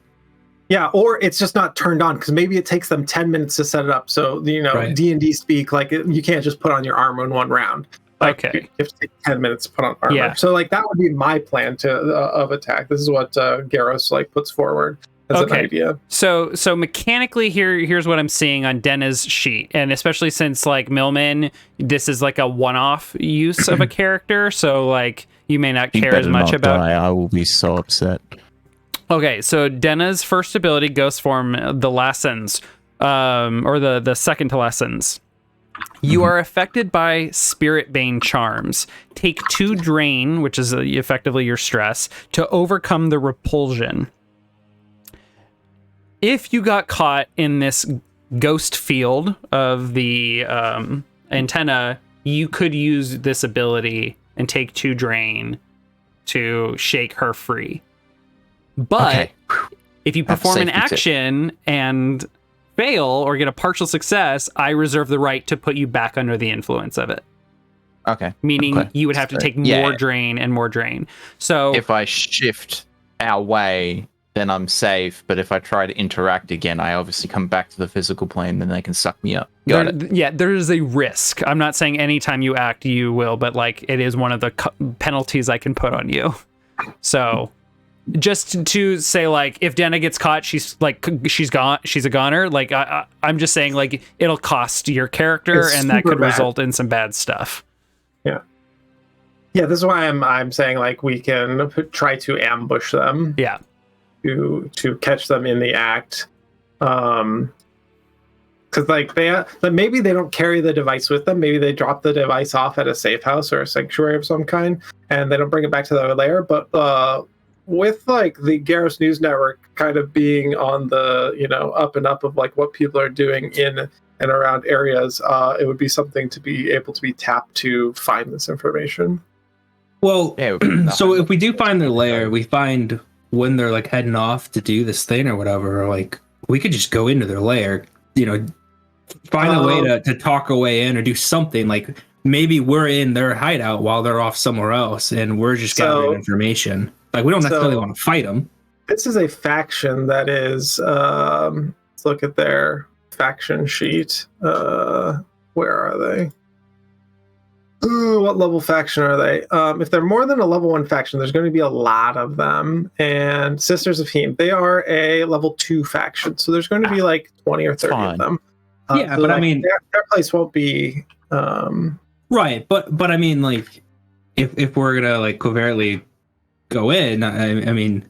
Yeah, or it's just not turned on, because maybe it takes them 10 minutes to set it up. So, Right. D&D speak, like, you can't just put on your armor in one round. Like, Okay. you have to take 10 minutes to put on armor. Yeah. So, like, that would be my plan of attack. This is what Garros, like, puts forward as an Okay. idea. So mechanically, here's what I'm seeing on Denna's sheet, and especially since like Millman, this is like a one-off use of a character. So like, you may not You care as better much not about. die. I will be so upset. Okay, so Denna's first ability, Ghost Form, the lessons, or the second to lessons. You are affected by Spirit Bane charms. Take 2 drain, which is effectively your stress, to overcome the repulsion. If you got caught in this ghost field of the antenna, you could use this ability and take 2 drain to shake her free. But Okay. if you perform an safety tip. action and fail or get a partial success, I reserve the right to put you back under the influence of it. Okay. Meaning Okay. you would have to take more Yeah. drain and more drain. So If I shift our way, then I'm safe. But if I try to interact again, I obviously come back to the physical plane, then they can suck me up. Got it. yeah, there is a risk. I'm not saying anytime you act, you will, but like it is one of the penalties I can put on you. So just to say, like, if Denna gets caught, she's gone. She's a goner. Like I'm just saying, like, it'll cost your character, It's and that super could bad. result in some bad stuff. Yeah, this is why I'm saying like we can try to ambush them Yeah. to catch them in the act. Because like maybe they don't carry the device with them. Maybe they drop the device off at a safe house or a sanctuary of some kind, and they don't bring it back to their lair. But with like the Garrus News Network kind of being on the up and up of like what people are doing in and around areas, it would be something to be able to be tapped to find this information. Well, Yeah, it would be so if we do find their lair, we find when they're like heading off to do this thing or whatever, like we could just go into their lair, find a way to talk our way in or do something. Like maybe we're in their hideout while they're off somewhere else, and we're just gathering information. Like we don't necessarily want to fight them. This is a faction that is. Let's look at their faction sheet. Where are they? Ooh, what level faction are they? If they're more than a level 1 faction, there's going to be a lot of them. And Sisters of Heme, they are a level 2 faction, so there's going to be like 20 or 30 Fine. of them. Yeah, but I mean, their place won't be. Right, but I mean, like, if we're gonna like covertly go in, I mean,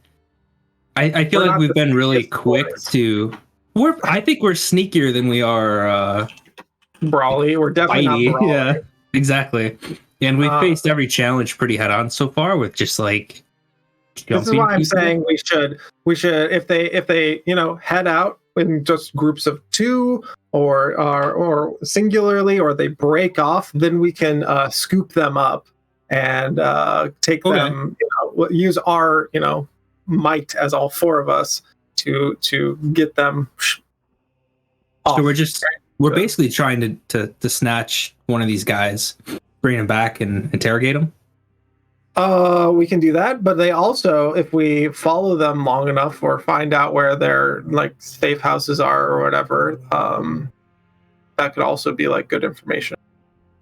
I feel We're like not we've the been really sneakiest quick boys. to. I think we're sneakier than we are Brawly. We're definitely fighty. not brawly. Yeah, exactly. And we've faced every challenge pretty head on so far with just like. This is why I'm saying we should if they head out in just groups of 2 or singularly, or they break off, then we can scoop them up and take them, use our might as all 4 of us to get them off. So we're basically trying to snatch one of these guys, bring him back and interrogate him. We can do that, but they also, if we follow them long enough or find out where their like safe houses are or whatever, that could also be like good information.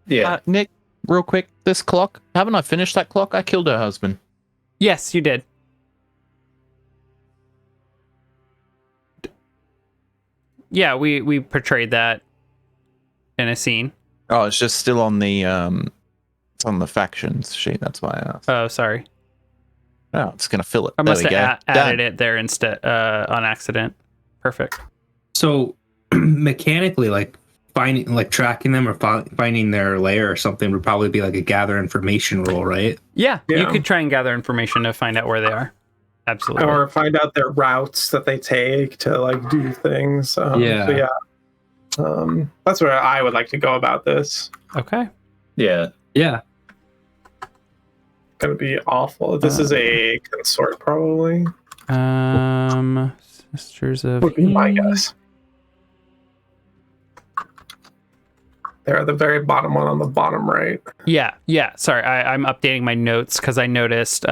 Yeah. Nick, real quick, this clock. Haven't I finished that clock? I killed her husband. Yes, you did. Yeah, we portrayed that in a scene. Oh, it's just still on the it's on the factions sheet. That's why I asked. Oh, sorry. Oh, it's gonna fill it. I must there we have go. added Done. it there instead on accident. Perfect. So mechanically, like tracking them or finding their lair or something would probably be like a gather information role, right? Yeah, you Yeah. could try and gather information to find out where they are. Absolutely. Or find out their routes that they take to like do things. Yeah. That's where I would like to go about this. Okay. Yeah. Yeah. Gonna be awful. This is a consort, probably. Sisters of Would be my Heme. guess. They're the very bottom one on the bottom right. Yeah. Sorry, I'm updating my notes because I noticed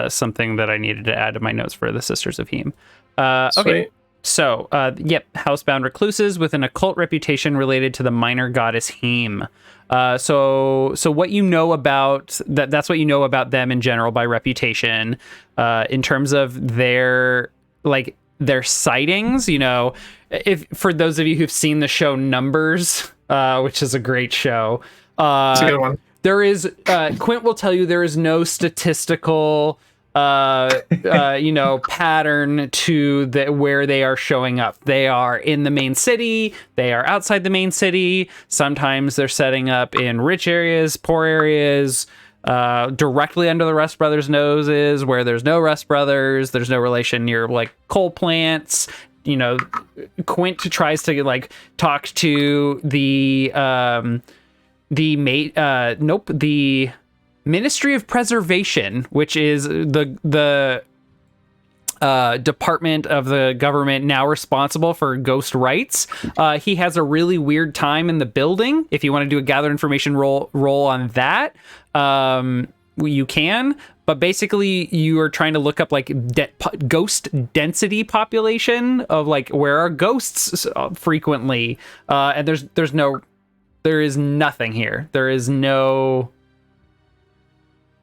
something that I needed to add to my notes for the Sisters of Heme. Okay. Sweet. So, housebound recluses with an occult reputation related to the minor goddess Heme. So what you know about that's what you know about them in general by reputation. In terms of their sightings, if for those of you who've seen the show Numbers, which is a great show, It's a good one. there is Quint will tell you there is no statistical pattern to where they are showing up. They are in the main city, they are outside the main city. Sometimes they're setting up in rich areas, poor areas, directly under the Rust Brothers' noses where there's no Rust Brothers, there's no relation near like coal plants. Quint tries to like talk to the Ministry of Preservation, which is the department of the government now responsible for ghost rights. He has a really weird time in the building. If you want to do a gather information roll on that, you can. But basically, you are trying to look up like ghost density population of like where are ghosts frequently, and there is nothing here. There is no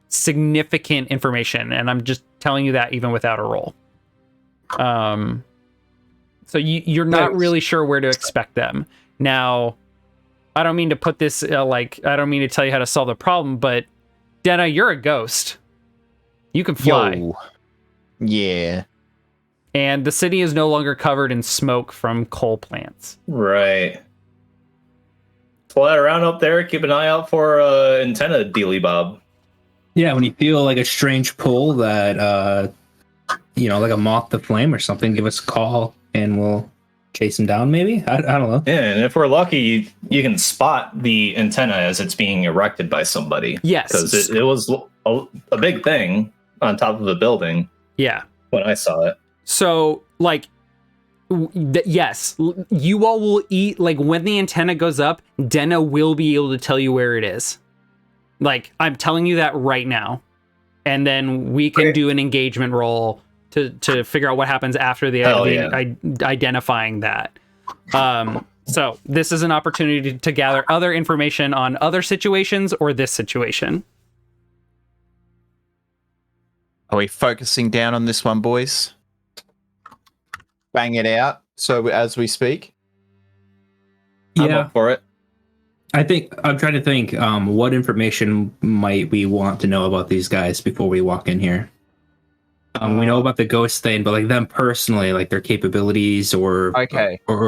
significant information, and I'm just telling you that even without a roll. So you're not really sure where to expect them. Now, I don't mean to put this I don't mean to tell you how to solve the problem, but Denna, you're a ghost. You can fly. Yo. Yeah. And the city is no longer covered in smoke from coal plants. Right. Fly around up there, keep an eye out for antenna dealy bob. Yeah, when you feel like a strange pull that, like a moth to flame or something, give us a call and we'll chase him down, maybe? I don't know. Yeah, and if we're lucky, you can spot the antenna as it's being erected by somebody. Yes. Because it was a big thing on top of the building. Yeah. When I saw it. So, like, yes, you all will eat, like, when the antenna goes up, Denna will be able to tell you where it is. Like, I'm telling you that right now. And then we can do an engagement roll to figure out what happens after the identifying that. So this is an opportunity to gather other information on other situations or this situation. Are we focusing down on this one, boys? Bang it out. So as we speak. I'm up for it. I'm trying to think, what information might we want to know about these guys before we walk in here? We know about the ghost thing, but like them personally, like their capabilities or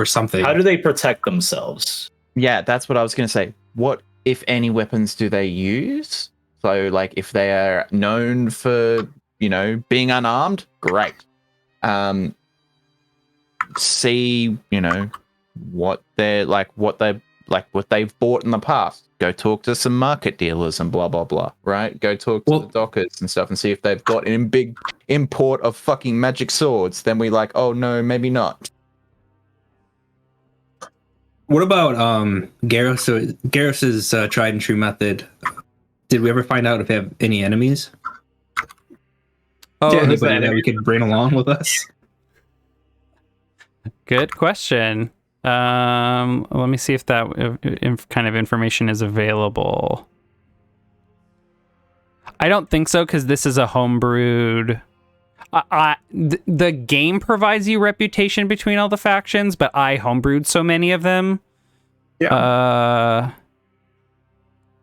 something. How do they protect themselves? Yeah, that's what I was going to say. What, if any, weapons do they use? So, like, if they are known for, being unarmed, great. See, what they've bought in the past. Go talk to some market dealers and blah, blah, blah, right? Go talk to the dockers and stuff and see if they've got a big import of fucking magic swords. Then we oh, no, maybe not. What about Garrus's tried and true method? Did we ever find out if they have any enemies? Oh, anybody that we could bring along with us? Good question. Let me see if that kind of information is available. I don't think so, because this is a homebrewed. The game provides you reputation between all the factions, but I homebrewed so many of them. Yeah.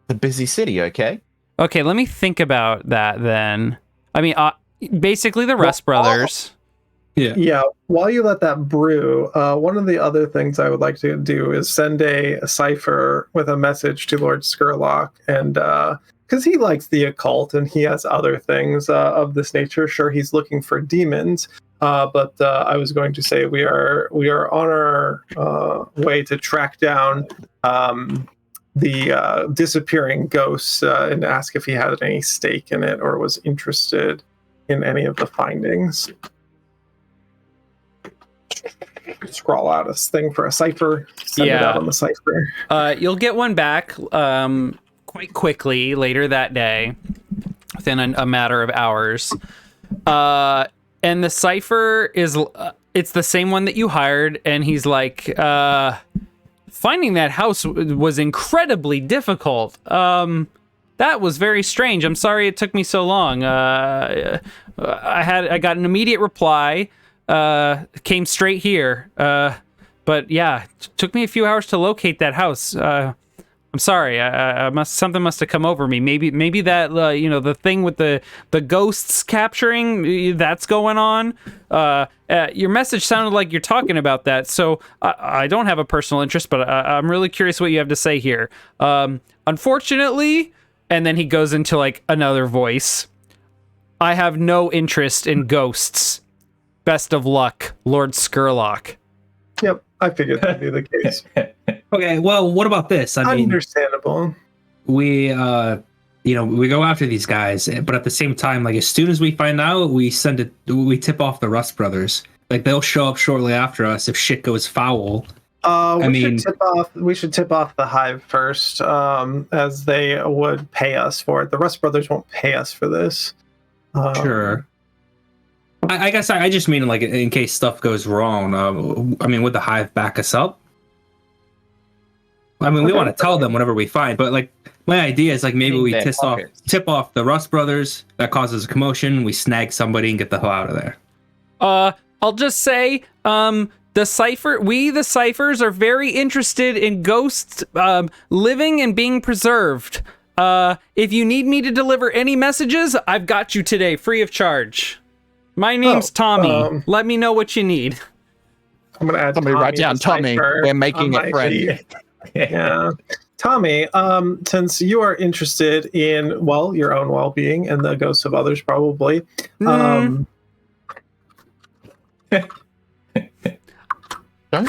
The busy city, okay? Okay, let me think about that then. I mean, basically the Rust Brothers. Yeah. While you let that brew, one of the other things I would like to do is send a cipher with a message to Lord Skurlock, and because he likes the occult and he has other things of this nature. Sure, he's looking for demons, but I was going to say we are on our way to track down the disappearing ghosts and ask if he had any stake in it or was interested in any of the findings. Scrawl out a thing for a cipher, send it out on the cipher. You'll get one back quite quickly later that day, within a matter of hours. And the cipher is it's the same one that you hired, and he's like, finding that house was incredibly difficult. That was very strange. I'm sorry it took me so long. I got an immediate reply. Came straight here. But yeah, took me a few hours to locate that house. I'm sorry. Something must have come over me. Maybe that the thing with the ghosts capturing that's going on. Your message sounded like you're talking about that. So I don't have a personal interest, but I'm really curious what you have to say here. Unfortunately, and then he goes into like another voice. I have no interest in ghosts. Best of luck, Lord Skurlock. Yep, I figured that'd be the case. Okay, well, what about this? I mean, Understandable. we we go after these guys, but at the same time, like as soon as we find out, we tip off the Rust brothers. Like they'll show up shortly after us if shit goes foul. We should tip off the Hive first, as they would pay us for it. The Rust brothers won't pay us for this. Sure. I guess I just mean like in case stuff goes wrong. Would the Hive back us up? I mean, we want to tell them whatever we find, but like my idea is like maybe we tip off the Rust brothers. That causes a commotion. We snag somebody and get the hell out of there. I'll just say, the ciphers are very interested in ghosts living and being preserved. If you need me to deliver any messages, I've got you today, free of charge. My name's Tommy. Let me know what you need. I'm gonna add Somebody write down Tommy. We're making it friendly. Yeah. Tommy, since you are interested in, your own well-being and the ghosts of others probably, Don't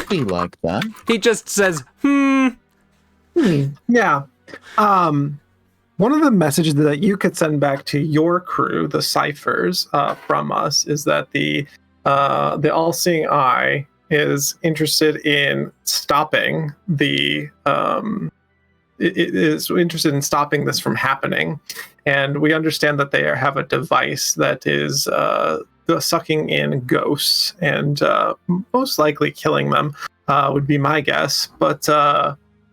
be like that. He just says, yeah. One of the messages that you could send back to your crew, the ciphers, from us, is that the all-seeing eye is interested in stopping it is interested in stopping this from happening, and we understand that they have a device that is sucking in ghosts and most likely killing them, would be my guess, but.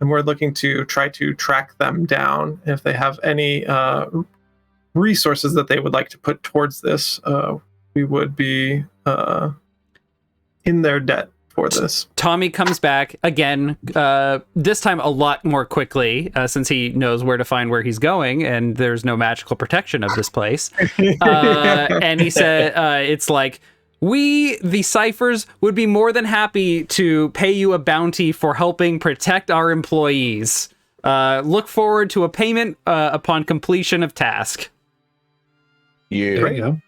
And we're looking to try to track them down. If they have any resources that they would like to put towards this, we would be in their debt for this. Tommy comes back again, this time a lot more quickly, since he knows where to find where he's going, and there's no magical protection of this place. And he said, it's like, we, the ciphers, would be more than happy to pay you a bounty for helping protect our employees. Look forward to a payment upon completion of task. There you go.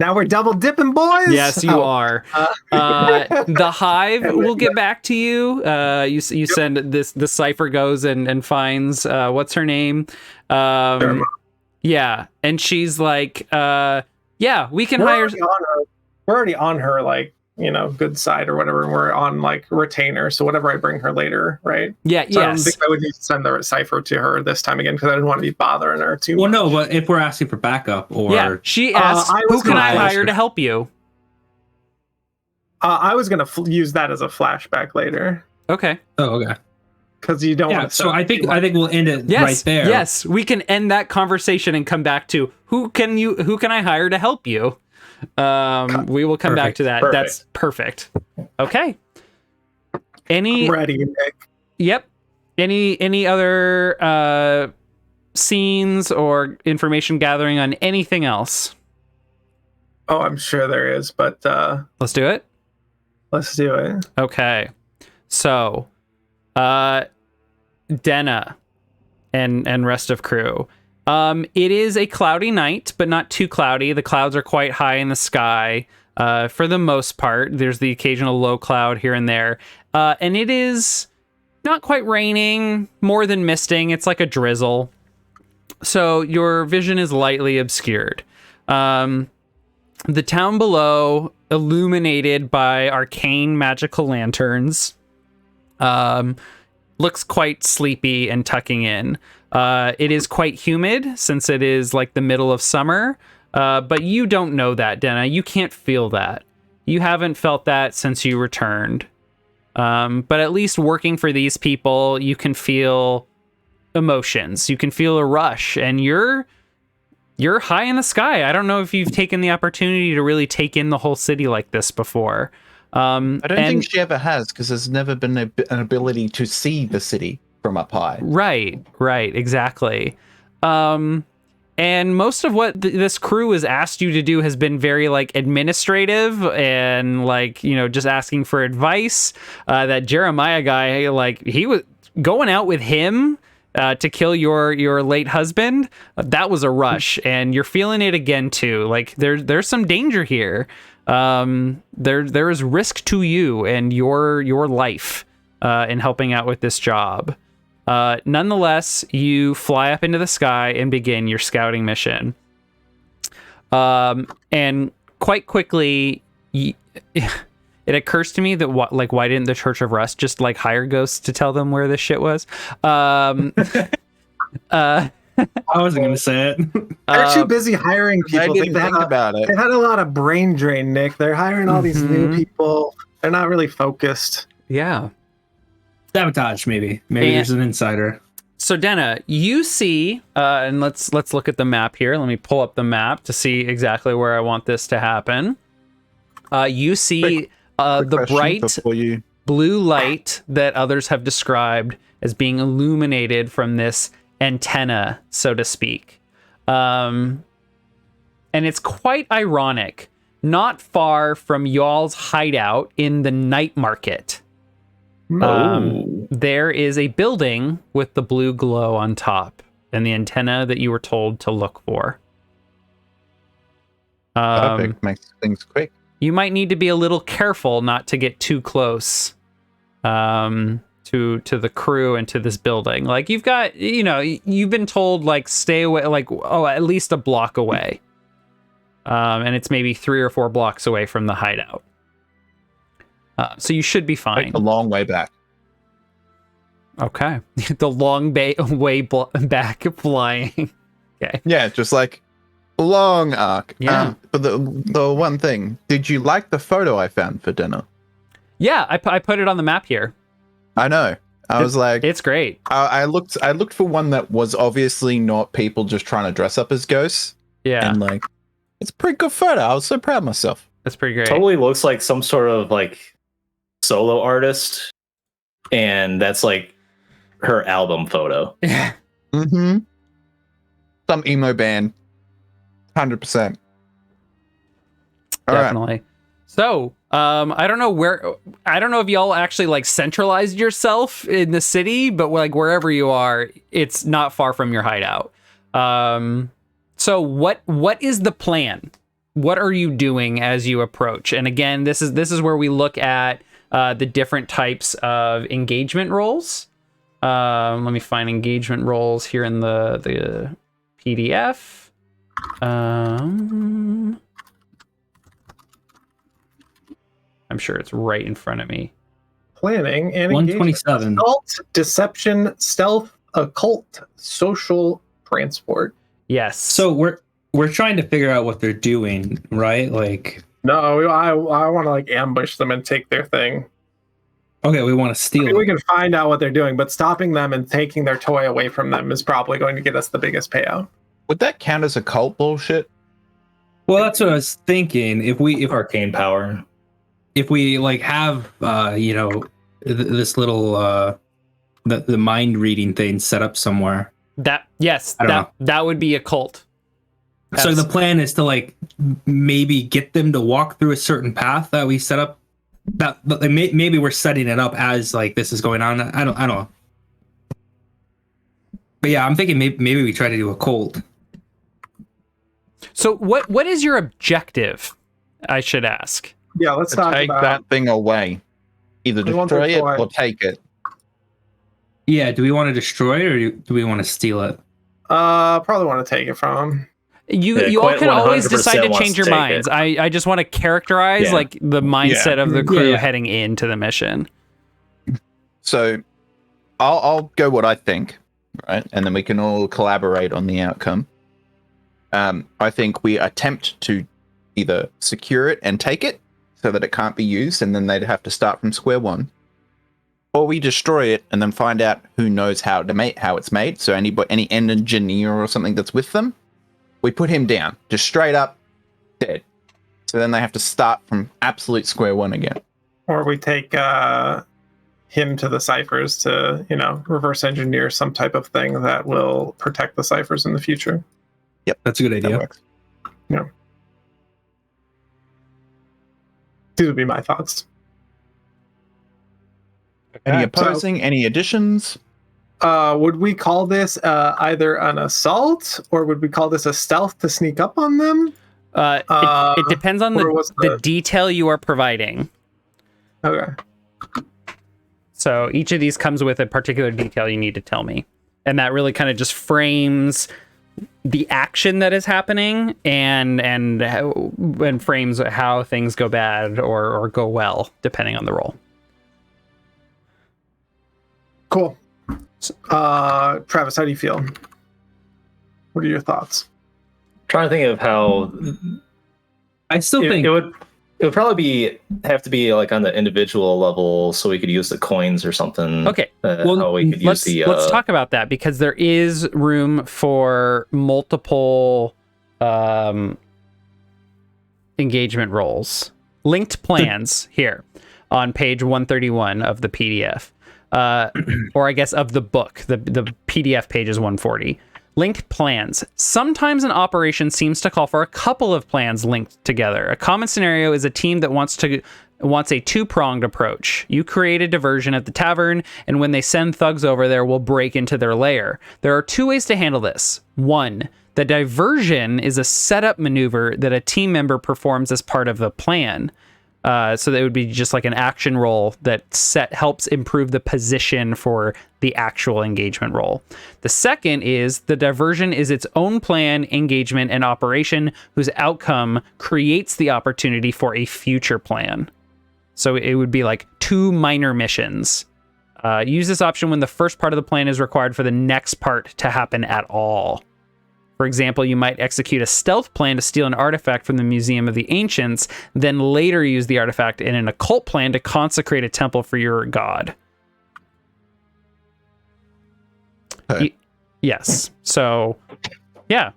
Now we're double dipping, boys. Yes, you are. The Hive will get back to you. You send this. The cipher goes and finds what's her name. Yeah, and she's like, yeah, we can hire. We're already on her, like, good side or whatever. We're on like retainer, so whatever I bring her later, right? Yeah, so yes. I don't think I would need to send the cipher to her this time again because I didn't want to be bothering her too much. No, but if we're asking for backup, or she asks, who can I hire to help you? I was gonna use that as a flashback later. Okay. Oh, okay. Because you don't. Yeah. So I think we'll end it right there. Yes, we can end that conversation and come back to who can I hire to help you. We will come back to that. Perfect. That's perfect. Okay. I'm ready, Nick. Yep. Any other scenes or information gathering on anything else? Oh, I'm sure there is, but Let's do it. let's do it. Okay. So, Denna and rest of crew. It is a cloudy night, but not too cloudy. The clouds are quite high in the sky. For the most part, there's the occasional low cloud here and there. And it is not quite raining, more than misting. It's like a drizzle. So your vision is lightly obscured. The town below, illuminated by arcane magical lanterns, looks quite sleepy and tucking in. It is quite humid since it is like the middle of summer, but you don't know that, Denna. You can't feel that. You haven't felt that since you returned. But at least working for these people, you can feel emotions. You can feel a rush, and you're high in the sky. I don't know if you've taken the opportunity to really take in the whole city like this before. I don't think she ever has, because there's never been an ability to see the city from up high. Right, exactly. And most of what this crew has asked you to do has been very like administrative and like, you know, just asking for advice. That Jeremiah guy, like he was going out with him to kill your late husband. That was a rush, and you're feeling it again too. Like there's some danger here. There is risk to you and your life in helping out with this job. Nonetheless, you fly up into the sky and begin your scouting mission. And quite quickly, it occurs to me that why didn't the Church of Rust just like hire ghosts to tell them where this shit was? I wasn't gonna say it. They're too busy hiring people. I didn't think about it. They've had a lot of brain drain, Nick. They're hiring all these new people. They're not really focused. Yeah. Sabotage, maybe. Maybe And- there's an insider. So Denna, you see, and let's look at the map here. Let me pull up the map to see exactly where I want this to happen. You see the Question bright before you. blue light that others have described as being illuminated from this antenna, so to speak. And it's quite ironic. Not far from y'all's hideout in the night market, there is a building with the blue glow on top and the antenna that you were told to look for. Perfect. Makes things quick. You might need to be a little careful not to get too close to the crew and to this building. Like you've got, you've been told like stay away, like at least a block away. And it's maybe 3 or 4 blocks away from the hideout. So you should be fine. Take a long way back. Okay. The long way back flying. Okay. Yeah, just like a long arc. Yeah. But the one thing, did you like the photo I found for dinner? Yeah, I put it on the map here. I know. I was like, It's great. I looked for one that was obviously not people just trying to dress up as ghosts. Yeah, And like, it's a pretty good photo. I was so proud of myself. that's pretty great. Totally looks like some sort of like solo artist, and that's like her album photo. Yeah. Mm-hmm. Some emo band. 100%. All right. Definitely. So, I don't know if y'all actually like centralized yourself in the city, but like wherever you are, it's not far from your hideout. So what is the plan? What are you doing as you approach? And again, this is where we look at the different types of engagement roles. Let me find engagement roles here in the PDF. I'm sure it's right in front of me. Planning and 127. engagement. Assault, deception, stealth, occult, social, transport. Yes. So we're trying to figure out what they're doing, right? Like, No, I want to like ambush them and take their thing. okay, we want to steal. I mean, we can find out what they're doing, but stopping them and taking their toy away from them is probably going to get us the biggest payout. Would that count as a cult bullshit? Well, that's what I was thinking. If Arcane power. we like have this little the mind reading thing set up somewhere. that would be a cult. So the plan is to like maybe get them to walk through a certain path that we set up. That maybe we're setting it up as like this is going on. I don't know. But yeah, I'm thinking maybe we try to do a cult. So what is your objective? I should ask. Yeah, let's To talk take about that thing away. Either We want destroy the it toy. or take it. Yeah, do we want to destroy it or do we want to steal it? Probably want to take it from them. You all Quite can always 100% decide to wants change to your take minds. it. I just want to characterize Yeah. like the mindset of the crew Yeah. heading into the mission. So I'll go what I think, right? And then we can all collaborate on the outcome. I think we attempt to either secure it and take it so that it can't be used, and then they'd have to start from square one. Or we destroy it and then find out who knows how it's made. So any engineer or something that's with them, we put him down, just straight up dead. So then they have to start from absolute square one again. Or we take him to the ciphers to, reverse engineer some type of thing that will protect the ciphers in the future. That's a good That idea. works. Yeah. These would be my thoughts. Any opposing? Any additions? Would we call this either an assault, or would we call this a stealth to sneak up on them? It depends on or what's the detail you are providing. Okay. So each of these comes with a particular detail you need to tell me. And that really kind of just frames the action that is happening and frames how things go bad or go well, depending on the role. Cool. Travis, how do you feel? What are your thoughts? Trying to think of how I still think it would probably have to be like on the individual level, so we could use the coins or something. Okay. How we could use let's talk about that, because there is room for multiple engagement roles. Linked plans here on page 131 of the PDF. Or I guess of the book. The PDF page is 140. Linked plans. Sometimes an operation seems to call for a couple of plans linked together. A common scenario is a team that wants a two-pronged approach. You create a diversion at the tavern, and when they send thugs over there, we'll break into their lair. There are two ways to handle this. One, the diversion is a setup maneuver that a team member performs as part of the plan. So that would be just like an action roll that helps improve the position for the actual engagement roll. The second is the diversion is its own plan, engagement, and operation whose outcome creates the opportunity for a future plan. So it would be like two minor missions. Use this option when the first part of the plan is required for the next part to happen at all. For example, you might execute a stealth plan to steal an artifact from the Museum of the Ancients, then later use the artifact in an occult plan to consecrate a temple for your god. Okay. Yes. So, yeah,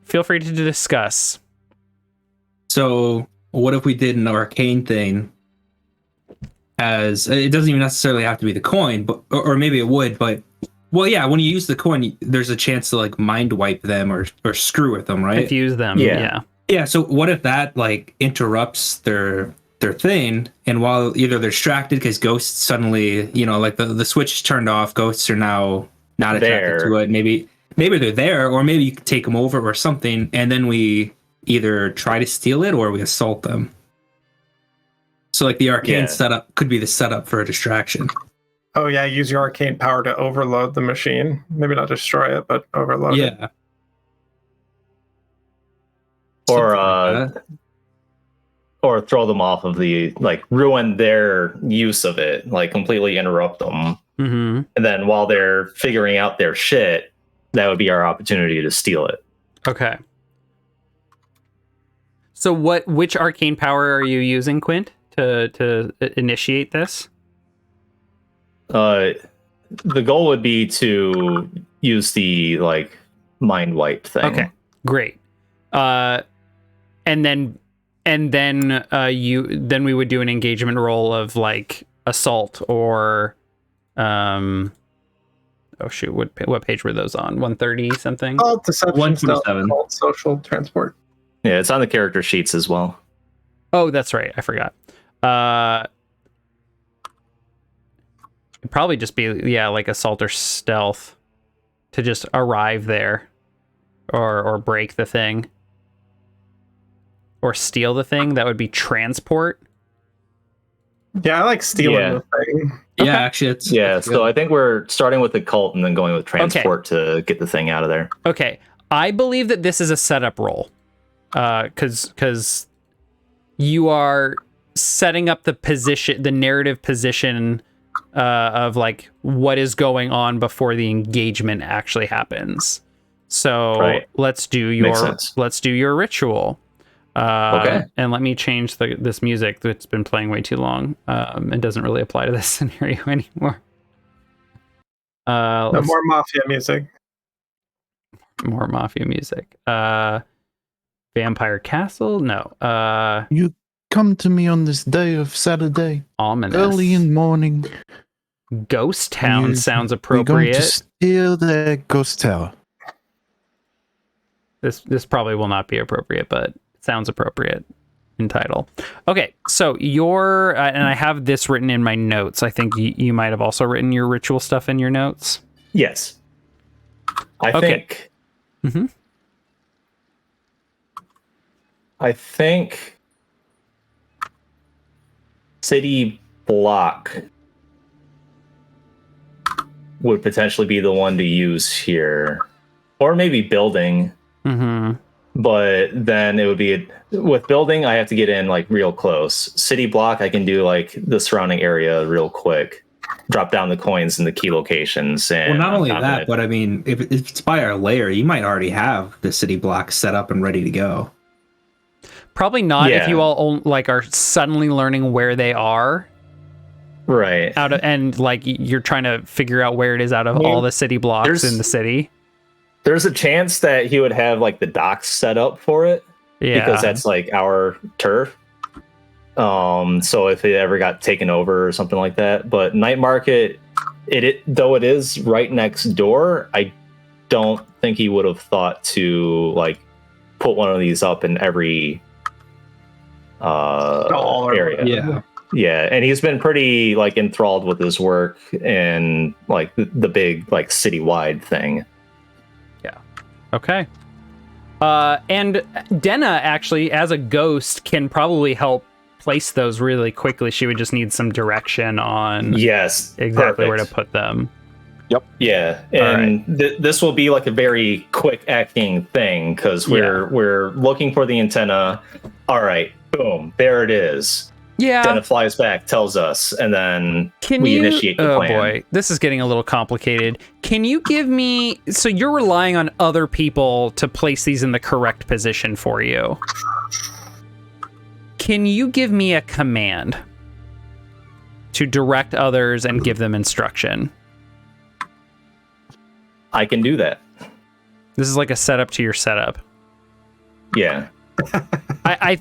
feel free to discuss. So what if we did an arcane thing? As it doesn't even necessarily have to be the coin, but or maybe it would, but well, yeah, when you use the coin, there's a chance to like mind wipe them or screw with them, right? Confuse them. Yeah. Yeah. So what if that like interrupts their thing, and while either they're distracted because ghosts suddenly, like the switch is turned off, ghosts are now not attracted to it. Maybe they're there, or maybe you can take them over or something, and then we either try to steal it or we assault them. So like the arcane setup could be the setup for a distraction. Oh yeah, use your arcane power to overload the machine. Maybe not destroy it, but overload it. Yeah. Or throw them off of ruin their use of it, like completely interrupt them. Mm-hmm. And then while they're figuring out their shit, that would be our opportunity to steal it. Okay. So which arcane power are you using, Quint, to initiate this? The goal would be to use the mind wipe thing. Okay, great. And then we would do an engagement roll of like assault or oh shoot, what page were those on? 130 something? Oh, deception, 127. stealth, social transport. Yeah, it's on the character sheets as well. Oh, that's right. I forgot. It'd probably just be like assault or stealth to just arrive there or break the thing or steal the thing. That would be transport. Yeah, I like stealing the thing. Yeah, actually, it's So I think we're starting with the cult and then going with transport to get the thing out of there. Okay, I believe that this is a setup roll, because you are setting up the narrative position of like what is going on before the engagement actually happens. So let's do your ritual. Okay. And let me change this music that's been playing way too long. It doesn't really apply to this scenario anymore. No more mafia music. More mafia music. Vampire Castle? No. You come to me on this day of Saturday, Ominous. early in the morning, Ghost Town sounds We're going to appropriate. steal the ghost tower. This probably will not be appropriate, but it sounds appropriate in title. Okay, so your and I have this written in my notes. I think you might have also written your ritual stuff in your notes. Yes. Okay. Mm-hmm. I think city block would potentially be the one to use here, or maybe building. Mm-hmm. But then it would be with building, I have to get in like real close. City block, I can do like the surrounding area real quick, drop down the coins in the key locations. And Well, not only I'm that, but I mean, if it's by our layer, you might already have the city block set up and ready to go. Probably not if Yeah. you all like are suddenly learning where they are right. out of, and like you're trying to figure out where it is out of all the city blocks there's- in the city. There's a chance that he would have like the docks set up for it. Yeah, Because that's like our turf. So if it ever got taken over or something like that, but night market, though it is right next door, I don't think he would have thought to like put one of these up in every area. Yeah, and he's been pretty like enthralled with his work and like the big like citywide thing. Okay. And Denna actually, as a ghost, can probably help place those really quickly. She would just need some direction on Yes, exactly where to perfect. put them. Yeah, and this will be like a very quick acting thing because we're looking for the antenna. All right, boom, there it is. Yeah. Then it flies back, tells us, and then Can we you, initiate the plan. Oh boy, this is getting a little complicated. Can you give me, so you're relying on other people to place these in the correct position for you. Can you give me a command to direct others and give them instruction? I can do that. This is like a setup to your setup. Yeah.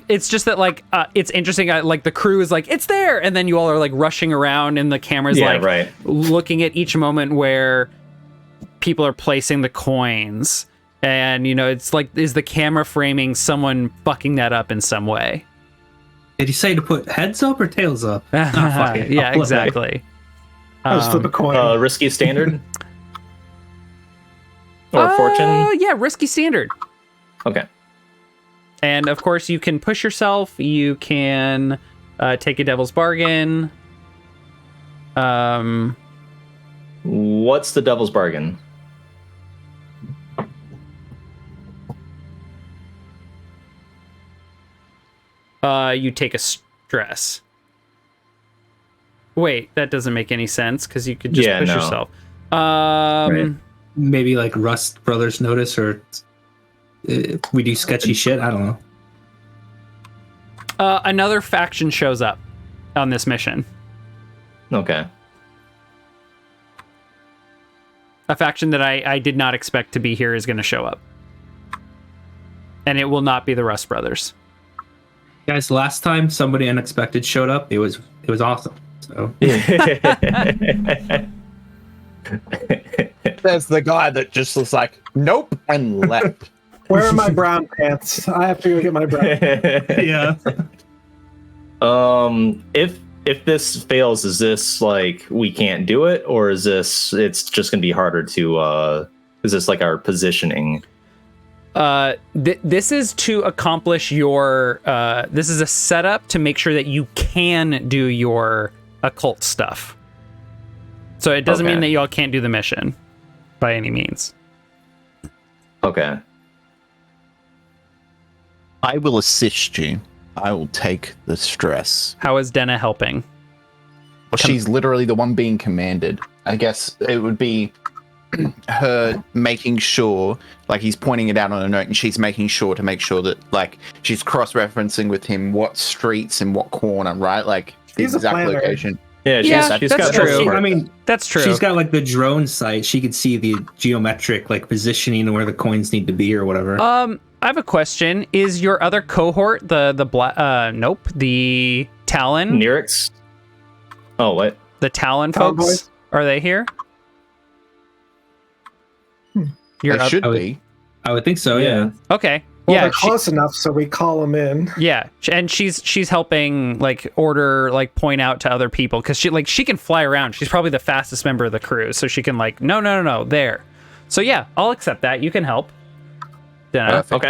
It's just that like it's interesting. Like the crew is like it's there, and then you all are like rushing around, and the camera's Yeah, like right. looking at each moment where people are placing the coins, and you know it's like is the camera framing someone fucking that up in some way? Did you say to put heads up or tails up? Oh, fuck it. Yeah, I'll flip it. exactly. I'll just flip a coin. Risky standard or fortune. Yeah, risky standard. Okay. And of course, you can push yourself. You can take a devil's bargain. What's the devil's bargain? You take a stress. Wait, that doesn't make any sense because you could just push no. yourself. Right. Maybe like Rust Brothers notice, or we do sketchy shit. I don't know. Another faction shows up on this mission. Okay. A faction that I did not expect to be here is going to show up. And it will not be the Rust Brothers. Guys, last time somebody unexpected showed up, it was awesome. So There's the guy that just was like, nope, and left. Where are my brown pants? I have to go get my brown pants. yeah. If this fails, is this like we can't do it, or is it's just gonna be harder to is this like our positioning? This is to accomplish your this is a setup to make sure that you can do your occult stuff. So it doesn't mean that y'all can't do the mission by any means. Okay. I will assist you. I will take the stress. How is Denna helping? Well, she's literally the one being commanded. I guess it would be her making sure, like he's pointing it out on a note, and she's making sure that like she's cross-referencing with him what streets and what corner, right? Like the She's a exact planner. location. Yeah, she's that's got true. I mean, That's true. she's got like the drone sight. She could see the geometric like positioning and where the coins need to be or whatever. I have a question. Is your other cohort the Talon? Nyrix. Oh, what? The Talon Talon folks? boys? Are they here? You're They up. should I would- be. I would think so. Yeah. Okay. Well, yeah. they're close enough, so we call them in. Yeah, and she's helping like order, like point out to other people because she can fly around. She's probably the fastest member of the crew, so she can like no there. So yeah, I'll accept that. You can help. Denna. Perfect.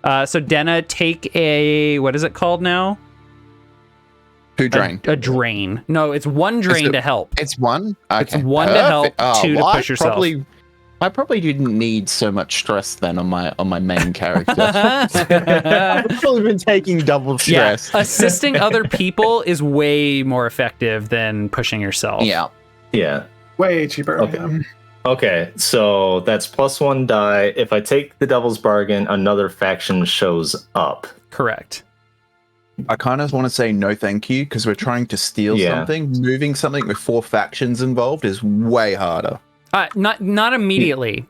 Okay. So Denna, take a what is it called now? Who drain? A drain. No, it's one drain it- to help. It's one. Okay, It's one to help, perfect. two to well, push yourself. I probably didn't need so much stress then on my main character. Yeah, I've probably been taking double stress. assisting other people is way more effective than pushing yourself. Yeah. Yeah. Way cheaper. Okay. Okay, so that's +1 die. If I take the Devil's Bargain, another faction shows up. Correct. I kind of want to say no thank you because we're trying to steal Yeah. something. Moving something with 4 factions involved is way harder. Not immediately.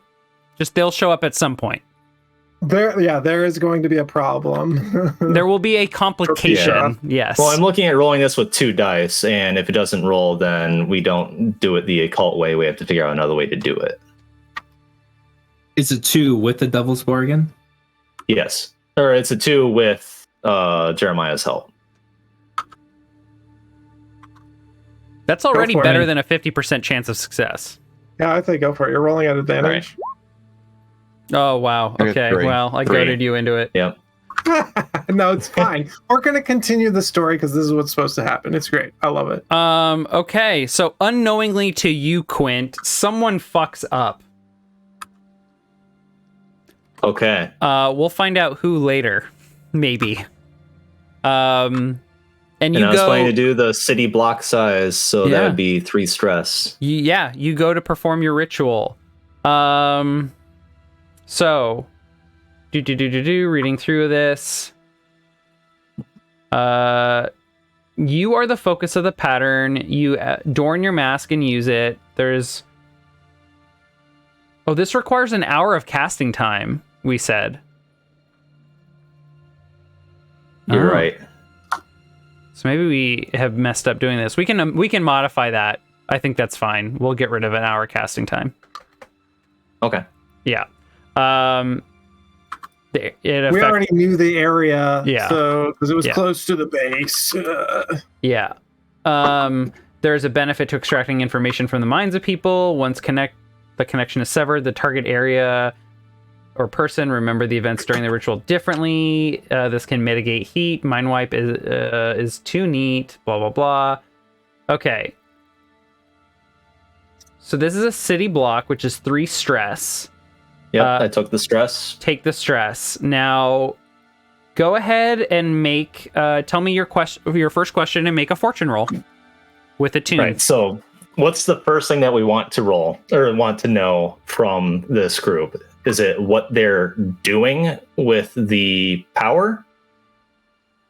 Just they'll show up at some point. There is going to be a problem. There will be a complication. Yes. Well, I'm looking at rolling this with 2 dice, and if it doesn't roll, then we don't do it the occult way. We have to figure out another way to do it. It's a 2 with the Devil's Bargain. Yes. Or it's a 2 with Jeremiah's help. That's already for it. better than a 50% chance of success. Yeah, I think go for it. You're rolling at advantage. Oh, wow. I got Okay. 3. Well, I 3. goaded you into it. Yep. No, it's fine. We're going to continue the story because this is what's supposed to happen. It's great. I love it. Okay. So unknowingly to you, Quint, someone fucks up. Okay. We'll find out who later. Maybe. And you And I was go. planning to do the city block size, so Yeah. that would be 3 stress. You go to perform your ritual. So, reading through this. You are the focus of the pattern. You adorn your mask and use it. This requires an hour of casting time, we said. You're Oh. right. So maybe we have messed up doing this. We can modify that. I think that's fine. We'll get rid of an hour casting time. Okay. Yeah. It We affect- already knew the area. Yeah. So, because it was Yeah. close to the base. Yeah. There's a benefit to extracting information from the minds of people. Once the connection is severed, the target area or person remember the events during the ritual differently. This can mitigate heat. Mind wipe is too neat. Blah blah blah. Okay. So this is a city block, which is 3 stress. Yep, I took the stress. Take the stress. Now, go ahead and make. Tell me your first question, and make a fortune roll with a tune. Right. So, what's the first thing that we want to roll or want to know from this group? Is it what they're doing with the power?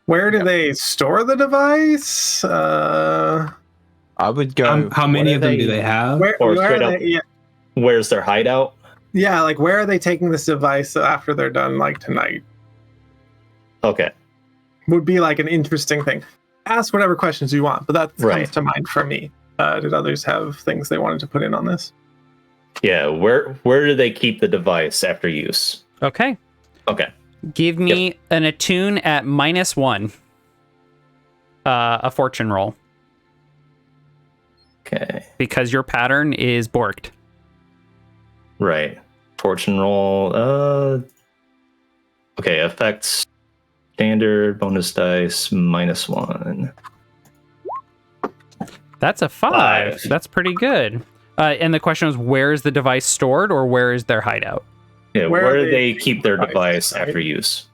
Where do they store the device? I would go. How many of them do they have? Where Or are straight up- they? Where's their hideout? Yeah, like where are they taking this device after they're done, like tonight? Okay. Would be like an interesting thing. Ask whatever questions you want, but that comes Right. to mind for me. Did others have things they wanted to put in on this? Yeah. Where do they keep the device after use? Okay. Okay. Give me an attune at -1. A fortune roll. Okay. Because your pattern is borked. Right. Fortune roll. Okay. Effects. Standard bonus dice -1. That's a 5. 5. That's pretty good. And the question is, where is the device stored, or where is their hideout? Yeah. Where Where do do they keep their device right? after use?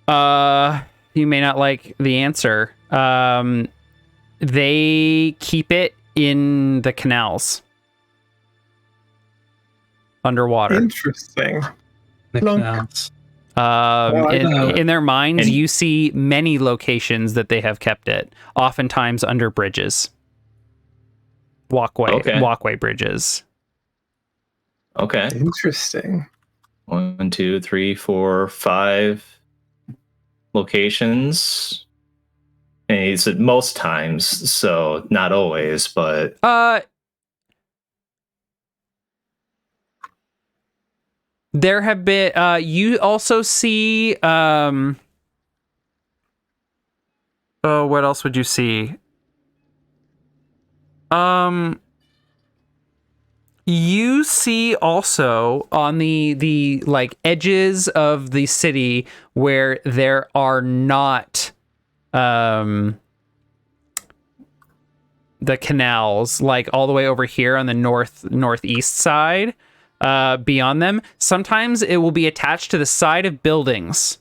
You may not like the answer. They keep it in the canals. Underwater. Interesting. Plunk. McNaughts. In their minds, And- you see many locations that they have kept it, oftentimes under bridges. Walkway bridges. Okay. Interesting. 1, 2, 3, 4, 5 locations. And he said most times, so not always, but there have been you also see oh, what else would you see? You see also on the like edges of the city where there are not the canals, like all the way over here on the northeast side, beyond them. Sometimes it will be attached to the side of buildings,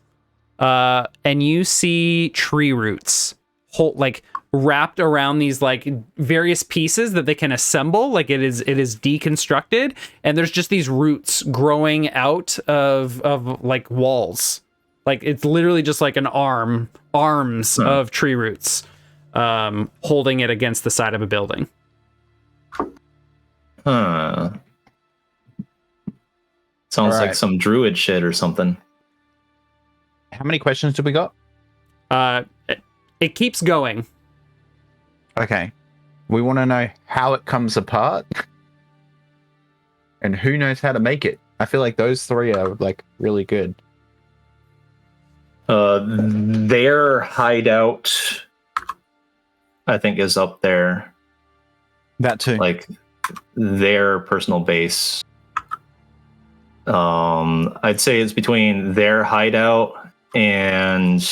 and you see tree roots, like wrapped around these like various pieces that they can assemble. Like it is deconstructed, and there's just these roots growing out of like walls. Like it's literally just like arms of tree roots, holding it against the side of a building. Huh. Sounds like some druid shit or something. How many questions do we got? It keeps going. Okay. We want to know how it comes apart and who knows how to make it. I feel like those three are like really good. Their hideout, I think, is up there. That too. Like their personal base. I'd say it's between their hideout and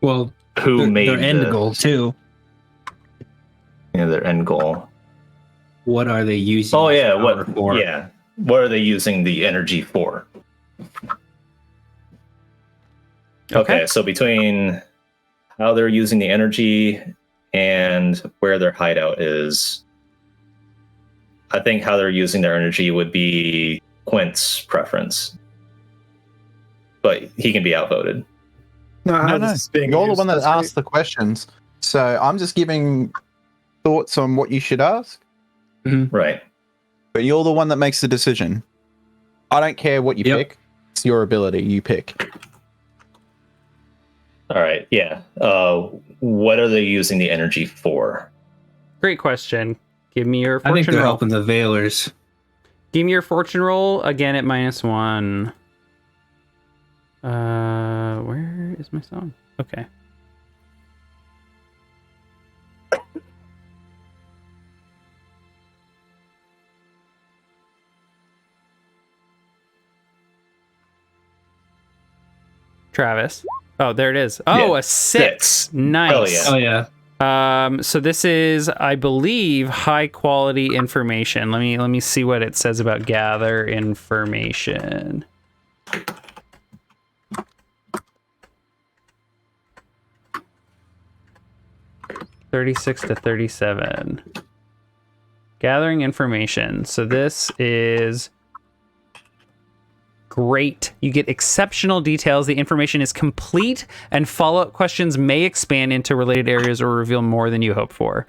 who made their end goal too. Yeah, their end goal. What are they using? Oh yeah, power for? Yeah, what are they using the energy for? Okay, so between how they're using the energy and where their hideout is, I think how they're using their energy would be Quint's preference, but he can be outvoted. No. You're the one that asked the questions, so I'm just giving thoughts on what you should ask. Mm-hmm. Right. But you're the one that makes the decision. I don't care what you pick. It's your ability. You pick. All right. Yeah. What are they using the energy for? Great question. Give me your fortune I think they're roll. helping the Veilers. Give me your fortune roll again at -1. Where is my song? Okay. Travis. Oh, there it is. Oh, Yeah, a 6. six. Nice. Hell Oh yeah. So this is, I believe, high quality information. Let me see what it says about gather information. (36 to 37). Gathering information. So this is great. You get exceptional details. The information is complete, and follow-up questions may expand into related areas or reveal more than you hope for.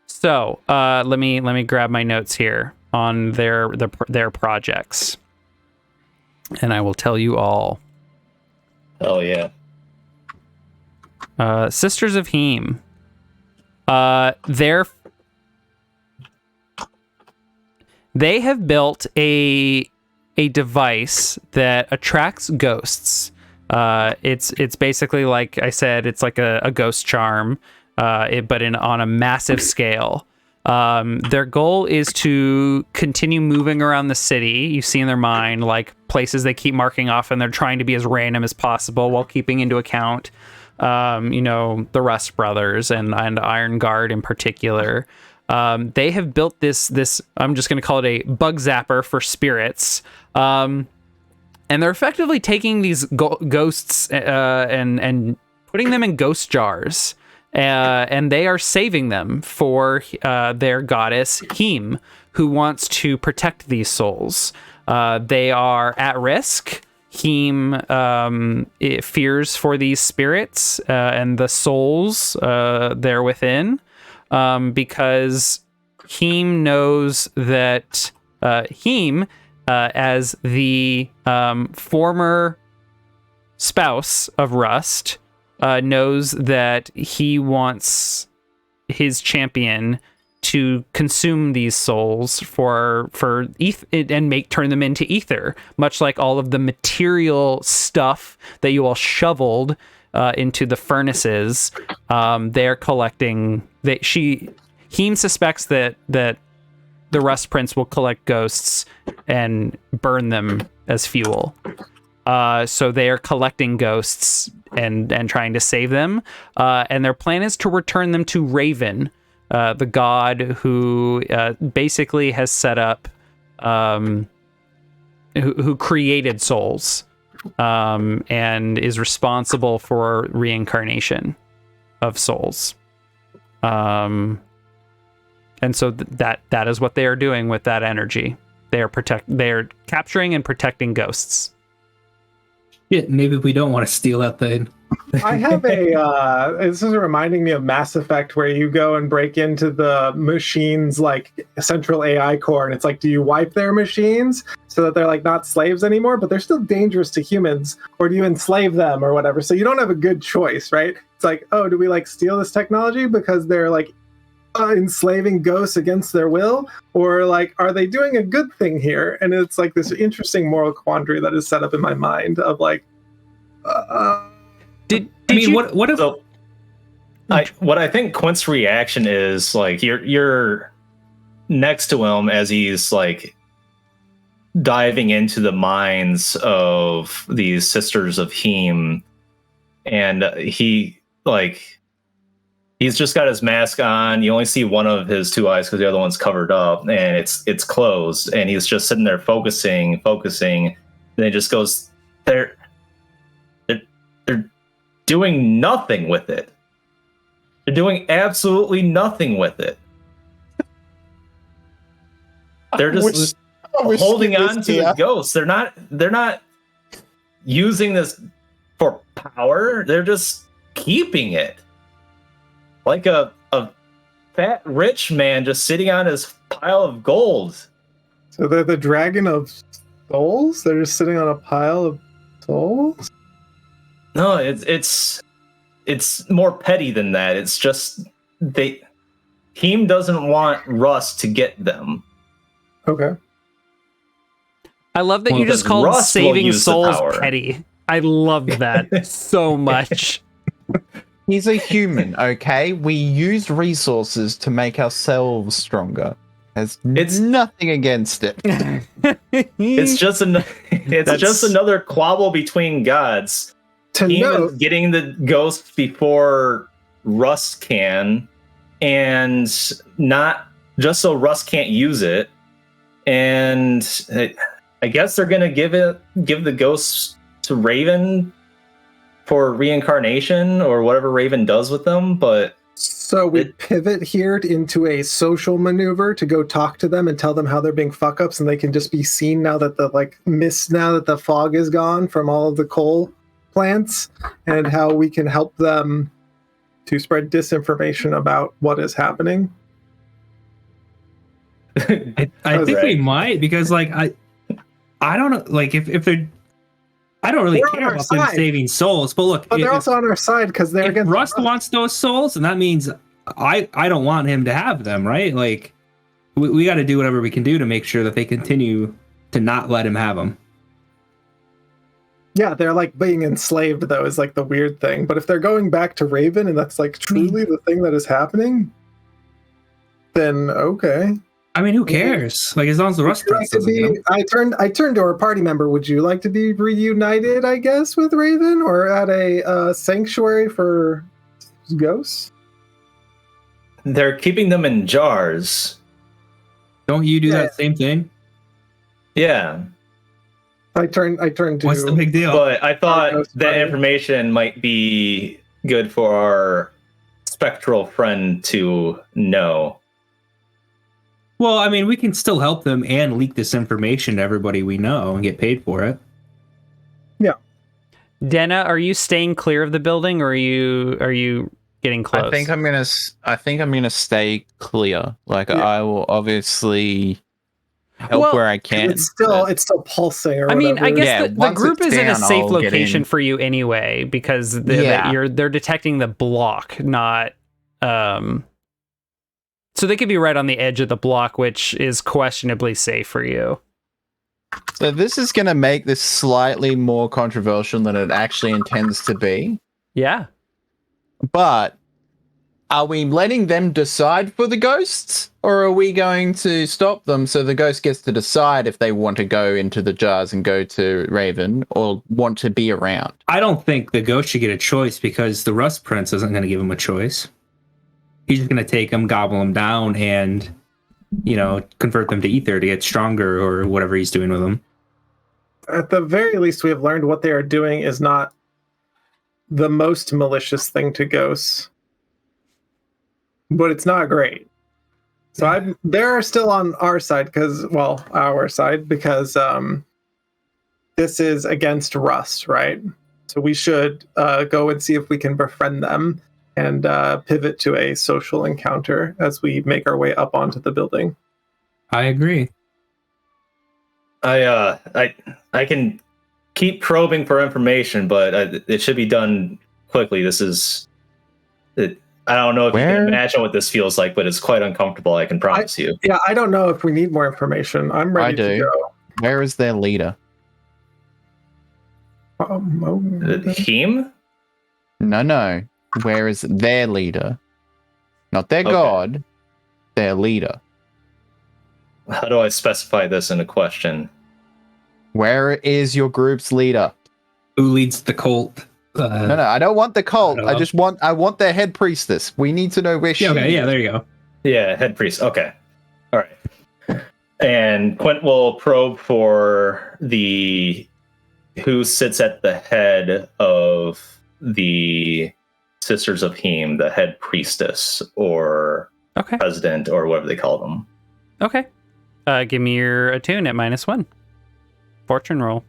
So let me grab my notes here on their projects, and I will tell you all. Oh yeah. Sisters of Heme. They have built a device that attracts ghosts. It's basically, like I said, it's like a ghost charm, but on a massive scale. Their goal is to continue moving around the city. You see in their mind like places they keep marking off, and they're trying to be as random as possible while keeping into account, the Rust Brothers and Iron Guard in particular. They have built this I'm just going to call it a bug zapper for spirits. And they're effectively taking these ghosts and putting them in ghost jars. And they are saving them for their goddess Heme, who wants to protect these souls. They are at risk. Heme it fears for these spirits and the souls there within, because Heme knows that Heme, as the former spouse of Rust knows that he wants his champion to consume these souls for and turn them into ether, much like all of the material stuff that you all shoveled into the furnaces. They're collecting. Heme suspects that the Rust Prince will collect ghosts and burn them as fuel. So they are collecting ghosts and trying to save them. And their plan is to return them to Raven, the god who basically has set up, who created souls, and is responsible for reincarnation of souls. And so that is what they are doing with that energy. They are capturing and protecting ghosts. Yeah, maybe we don't want to steal that thing. I have this is reminding me of Mass Effect, where you go and break into the machine's like central AI core, and it's like, do you wipe their machines so that they're like not slaves anymore, but they're still dangerous to humans, or do you enslave them or whatever? So you don't have a good choice, right? It's like, oh, do we like steal this technology because they're like enslaving ghosts against their will, or like, are they doing a good thing here? And it's like this interesting moral quandary that is set up in my mind of like, what if? So, what I think Quint's reaction is, like, you're next to him as he's like diving into the minds of these Sisters of Heme, and he's just got his mask on. You only see one of his two eyes because the other one's covered up, and it's closed. And he's just sitting there focusing. And it just goes, they're doing nothing with it. They're doing absolutely nothing with it. They're just holding on to the ghost. They're not using this for power. They're just keeping it. Like a fat rich man just sitting on his pile of gold. So they're the dragon of souls? They're just sitting on a pile of souls? No, it's more petty than that. It's just Heme doesn't want Rust to get them. Okay. I love that you just called Rust will saving use the souls power. petty. I love that so much. He's a human, okay? We use resources to make ourselves stronger. It's nothing against it. It's just another quabble between gods. Heme is getting the ghost before Rust can, and not just so Rust can't use it. And I guess they're gonna give the ghosts to Raven for reincarnation or whatever Raven does with them. But so we pivot here into a social maneuver to go talk to them and tell them how they're being fuck ups, and they can just be seen now that the fog is gone from all of the coal plants, and how we can help them to spread disinformation about what is happening. I think we might, because like I don't know, like if they're, I don't really care about them saving souls, but look, but they're also on our side because they're against Rust wants those souls, and that means I don't want him to have them, right? Like we got to do whatever we can do to make sure that they continue to not let him have them. Yeah, they're like being enslaved, though, is like the weird thing. But if they're going back to Raven and that's like truly the thing that is happening, then okay. I mean, who cares? Like, as long as the Rust Prince doesn't get him. I turned to our party member. Would you like to be reunited, I guess, with Raven, or at a sanctuary for ghosts? they're keeping them in jars. Don't you do that same thing? Yeah. I turned to... What's the big deal? But I thought that information might be good for our spectral friend to know. Well, I mean, we can still help them and leak this information to everybody we know and get paid for it. Yeah. Denna, are you staying clear of the building, or are you getting close? I think I'm gonna stay clear. Like, yeah. I will obviously help Well, where I can. It's still pulsing. Or I mean, I whatever. guess Yeah, the once group it's is in a down, safe I'll get location in. for you anyway, because Yeah. they're detecting the block, not so they could be right on the edge of the block, which is questionably safe for you. So this is going to make this slightly more controversial than it actually intends to be. Yeah. But are we letting them decide for the ghosts? Or are we going to stop them so the ghost gets to decide if they want to go into the jars and go to Raven or want to be around? I don't think the ghost should get a choice because the Rust Prince isn't going to give him a choice. He's just going to take them, gobble them down, and, convert them to ether to get stronger or whatever he's doing with them. At the very least, we have learned what they are doing is not the most malicious thing to ghosts, but it's not great. So they're still on our side because this is against Rust, right? So we should go and see if we can befriend them and pivot to a social encounter as we make our way up onto the building. I agree. I can keep probing for information, but it should be done quickly. This is it. I don't know if you can imagine what this feels like, but it's quite uncomfortable. I can promise you. Yeah, I don't know if we need more information. I'm ready to go. Where is their leader? Heme? No. Where is their leader? Not their god, their leader. How do I specify this in a question? Where is your group's leader? Who leads the cult? No, I don't want the cult. I want their head priestess. We need to know where she is. Okay, yeah, there you go. Yeah, head priest. Okay. All right. And Quint will probe for who sits at the head of the Sisters of Heme, the head priestess or president or whatever they call them. Okay. Give me your attune at -1. Fortune roll.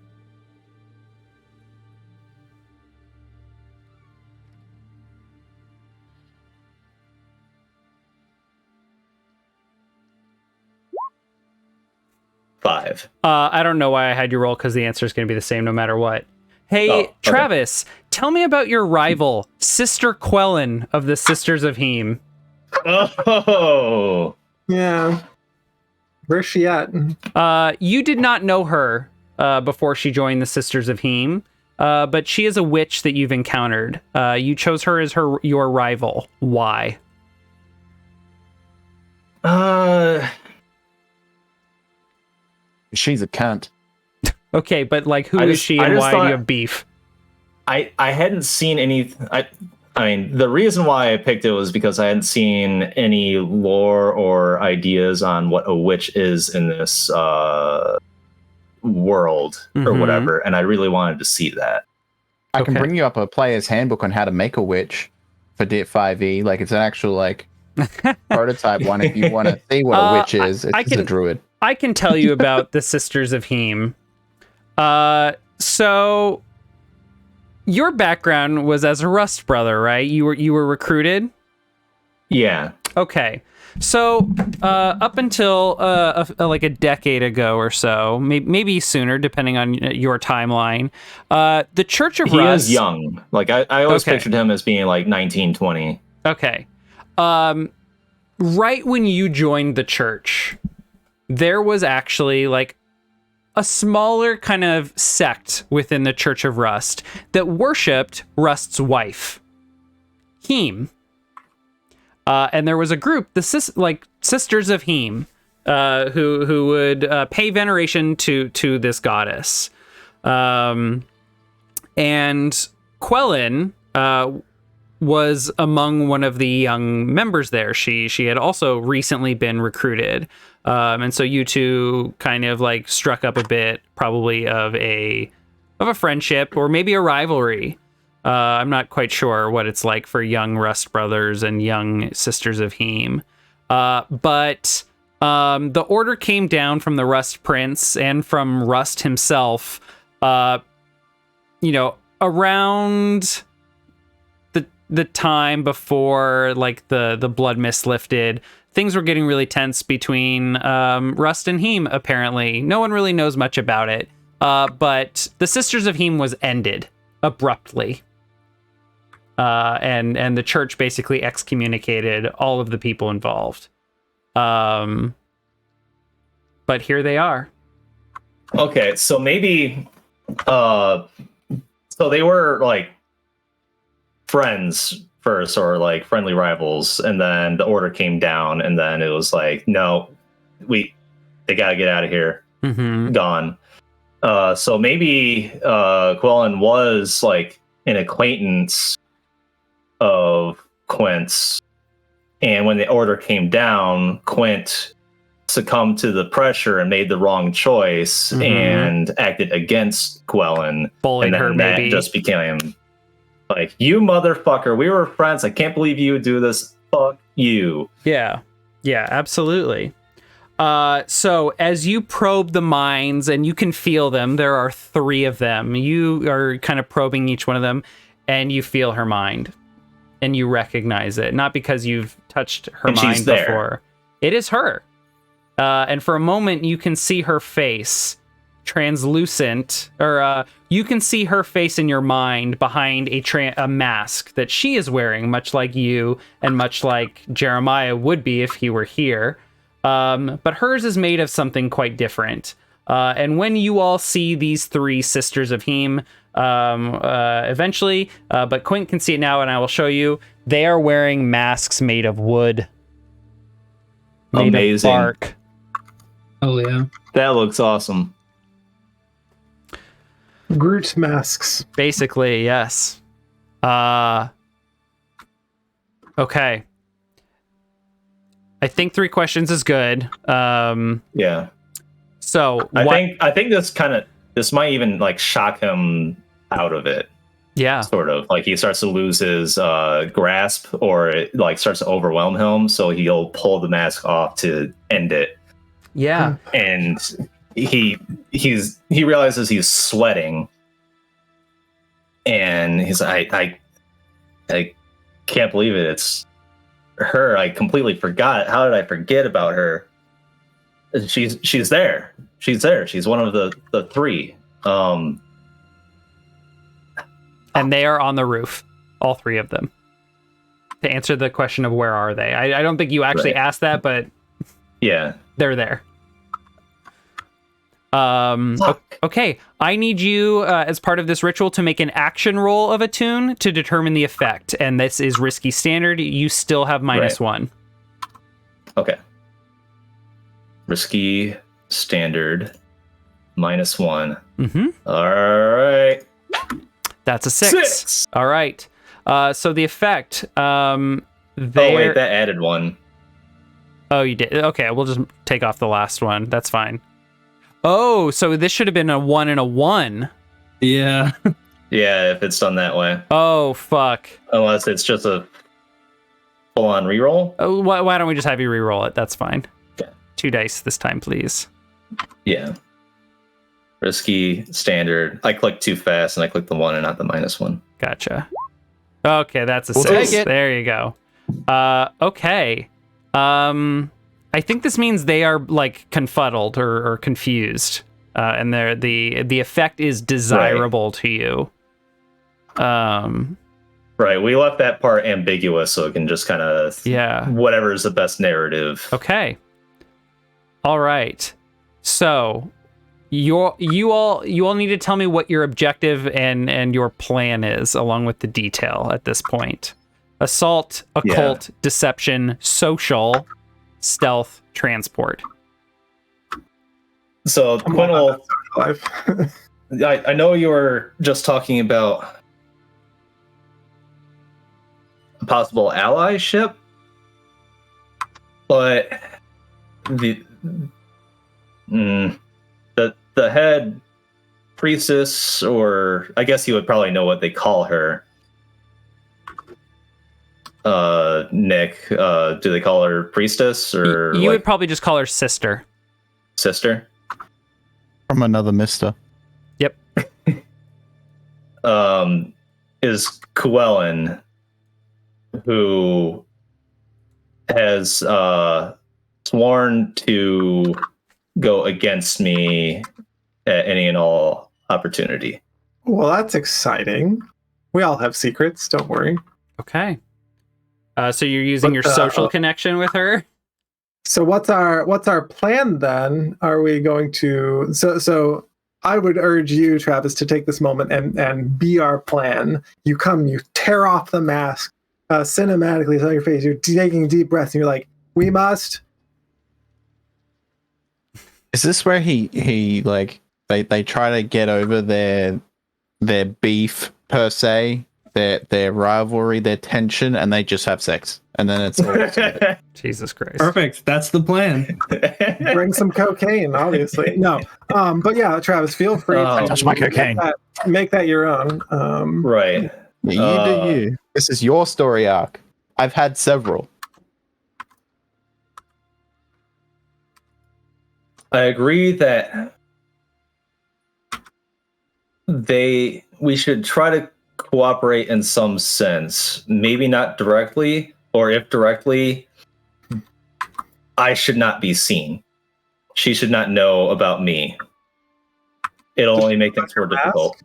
Five. I don't know why I had you roll because the answer is going to be the same no matter what. Hey, Travis, tell me about your rival, Sister Quellen of the Sisters of Heme. Oh. Yeah. Where's she at? You did not know her before she joined the Sisters of Heme, but she is a witch that you've encountered. You chose her as your rival. Why? She's a cunt. Okay, but who is she and why do you have beef? I hadn't seen any. I mean, the reason why I picked it was because I hadn't seen any lore or ideas on what a witch is in this world or whatever, and I really wanted to see that. I can bring you up a player's handbook on how to make a witch for D5e. It's an actual prototype one if you want to see what a witch is. It's a druid. I can tell you about the Sisters of Heme. So your background was as a Rust brother, right? You were recruited? Yeah. Okay. So up until a decade ago or so, maybe sooner, depending on your timeline, the Church of Rust... He is young. I always pictured him as being 19, 20. Okay. Right when you joined the church, there was actually a smaller kind of sect within the Church of Rust that worshipped Rust's wife, Heme. And there was a group, the Sisters of Heme, who would pay veneration to this goddess. And Quellen was among one of the young members there. She had also recently been recruited. And so you two kind of struck up a bit, probably of a friendship or maybe a rivalry. I'm not quite sure what it's like for young Rust brothers and young Sisters of Heme. But the order came down from the Rust Prince and from Rust himself, around the time before like the blood mist lifted, things were getting really tense between Rust and Heme. Apparently, no one really knows much about it. But the Sisters of Heme was ended abruptly. And the church basically excommunicated all of the people involved. But here they are. Okay, so maybe so they were like friends first, or like friendly rivals, and then the order came down, and then it was like, no, they gotta get out of here. Mm-hmm. Gone. So maybe Quellen was like an acquaintance of Quint's, and when the order came down, Quint succumbed to the pressure and made the wrong choice and acted against Quellen. Bullied and then her, that maybe. just became like, you motherfucker, we were friends. I can't believe you would do this. Fuck you. Yeah, absolutely. So as you probe the minds, and you can feel them, there are 3 of them. You are kind of probing each one of them, and you feel her mind, and you recognize it. Not because you've touched her And mind she's there. before. It is her. And for a moment, you can see her face translucent, or you can see her face in your mind behind a mask that she is wearing, much like you and much like Jeremiah would be if he were here. But hers is made of something quite different. And when you all see these 3 Sisters of Heme, eventually, but Quint can see it now, and I will show you, they are wearing masks made of wood. Made Amazing. of bark. Oh yeah. That looks awesome. Groot masks. Basically, yes. Okay. I think 3 questions is good. Yeah. So I think this might even like shock him out of it. Yeah. Sort of like he starts to lose his grasp, or it like starts to overwhelm him, so he'll pull the mask off to end it. Yeah. And he realizes he's sweating, and he's like, I can't believe it. It's her. I completely forgot. How did I forget about her? She's there. She's there. She's one of the 3. And they are on the roof, all 3 of them. To answer the question of where are they, I don't think you actually asked that, but yeah, they're there. Okay, I need you as part of this ritual to make an action roll of attune to determine the effect, and this is risky standard. You still have -1. Okay. Risky standard -1. Mm-hmm. All right. That's a 6. All right. So the effect. Oh wait, that added 1. Oh, you did. Okay, we'll just take off the last one. That's fine. Oh, so this should have been a 1 and a 1. Yeah. Yeah, if it's done that way. Oh, fuck. Unless it's just a full-on reroll. Oh, why don't we just have you re-roll it? That's fine. Okay. 2 dice this time, please. Yeah. Risky standard. I clicked too fast, and I clicked the 1 and not the -1. Gotcha. Okay, that's a We'll 6. take it. There you go. Okay. I think this means they are like confuddled or confused, and the effect is desirable to you. Right, we left that part ambiguous, so it can just kind of whatever is the best narrative. Okay. All right. So you all need to tell me what your objective and your plan is, along with the detail at this point. Assault, occult, deception, social, stealth, transport. So Quinn, I know you were just talking about a possible allyship, but the head priestess, or I guess you would probably know what they call her. Nick, do they call her priestess, or you would probably just call her sister? Sister from another mister. Yep. Is Quellen who has sworn to go against me at any and all opportunity. Well, that's exciting. We all have secrets. Don't worry. Okay. So you're using your social connection with her? So what's our plan then? Are we going to so I would urge you, Travis, to take this moment and be our plan. You come, you tear off the mask, cinematically, it's on your face. You're taking deep breaths, and you're like, "We must." Is this where he like they try to get over their beef per se, their rivalry, their tension, and they just have sex, and then it's all Jesus Christ. Perfect. That's the plan. Bring some cocaine, obviously. No, but yeah, Travis, feel free to touch my cocaine. Make that your own. Right. Yeah, you do you. This is your story arc. I've had several. I agree that we should try to cooperate in some sense. Maybe not directly, or if directly, I should not be seen. She should not know about me. It'll only make things more difficult.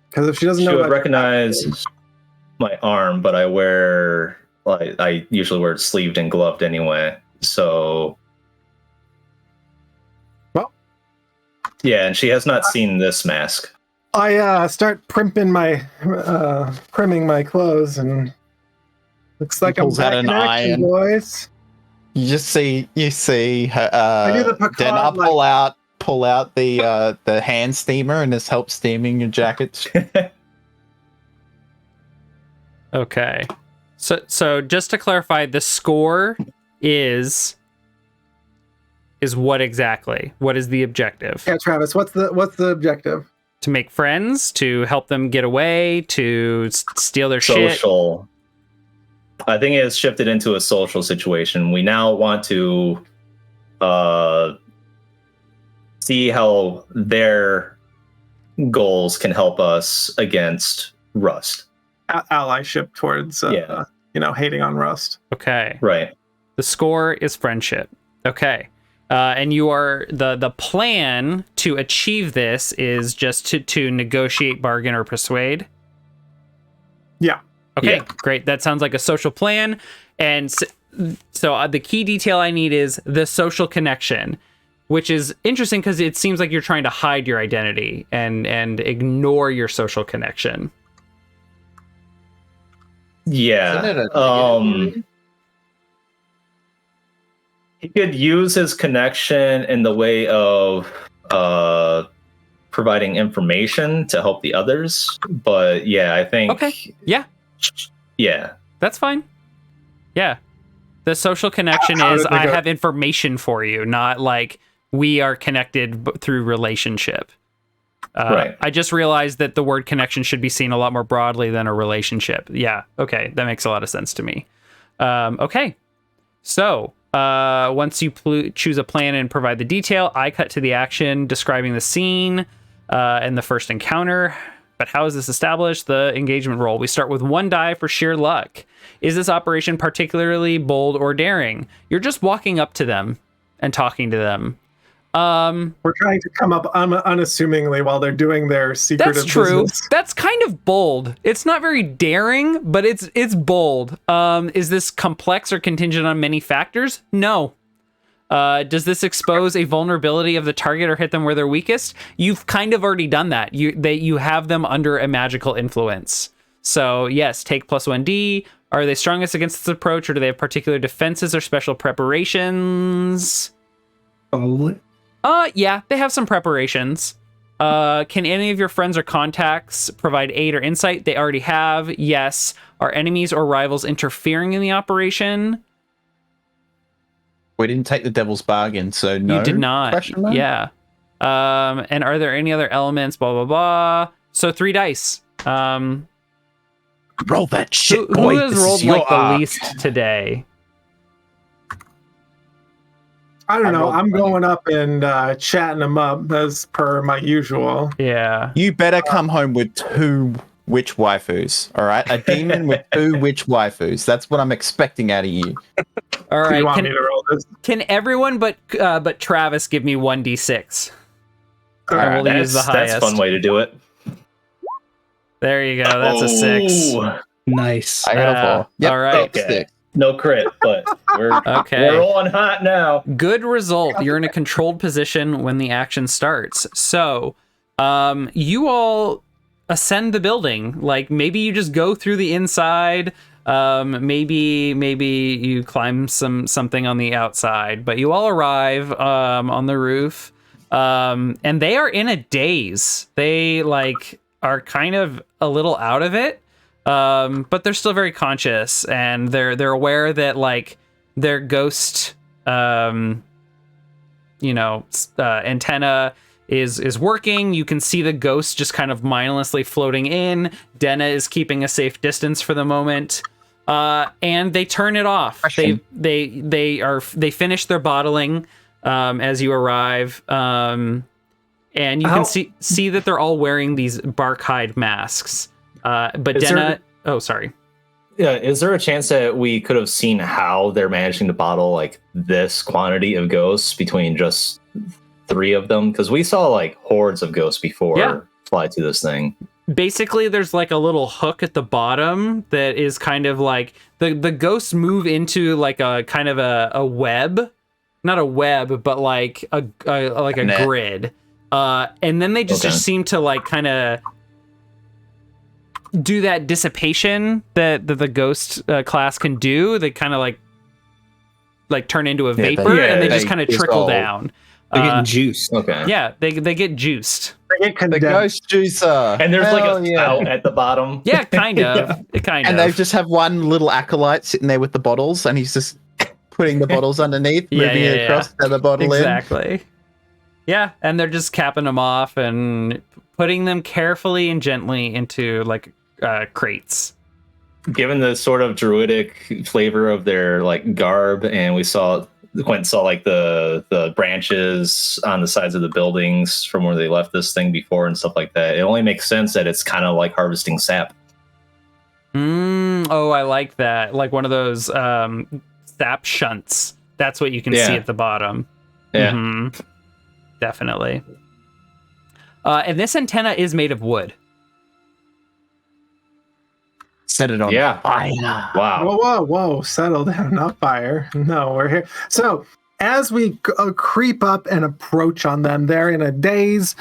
Because if she doesn't know, She would recognize my arm, but I usually wear it sleeved and gloved anyway. So, well, yeah, and she has not seen this mask. I start primming my clothes, and looks like I'm pulls out back in an action, iron. boys. You see her, I do the Picard, Denna pull out the hand steamer and just help steaming your jacket. Okay. So just to clarify, the score is what exactly? What is the objective? Yeah, Travis, what's the objective? To make friends, to help them get away, to steal their shit. Social. I think it has shifted into a social situation. We now want to see how their goals can help us against Rust. Allyship towards hating on Rust. Okay. Right. The score is friendship. Okay. And you are the plan to achieve this is just to negotiate, bargain, or persuade. Yeah. Okay, Yeah. great. That sounds like a social plan. And so the key detail I need is the social connection, which is interesting because it seems like you're trying to hide your identity and ignore your social connection. Yeah. He could use his connection in the way of providing information to help the others. But yeah, I think. Okay. Yeah. Yeah. That's fine. Yeah. The social connection is I have information for you, not like we are connected through relationship. Right. I just realized that the word connection should be seen a lot more broadly than a relationship. Yeah. Okay. That makes a lot of sense to me. Okay. So once you choose a plan and provide the detail, I cut to the action describing the scene and the first encounter. But how is this established? The engagement roll. We start with 1 die for sheer luck. Is this operation particularly bold or daring? You're just walking up to them and talking to them. We're trying to come up unassumingly while they're doing their secretive That's true. business. That's kind of bold. It's not very daring, but it's bold. Is this complex or contingent on many factors? No. Does this expose a vulnerability of the target or hit them where they're weakest? You've kind of already done that. You have them under a magical influence. So yes, take +1d. Are they strongest against this approach, or do they have particular defenses or special preparations? Probably. Yeah, they have some preparations. Can any of your friends or contacts provide aid or insight? They already have. Yes. Are enemies or rivals interfering in the operation? We didn't take the devil's bargain, so no. You did not. Question mark? Yeah. And are there any other elements? Blah, blah, blah. So 3 dice. Roll that shit, Who boy. has This rolled is your like the arc. least today? I don't know. rolled I'm 20. going up and chatting them up as per my usual. Yeah. You better come home with 2 witch waifus, all right? A demon with 2 witch waifus. That's what I'm expecting out of you. All Do you right. want me to roll this? Can everyone but Travis give me 1d6? All And right. we'll use the That's highest. a fun way to do it. There you go. That's a 6. Oh, Nice. I got a 4. Yep, all right. that's Okay. 6. No crit, but we're Okay. we're rolling hot now. Good result. You're in a controlled position when the action starts. So, you all ascend the building. Like maybe you just go through the inside. Maybe you climb something on the outside. But you all arrive on the roof, and they are in a daze. They like are kind of a little out of it. But they're still very conscious, and they're aware that like their ghost, antenna is working. You can see the ghost just kind of mindlessly floating in. Denna is keeping a safe distance for the moment, and they turn it off. Question. They finish their bottling as you arrive, and you can see that they're all wearing these bark hide masks. But Is Denna, there- sorry. Yeah, is there a chance that we could have seen how they're managing to bottle like this quantity of ghosts between just 3 of them? Because we saw like hordes of ghosts before fly to this thing. Basically, there's like a little hook at the bottom that is kind of like the ghosts move into like a kind of a web, not a web, but like a net. grid. And then they just seem to like kind of do that dissipation that the ghost class can do. They kind of like turn into a vapor, and they just kind of trickle dissolve. down. They're getting juiced. Okay. Yeah, they get juiced. They get The condensed. ghost juicer. And there's Hell like a spout at the bottom. Yeah, kind of. Kind And of. they just have one little acolyte sitting there with the bottles, and he's just putting the bottles underneath, Yeah, moving yeah, it across to the bottle exactly. Yeah, and they're just capping them off and putting them carefully and gently into like crates. Given the sort of druidic flavor of their like garb, and we saw like the branches on the sides of the buildings from where they left this thing before and stuff like that, it only makes sense that it's kind of like harvesting sap. Oh, I like that. Like one of those sap shunts. That's what you can see at the bottom. Yeah. Mhm. Definitely. And this antenna is made of wood. Set it on Yeah. fire. Wow. Whoa! Settle down, not fire. No, we're here. So as we creep up and approach on them, they're in a daze.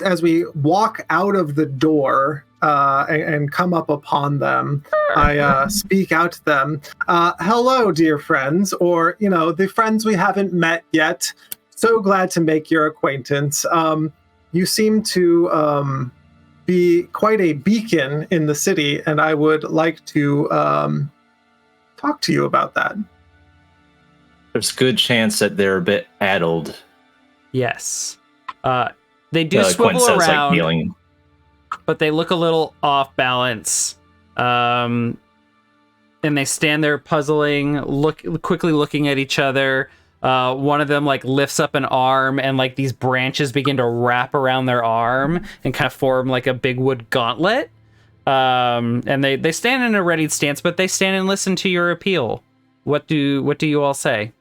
As we walk out of the door and come up upon them, I speak out to them. Hello, dear friends, or the friends we haven't met yet. So glad to make your acquaintance. You seem to be quite a beacon in the city, and I would like to talk to you about that. There's a good chance that they're a bit addled. Yes. They do Quinn swivel says, around, like, kneeling. but they look a little off balance. And they stand there puzzling, quickly looking at each other. One of them like lifts up an arm, and like these branches begin to wrap around their arm and kind of form like a big wood gauntlet. And they stand in a readied stance, but they stand and listen to your appeal. What do you all say?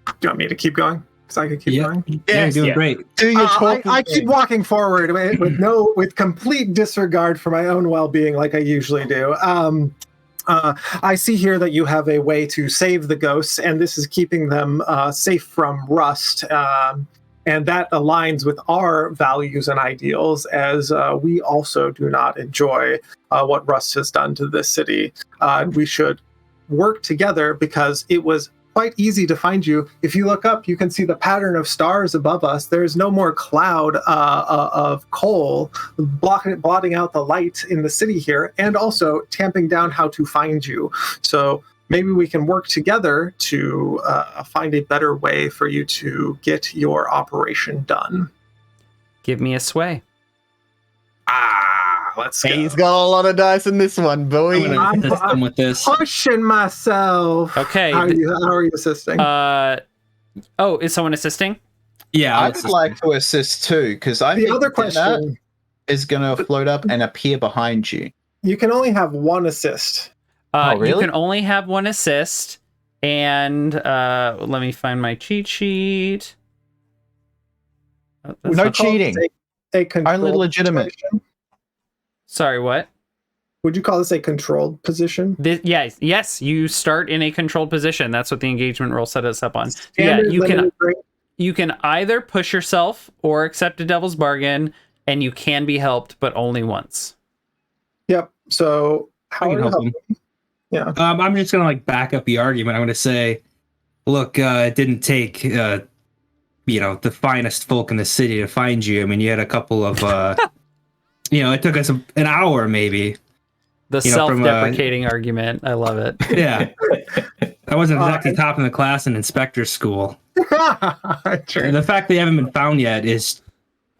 Do you want me to keep going? Because I could keep going. Yeah, you're doing great. Do your talking. I keep walking forward with complete disregard for my own well-being, like I usually do. I see here that you have a way to save the ghosts, and this is keeping them safe from rust. And that aligns with our values and ideals, as we also do not enjoy what rust has done to this city. We should work together because it was quite easy to find you. If you look up, you can see the pattern of stars above us. There's no more cloud of coal blotting out the light in the city here, and also tamping down how to find you. So maybe we can work together to find a better way for you to get your operation done. Give me a sway. let's go. He's got a lot of dice in this one, I'm boy. gonna assist him with this. Pushing myself. Okay. How are you assisting? Is someone assisting? Yeah, I would like to assist too, because I the think other that question, is going to float up and appear behind you. you can only have one assist. You really? can only have one assist, and let me find my cheat sheet. That's No not- cheating. A controlled Only legitimate. situation? Sorry, what? Would you call this a controlled position? Yes, you start in a controlled position. That's what the engagement roll set us up on. Standard you can limited range? you can either push yourself or accept a devil's bargain, and you can be helped, but only once. Yep. So I how can are you help helping? him. Yeah. I'm just gonna like back up the argument. I'm gonna say, look, it didn't take the finest folk in the city to find you. I mean, you had a couple of it took us an hour maybe. The self-deprecating argument. I love it. Yeah, I wasn't exactly top in the class in inspector school. True. And the fact they haven't been found yet is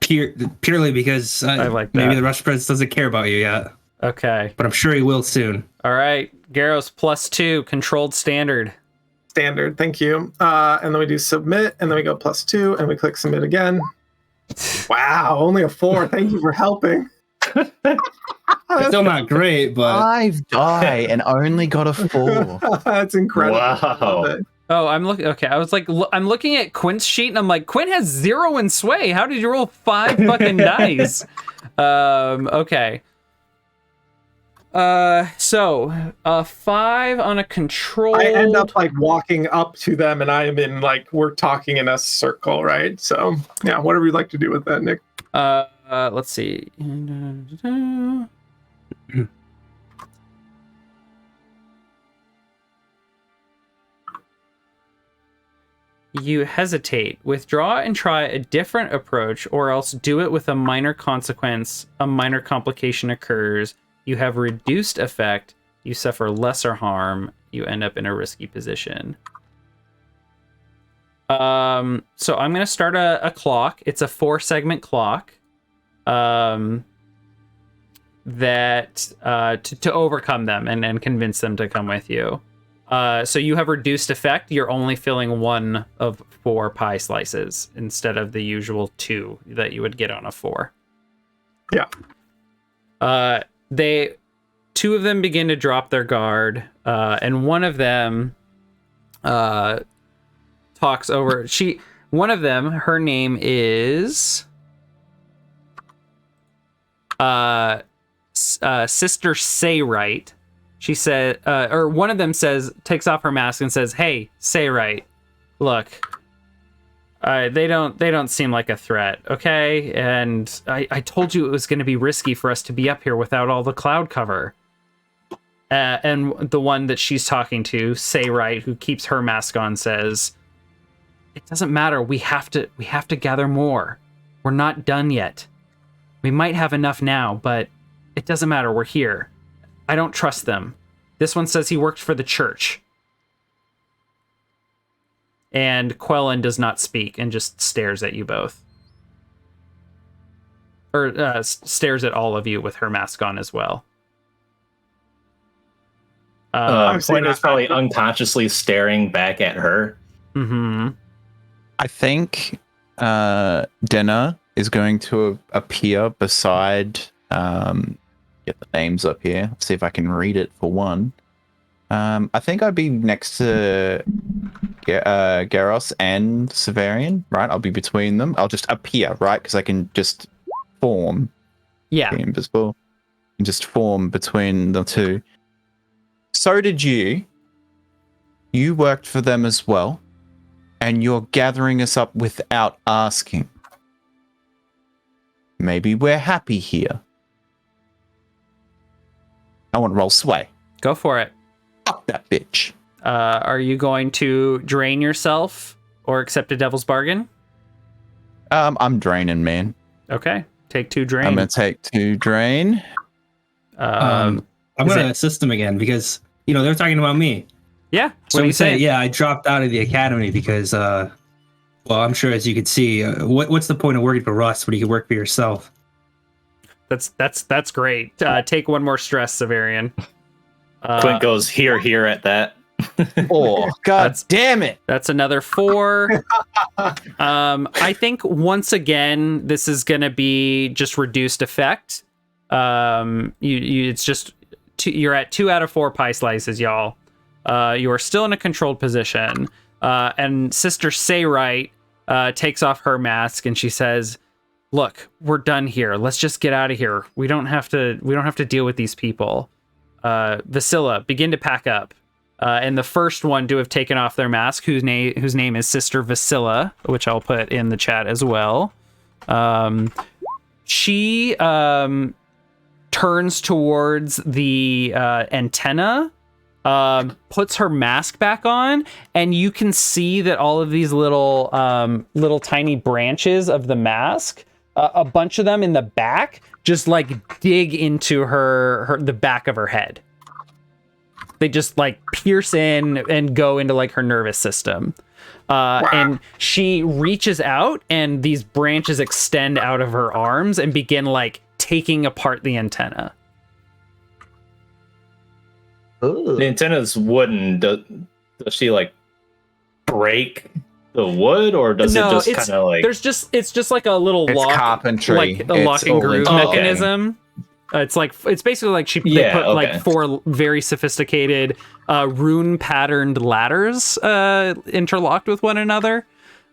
purely because I like maybe that. the Rush Prince doesn't care about you yet, Okay. but I'm sure he will soon. All right. Garros +2, controlled standard. Standard. Thank you. And then we do submit, and then we go +2, and we click submit again. Wow, only a 4. Thank you for helping. Still not great, but 5 die and only got a 4. That's incredible. Wow. Love it. Oh, I'm looking. Okay, I was like, I'm looking at Quint's sheet, and I'm like, Quint has 0 in sway. How did you roll 5 fucking dice? Okay. So 5 on a control. I end up like walking up to them, and I am in like we're talking in a circle, right? So yeah, whatever you'd like to do with that, Nick. Let's see. You hesitate. Withdraw and try a different approach, or else do it with a minor consequence. A minor complication occurs. You have reduced effect. You suffer lesser harm. You end up in a risky position. So I'm going to start a clock. It's a 4-segment clock. That to overcome them and convince them to come with you. So you have reduced effect. You're only filling 1 of 4 pie slices instead of the usual 2 that you would get on a 4. Yeah. 2 of them begin to drop their guard, and one of them talks over. One of them, her name is Sister Sayrite. She said, or one of them takes off her mask and says, "Hey, Sayrite, look, they don't seem like a threat, okay? And I told you it was going to be risky for us to be up here without all the cloud cover." And the one that she's talking to, Sayrite, who keeps her mask on, says, "It doesn't matter. We have to gather more. We're not done yet. We might have enough now, but it doesn't matter. We're here. I don't trust them. This one says he worked for the church." And Quellen does not speak and just stares at you both. Or stares at all of you with her mask on as well. Point is probably unconsciously staring back at her. Mm-hmm. I think Dinner is going to appear beside. Get the names up here. See if I can read it for one. I think I'd be next to Garros and Severian, right? I'll be between them. I'll just appear, right? Because I can just form. Yeah. Be invisible. And just form between the two. So did you. You worked for them as well. And you're gathering us up without asking. Maybe we're happy here. I want to roll sway. Go for it. Fuck that bitch. Are you going to drain yourself or accept a devil's bargain? I'm draining, man. Okay. Take 2 drain. I'm gonna take 2 drain. I'm gonna assist them again because they're talking about me. Yeah. So we say, yeah, I dropped out of the academy because, well, I'm sure as you could see, what's the point of working for Russ when you can work for yourself? That's great. Take one more stress, Severian. Quint goes here at that. Oh, god damn it! That's another 4. I think once again this is gonna be just reduced effect. It's just you're at 2 out of 4 pie slices, y'all. You are still in a controlled position. And Sister Sayrite takes off her mask and she says, "Look, we're done here. Let's just get out of here. We don't have to deal with these people. Vasilla, begin to pack up." And the first one to have taken off their mask, whose name is Sister Vasilla, which I'll put in the chat as well. She turns towards the antenna, puts her mask back on, and you can see that all of these little tiny branches of the mask, a bunch of them in the back, just like dig into the back of her head. They just like pierce in and go into like her nervous system. And she reaches out and these branches extend out of her arms and begin like taking apart the antenna. The antenna's wooden. Does she like break the wood, or does it just kind of like? It's just like a little lock, carpentry, like a lock and groove mechanism. It's basically like they put like 4 very sophisticated rune patterned ladders interlocked with one another,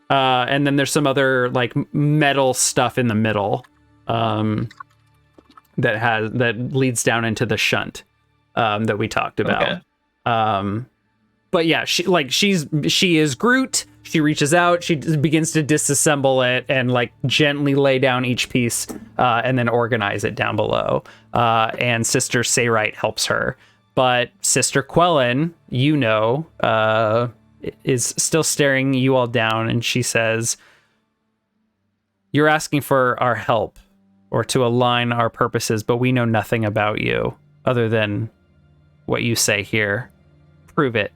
and then there's some other like metal stuff in the middle that leads down into the shunt that we talked about. Okay. But yeah, she is Groot. She reaches out, she begins to disassemble it and like gently lay down each piece and then organize it down below. And Sister Sayrite helps her. But Sister Quellen, is still staring you all down, and she says, "You're asking for our help or to align our purposes, but we know nothing about you other than what you say here. Prove it."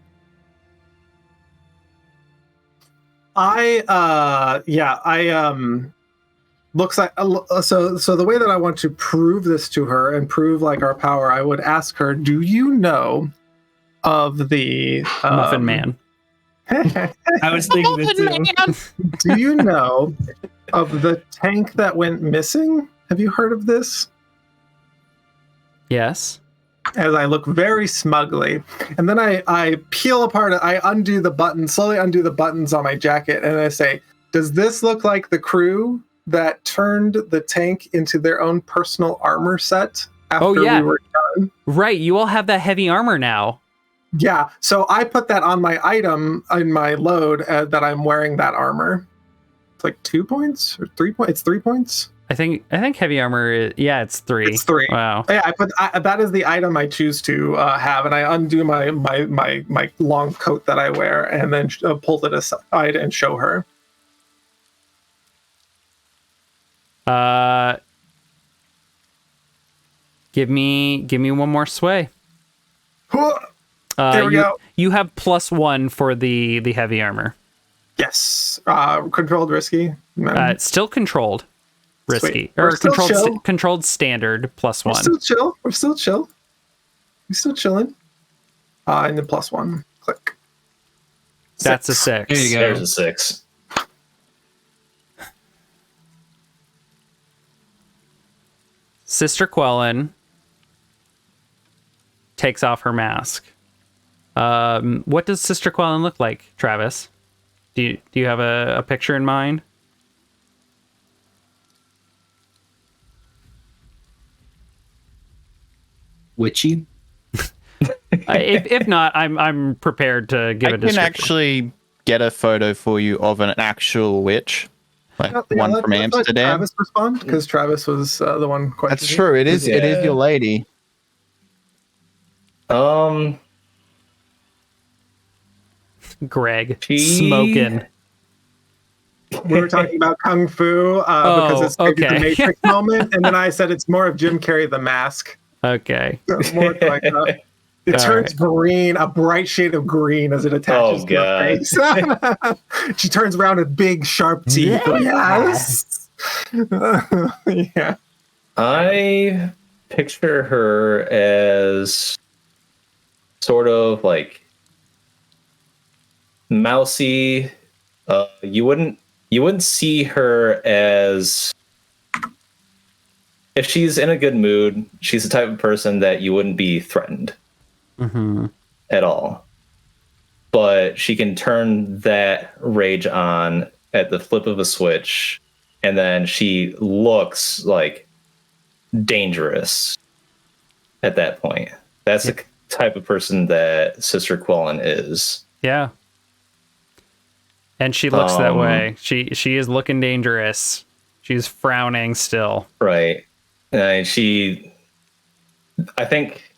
Looks like so the way that I want to prove this to her and prove like our power, I would ask her, do you know of the Muffin Man? I was thinking this too. Do you know of the tank that went missing? Have you heard of this? Yes. As I look very smugly, and then I peel apart, I undo the buttons, slowly undo the buttons on my jacket, and I say, does this look like the crew that turned the tank into their own personal armor set after we were done? Right, you all have that heavy armor now. Yeah, so I put that on my item in my load that I'm wearing that armor. It's like 2 points or 3 points. It's 3 points. I think heavy armor it's 3. It's 3. Wow. Yeah, I put that is the item I choose to have, and I undo my long coat that I wear, and then pull it aside and show her. Give me one more sway. There we go. You have +1 for the heavy armor. Yes. Controlled risky. It's still controlled. Risky. Sweet. Or controlled standard +1. We're still chill. We're still chilling. And then +1. Click. That's a 6. There you go. There's a 6. Sister Quellen takes off her mask. What does Sister Quellen look like, Travis? Do you have a picture in mind? Witchy? If not, I'm prepared to give a description. I can actually get a photo for you of an actual witch, like one from Amsterdam. Travis respond, because Travis was the one questioning. That's true. It is your lady. Greg smoking. We were talking about Kung Fu because it's maybe the Matrix moment, and then I said it's more of Jim Carrey the Mask. Okay. So more like it turns green, a bright shade of green as it attaches to her face. She turns around with big, sharp teeth. Yes. Yeah. I picture her as sort of like mousy. You wouldn't see her as, if she's in a good mood, she's the type of person that you wouldn't be threatened at all. But she can turn that rage on at the flip of a switch, and then she looks like dangerous at that point. That's the type of person that Sister Quellen is. Yeah. And she looks that way. She is looking dangerous. She's frowning still. Right. And I think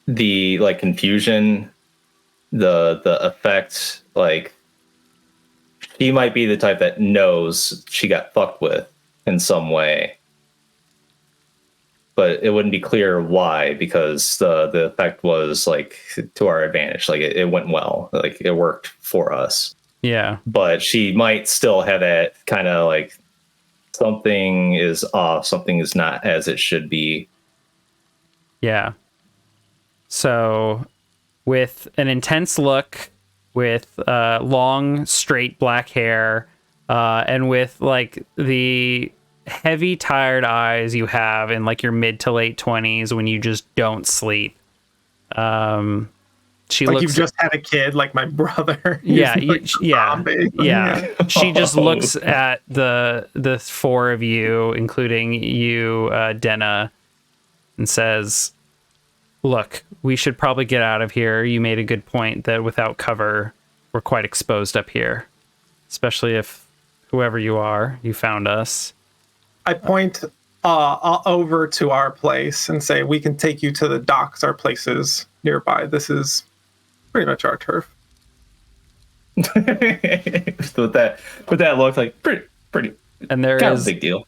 the like confusion, the effect, like she might be the type that knows she got fucked with in some way, but it wouldn't be clear why, because the effect was like to our advantage. Like it went well, like it worked for us. Yeah. But she might still have that kind of like, something is off, something is not as it should be. Yeah. So with an intense look, with long, straight black hair, and with like the heavy, tired eyes you have in like your mid to late 20s when you just don't sleep. She like looks, you've just had a kid, like my brother. yeah, He's like zombie. yeah. She just looks at the four of you, including you, Denna, and says, "Look, we should probably get out of here. You made a good point that without cover, we're quite exposed up here, especially if whoever you are, you found us." I point over to our place and say, "We can take you to the docks. Our place is nearby. This is pretty much our turf." With that look, like pretty And there kind is of a big deal.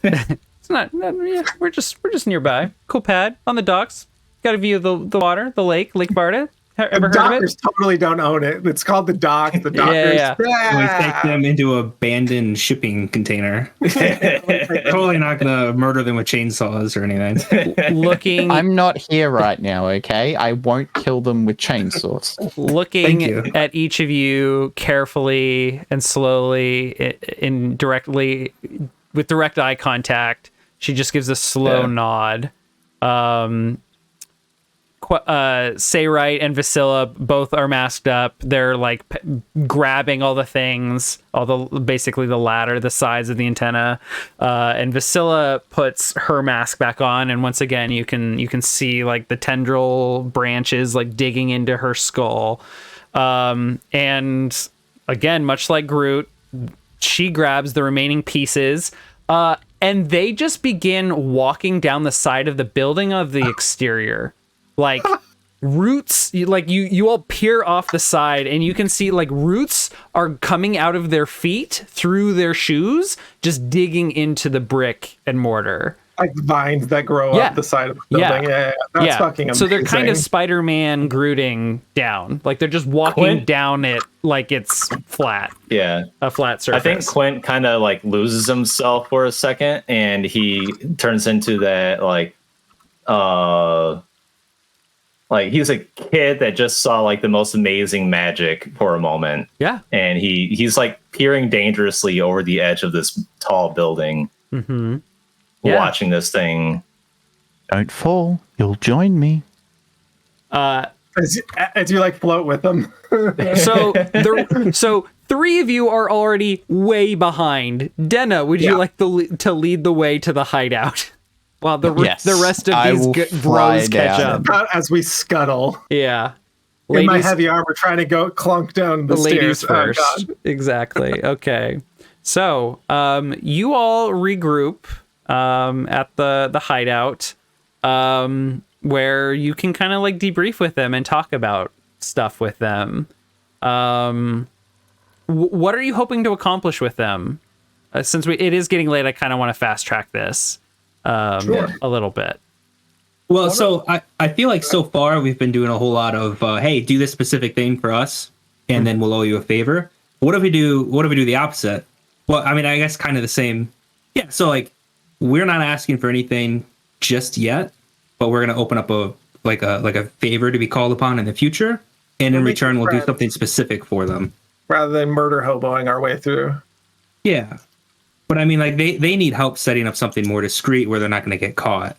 it's not yeah, we're just nearby. Cool pad on the docks. Got a view of the water, the lake Barda. The Ever heard of dockers it? totally don't own it. It's called the dock. The dockers. Yeah. We take them into an abandoned shipping container. Totally not gonna murder them with chainsaws or anything. Looking I'm not here right now, okay? I won't kill them with chainsaws. looking Thank you. at each of you carefully and slowly in directly with direct eye contact. She just gives a slow nod. Sayrite and Vasilla both are masked up. They're like grabbing all the things, basically the ladder, the sides of the antenna. And Vasilla puts her mask back on, and once again you can see like the tendril branches like digging into her skull. And again, much like Groot, she grabs the remaining pieces. And they just begin walking down the side of the building of the exterior. Like roots, you all peer off the side and you can see like roots are coming out of their feet through their shoes, just digging into the brick and mortar. Like vines that grow up the side of the building. Yeah. That's fucking amazing. So they're kind of Spider-Man grooting down. Like they're just walking down it like it's flat. Yeah. A flat surface. I think Quint kind of like loses himself for a second, and he turns into that like he's a kid that just saw like the most amazing magic for a moment. Yeah. And he's like peering dangerously over the edge of this tall building, watching this thing. Don't fall. You'll join me. as you like float with them. So three of you are already way behind. Denna, would you like to lead the way to the hideout? While the rest of these bros catch up. As we scuttle. Yeah. In my heavy armor trying to go clunk down the ladies stairs. first. Exactly. Okay. So you all regroup at the hideout where you can kind of like debrief with them and talk about stuff with them. What are you hoping to accomplish with them? Since it is getting late, I kind of want to fast track this. A little bit. Well, so I feel like so far we've been doing a whole lot of hey, do this specific thing for us, and then we'll owe you a favor. What if we do the opposite? Well, I mean, I guess kind of the same. Yeah. So like, we're not asking for anything just yet, but we're going to open up a favor to be called upon in the future, and in return, we'll do something specific for them rather than murder hoboing our way through. Yeah, but I mean, like they need help setting up something more discreet where they're not going to get caught.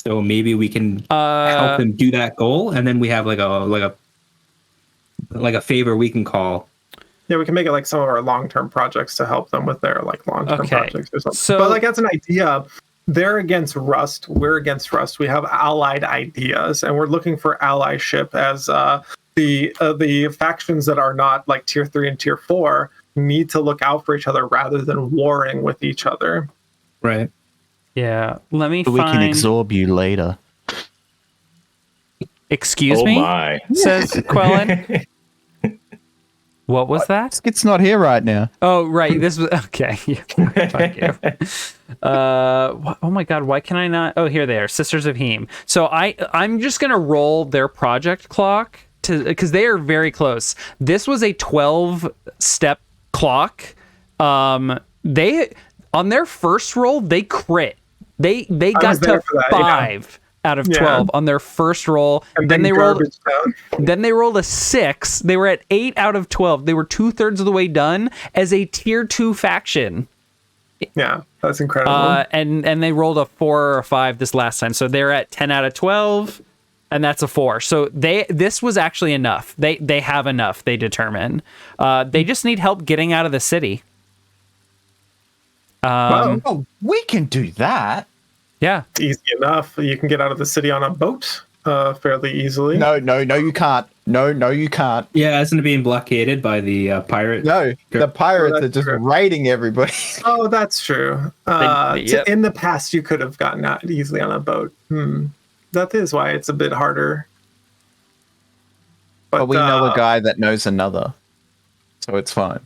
So maybe we can help them do that goal, and then we have like a favor we can call. Yeah, we can make it like some of our long-term projects to help them with their like long-term projects or something. So, but like that's an idea. They're against Rust. We're against Rust. We have allied ideas, and we're looking for allyship as the factions that are not like tier 3 and tier 4 need to look out for each other rather than warring with each other. Right. Yeah. Let me So find... we can absorb you later. Excuse me? My. Says Quellen. What was that? It's not here right now. Oh, right. This was... Okay. Fuck you. Oh my god, why can I not... Oh, here they are. Sisters of Heme. So I'm just going to roll their project clock because they are very close. This was a 12-step clock. They... On their first roll, they crit. They got to 5 out of 12 on their first roll. And then they rolled a 6. They were at 8 out of 12. They were 2/3 of the way done as a tier 2 faction. Yeah, that's incredible. And they rolled a 4 or a 5 this last time. So they're at 10 out of 12, and that's a 4. So this was actually enough. They have enough, they determine. They just need help getting out of the city. Oh, we can do that. Yeah. It's easy enough. You can get out of the city on a boat fairly easily. No, you can't. No, you can't. Yeah, isn't it being blockaded by the pirate? No, the pirates are just raiding everybody. Oh, that's true. In the past, you could have gotten out easily on a boat. That is why it's a bit harder. But we know a guy that knows another, so it's fine.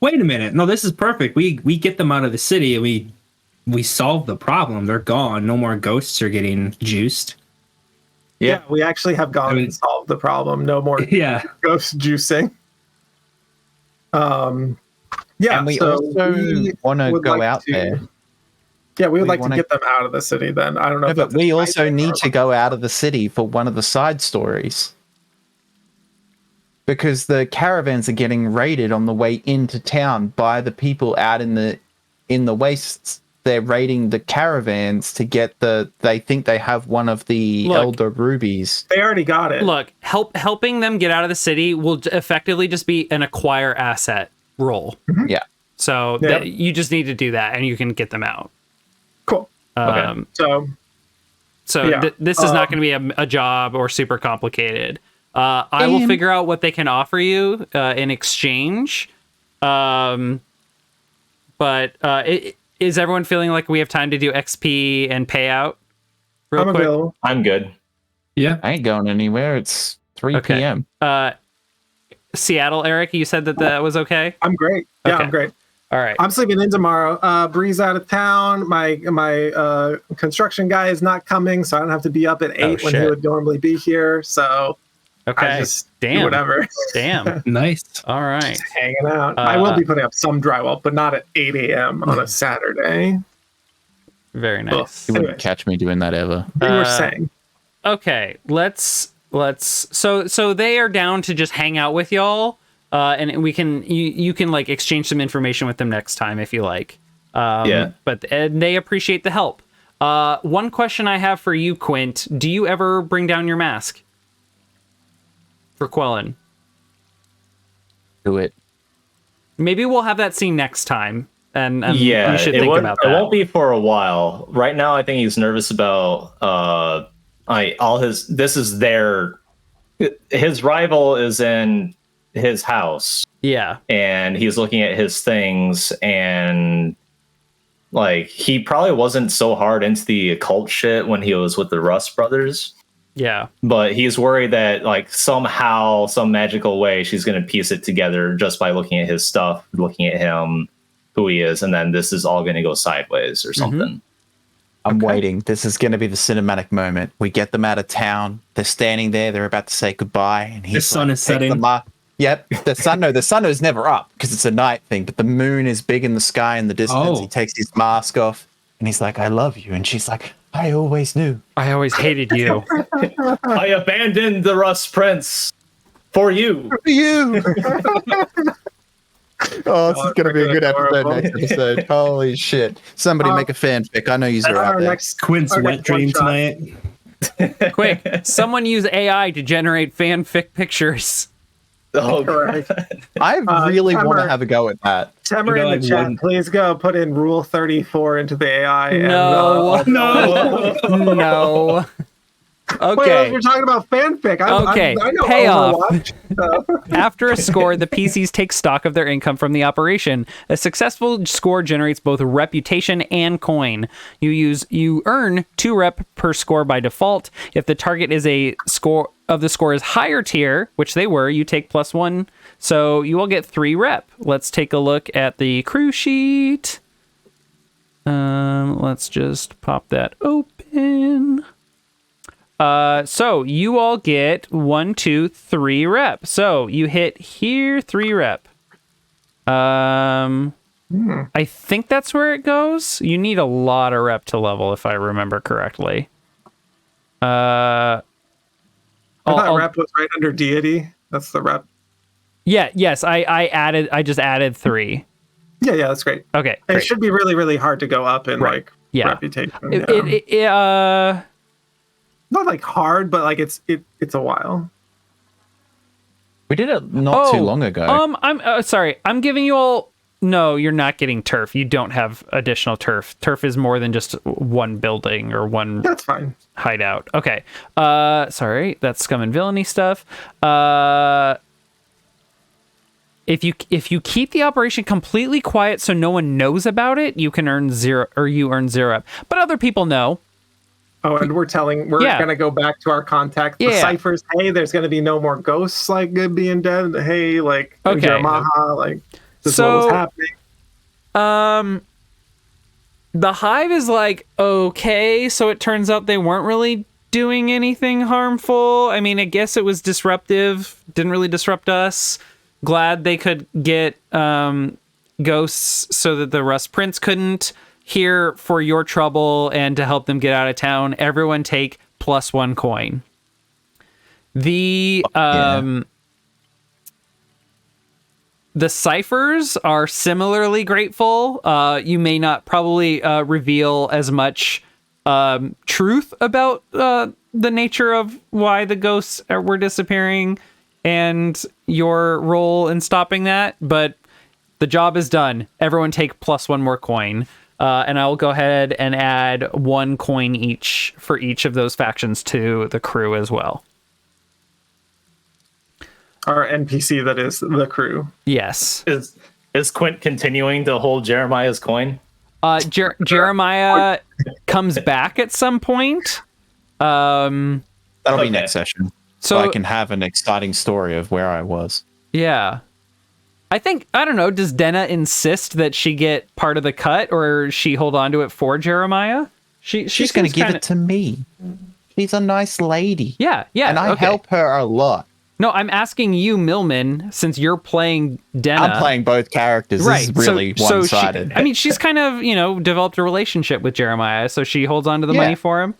Wait a minute. No, this is perfect. We get them out of the city and we solve the problem. They're gone. No more ghosts are getting juiced. Yeah, we actually have gone and solved the problem. No more ghost juicing. And we also want to go out there. Yeah, we would like to get them out of the city then. I don't know. But we also need to go out of the city for one of the side stories. Because the caravans are getting raided on the way into town by the people out in the wastes. They're raiding the caravans to get they think they have one of the Elder Rubies. They already got it. Look, helping them get out of the city will effectively just be an acquire asset roll. Mm-hmm. Yeah. So you just need to do that and you can get them out. Cool. Okay. This is not going to be a job or super complicated. I will figure out what they can offer you in exchange. But is everyone feeling like we have time to do XP and payout? I'm available. I'm good. Yeah. I ain't going anywhere. It's 3 p.m. Seattle, Eric, you said that was okay? I'm great. Yeah, I'm great. All right. I'm sleeping in tomorrow. Bree's out of town. My construction guy is not coming, so I don't have to be up at 8 when he would normally be here. So I just do whatever. Damn. Nice. All right. Just hanging out. I will be putting up some drywall, but not at 8 a.m. on a Saturday. Very nice. You wouldn't catch me doing that ever. We were saying. Okay, let's so they are down to just hang out with y'all. And we can you can like exchange some information with them next time if you like. But they appreciate the help. One question I have for you, Quint: do you ever bring down your mask for Quellen? Do it. Maybe we'll have that scene next time. And you should think about that. It won't be for a while. Right now, I think he's nervous about his rival is in his house. Yeah. And he's looking at his things, and like he probably wasn't so hard into the occult shit when he was with the Rust brothers. Yeah. But he's worried that like somehow, some magical way, she's gonna piece it together just by looking at his stuff, looking at him, who he is, and then this is all gonna go sideways or something. Mm-hmm. I'm waiting. This is going to be the cinematic moment. We get them out of town. They're standing there. They're about to say goodbye. And the sun is setting. Yep. The sun is never up because it's a night thing. But the moon is big in the sky in the distance. He takes his mask off. And he's like, I love you. And she's like, I always knew. I always hated you. I abandoned the Rust Prince for you. For you. Oh, this is going to be a good episode adorable. next episode. Holy shit. Somebody make a fanfic. I know you're That's out our there. next Quint's our wet next dream one-shot. tonight. Quick, someone use AI to generate fanfic pictures. Oh, Correct. I really want to Temmer. have a go at that. Temmer in Like the chat, one- please go put in Rule 34 into the AI. No. And, No. No. Wait, Okay. we're talking about fanfic. Okay, I know Payoff. Overwatch. After a score, the PCs take stock of their income from the operation. A successful score generates both reputation and coin. You earn 2 rep per score by default. If the target is a score of the score is higher tier, which they were, you take +1. So you will get 3 rep. Let's take a look at the crew sheet. Let's just pop that open. So you all get 1, 2, 3 rep. So you hit here 3 rep. I think that's where it goes. You need a lot of rep to level, if I remember correctly. I thought I'll- rep was right under deity. That's the rep. Yes, I just added 3. Yeah, that's great. Okay, It great. should be really, really hard to go up in Right. like Yeah. reputation. Not like hard, but like it's a while. We did it not too long ago. I'm sorry. I'm giving you all. No, you're not getting turf. You don't have additional turf. Turf is more than just one building or one That's fine. hideout. Okay. Sorry, that's scum and villainy stuff. If you keep the operation completely quiet so no one knows about it, you can earn 0, or you earn 0 up. But other people know. Oh, and we're Yeah. gonna go back to our contact, the Yeah. ciphers. Hey, there's gonna be no more ghosts like being dead. Hey, like Okay. Jeremiah, like this is So- what was happening. The hive is like, okay, so it turns out they weren't really doing anything harmful. I mean, I guess it was disruptive, didn't really disrupt us. Glad they could get ghosts so that the Rust Prince couldn't. Here for your trouble and to help them get out of town. Everyone take +1 coin. The the ciphers are similarly grateful. You may not probably reveal as much truth about the nature of why the ghosts were disappearing and your role in stopping that, but the job is done. Everyone take +1 more coin. And I will go ahead and add 1 coin each for each of those factions to the crew as well. Our NPC that is the crew. Yes. Is Quint continuing to hold Jeremiah's coin? Jeremiah comes back at some point. That'll Okay. be next session. So So I can have an exciting story of where I was. yeah. I don't know, does Denna insist that she get part of the cut or she hold on to it for Jeremiah? She's going to give it to me. She's a nice lady. Yeah, And I okay. help her a lot. No, I'm asking you, Millman, since you're playing Denna. I'm playing both characters. This is really one-sided. I mean, she's kind of, developed a relationship with Jeremiah, so she holds on to the Yeah. money for him.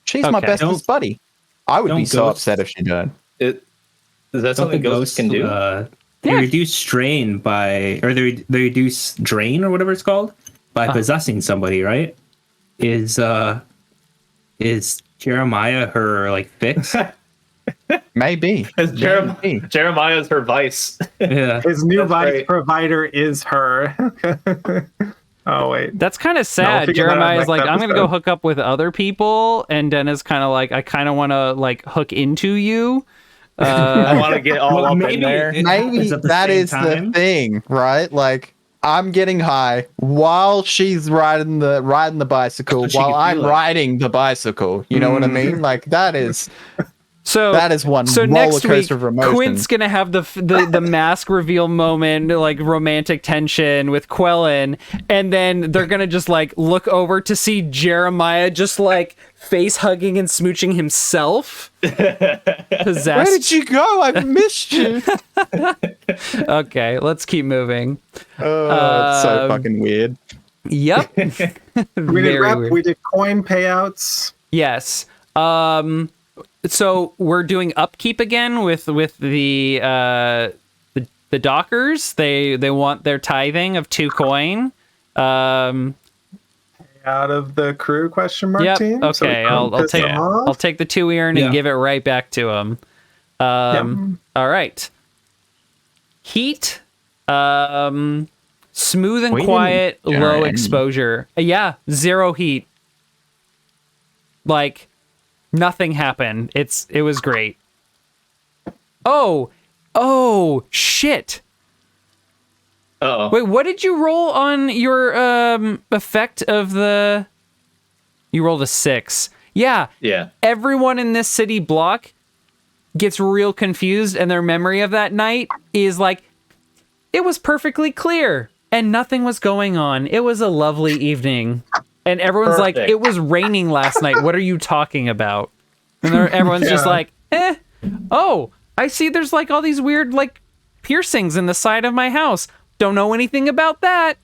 She's my Okay. bestest buddy. I would be don't so ghosts- upset if she did. Is that something ghosts can do? They Yeah. reduce strain by, or they reduce drain or whatever it's called by possessing somebody, right? Is Jeremiah her like fix? Maybe. Maybe. Jeremiah's her vice. Yeah. His new That's vice right. provider is her. Oh wait. That's kind of sad. figure that out Jeremiah's next like, I'm going to go episode. hook up with other people. And Denna's kind of like, I kind of want to like hook into you. I want to get all Well, up in maybe there. it Maybe happens at the that same is time. the thing, right? Like I'm getting high while she's riding the bicycle, That's what she while can I'm feel it. riding the bicycle. You know what I mean? Like that is So one so roller next week, coaster of emotions. Quint's gonna have the mask reveal moment, like romantic tension with Quellen, and then they're gonna just like look over to see Jeremiah just like face hugging and smooching himself. Where Possessed. did you go? I've missed you. Okay, let's keep moving. Oh, it's so Um, fucking weird. Yep. We did Very rep. weird. We did coin payouts. Yes. So we're doing upkeep again with the dockers. They want their tithing of 2 coin. Out of the crew question mark Yep. team. So we Okay. don't I'll piss take them off. I'll take the 2 earn and Yeah. give it right back to them. All right. Heat. Smooth and We quiet, didn't low turn. exposure. Yeah, 0 heat. Like nothing happened. It was great. Oh shit. Uh-oh. Wait, what did you roll on your effect of the? You rolled a 6. Yeah. Yeah. Everyone in this city block gets real confused, and their memory of that night is like, it was perfectly clear and nothing was going on. It was a lovely evening. And everyone's like, Perfect. it was raining last night. What are you talking about? And everyone's just Yeah. like, oh, I see there's like all these weird like piercings in the side of my house. Don't know anything about that.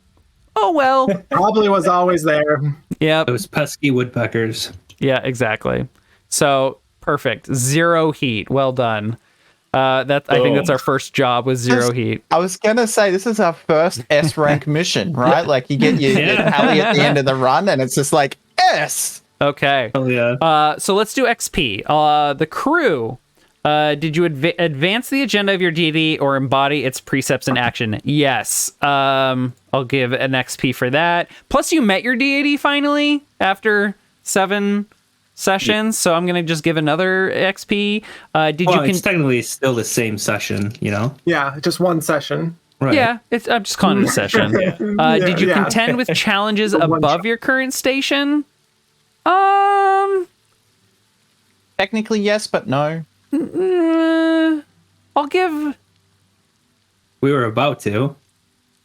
Oh, well. Probably was always there. Yep. Those pesky woodpeckers. Yeah, exactly. So perfect. 0 heat. Well done. I think that's our first job with 0 heat. I was gonna say this is our first S rank mission, right? Like you get your tally at the end of the run, and it's just like S. Okay. Oh yeah. So let's do XP. The crew. Did you advance the agenda of your deity or embody its precepts in action? Yes. I'll give an XP for that. Plus, you met your deity finally after 7 sessions, so I'm gonna just give another XP. It's technically still the same session, you know? Yeah, just one session. Right. Yeah, I'm just calling it a session. Did you Yeah. contend with challenges One above shot. your current station? Technically yes, but no. I'll give. We were about to.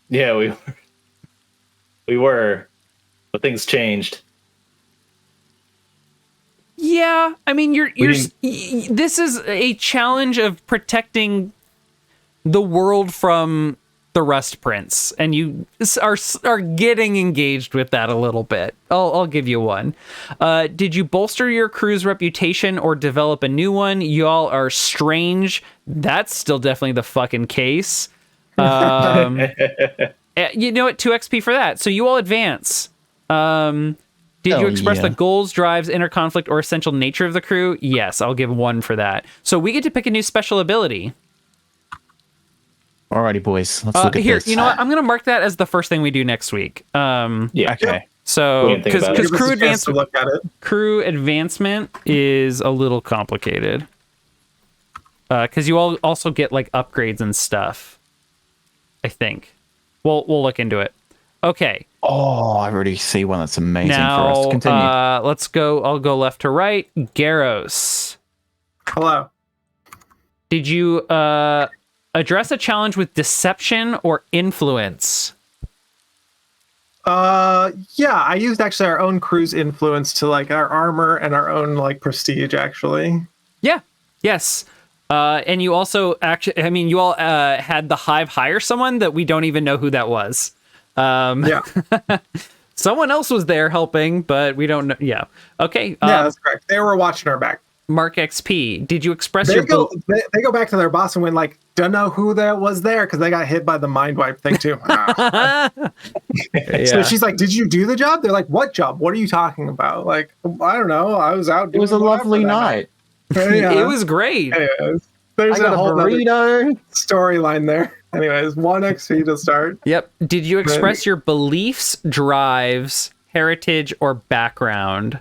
Yeah, we were, but things changed. Yeah, I mean, didn't- this is a challenge of protecting the world from the Rust Prince, and you are getting engaged with that a little bit. I'll give you one. Did you bolster your crew's reputation or develop a new one? Y'all are strange. That's still definitely the fucking case. You know what? 2 XP for that. So you all advance. Did you Hell express yeah. the goals, drives, inner conflict, or essential nature of the crew? Yes, I'll give 1 for that. So we get to pick a new special ability. Alrighty, boys. Let's look at Here, this. you know what? I'm going to mark that as the first thing we do next week. Yeah. Okay. So, We didn't think about it. because Give us a chance to look at it. crew advancement is a little complicated. Because you all also get like upgrades and stuff. I think. We'll look into it. Okay. Oh, I already see one that's amazing for us. Now, Continue. let's go. I'll go left to right. Garros. Hello. Did you address a challenge with deception or influence? Yeah, I used actually our own crew's influence to like our armor and our own like prestige actually. Yeah. Yes. And you also actually, I mean, you all had the Hive hire someone that we don't even know who that was. Yeah. Someone else was there helping, but we don't know. Yeah. Okay. Yeah, that's correct. They were watching our back. Mark XP. Did you express They your go they go back to their boss and went like, don't know who that was there because they got hit by the mind wipe thing too. So she's like, did you do the job? They're like, what job? What are you talking about? Like, I don't know. I was out. It was a doing whatever lovely that night. Yeah. It was great. Anyways, I there's got a whole other burrito. storyline there. Anyways, 1 XP to start. Yep. Did you express your beliefs, drives, heritage, or background?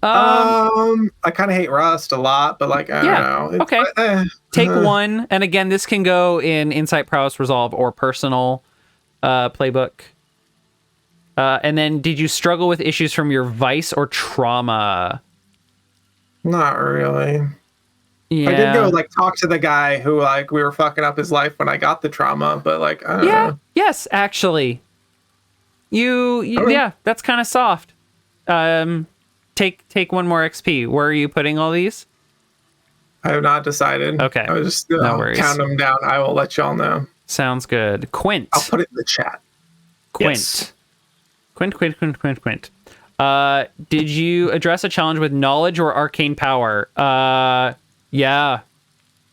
I kind of hate Rust a lot, but like, I don't know. Okay. Take 1. And again, this can go in Insight, Prowess, Resolve, or Personal playbook. And then did you struggle with issues from your vice or trauma? Not really. Yeah. I did go like talk to the guy who like we were fucking up his life when I got the trauma, but like, I don't know. Yes, actually. You Okay. yeah, that's kind of soft. Take 1 more XP. Where are you putting all these? I have not decided. Okay. I was just No worries. count them down. I will let y'all know. Sounds good. Quint. I'll put it in the chat. Quint. Yes. Quint. Did you address a challenge with knowledge or arcane power? Yeah.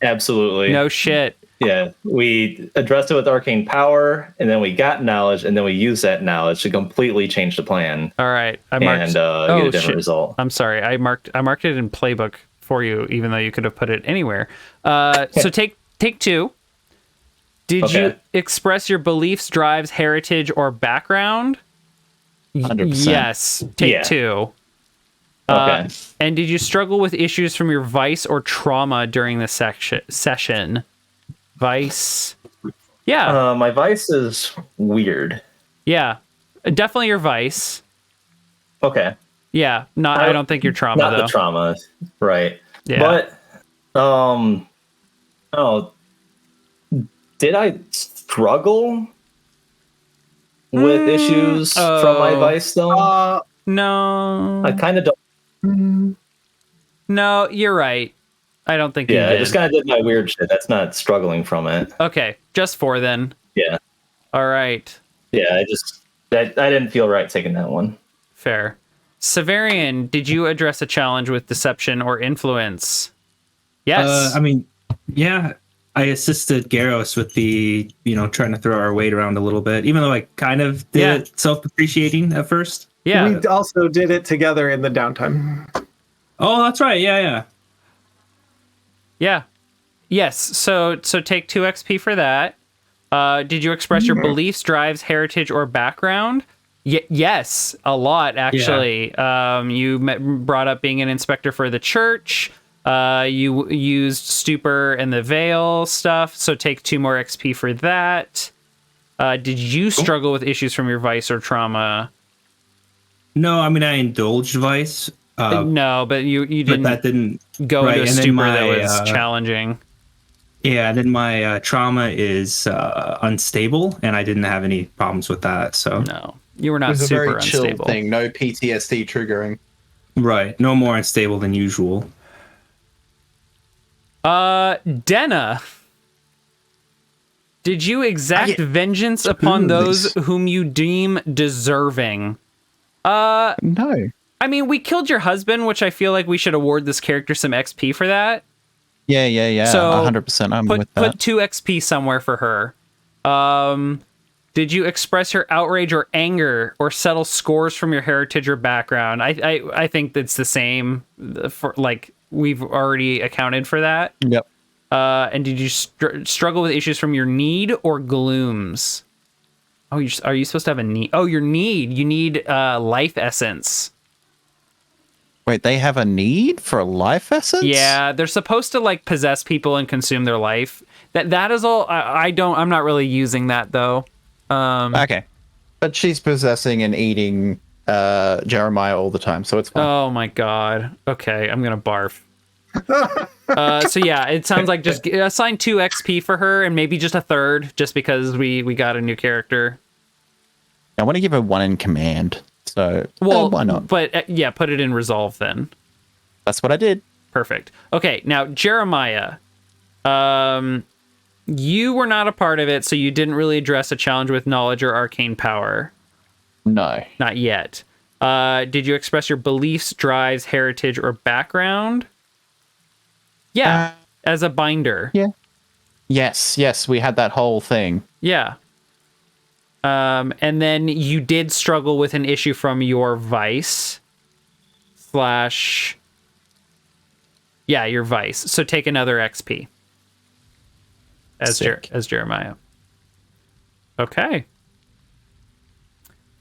Absolutely. No shit. Yeah, we addressed it with arcane power, and then we got knowledge, and then we used that knowledge to completely change the plan All right. I marked. and get a different result. I'm sorry. I marked it in playbook for you, even though you could have put it anywhere. So take 2. Did you express your beliefs, drives, heritage, or background? 100%. Yes. Take 2. Okay. And did you struggle with issues from your vice or trauma during the session? Vice. Yeah. My vice is weird. Yeah. Definitely your vice. Okay. Yeah. I don't think your trauma, Not though. the trauma, right? Yeah. But, did I struggle with issues from my vice though? No. I kind of don't. No, you're right. I don't think you Yeah, did. I just kind of did my weird shit. That's not struggling from it. Okay. Just 4 then. Yeah. All right. Yeah, I didn't feel right taking that one. Fair. Severian, did you address a challenge with deception or influence? Yes. I mean, yeah, I assisted Garros with the, trying to throw our weight around a little bit, even though I kind of did it self-depreciating at first. yeah. We also did it together in the downtime. Oh, that's right. Yeah. Yeah. Yes. So take 2 XP for that. Did you express your beliefs, drives, heritage, or background? Yes, a lot actually. You brought up being an inspector for the church. You used Stupor and the Veil stuff. So take 2 more XP for that. Did you struggle with issues from your vice or trauma? No, I mean, I indulged vice. No, but you didn't. But that didn't go into a and then stupor my, that was challenging. Yeah, and then my trauma is unstable, and I didn't have any problems with that. So No, you were It not was a super very chill unstable. thing. No PTSD triggering. right, no more unstable than usual. Denna, did you exact vengeance upon those whom you deem deserving? No. I mean, we killed your husband, which I feel like we should award this character some XP for that. Yeah. So 100%. I'm with that. Put 2 XP somewhere for her. Did you express your outrage or anger or settle scores from your heritage or background? I think that's the same. For like we've already accounted for that. Yep. And did you struggle with issues from your need or glooms? Oh, are you supposed to have a need? Oh, your need. You need life essence. Wait, they have a need for life essence? Yeah, they're supposed to like possess people and consume their life. That is all. I'm not really using that though. Okay. But she's possessing and eating Jeremiah all the time, so it's fine. Oh my god. Okay, I'm gonna barf. So yeah, it sounds like just assign 2 XP for her and maybe just a 3rd, just because we got a new character. I want to give her 1 in command, so why not? But yeah, put it in resolve then. That's what I did. Perfect. Okay, now Jeremiah, you were not a part of it, so you didn't really address a challenge with knowledge or arcane power. No. Not yet. Did you express your beliefs, drives, heritage, or background? Yeah, as a binder. Yeah. Yes, we had that whole thing. Yeah. And then you did struggle with an issue from your vice / your vice. So take another XP as Jeremiah. Okay.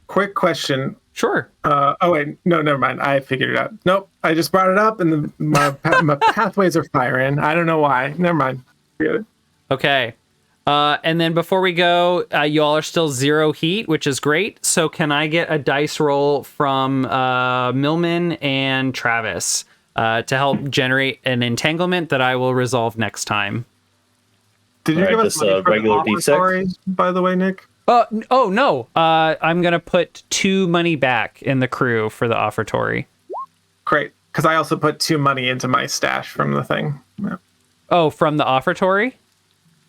Quick question. Sure. Oh wait, no, never mind. I figured it out. Nope, I just brought it up, and my pathways are firing. I don't know why. Never mind. Forget it. Okay. And then before we go, you all are still 0 heat, which is great. So can I get a dice roll from Millman and Travis to help generate an entanglement that I will resolve next time? Did you All give right, us this, money for regular the D6? offertory, by the way, Nick? Oh no. I'm gonna put 2 money back in the crew for the offertory. Great, because I also put 2 money into my stash from the thing. Yeah. Oh, from the offertory?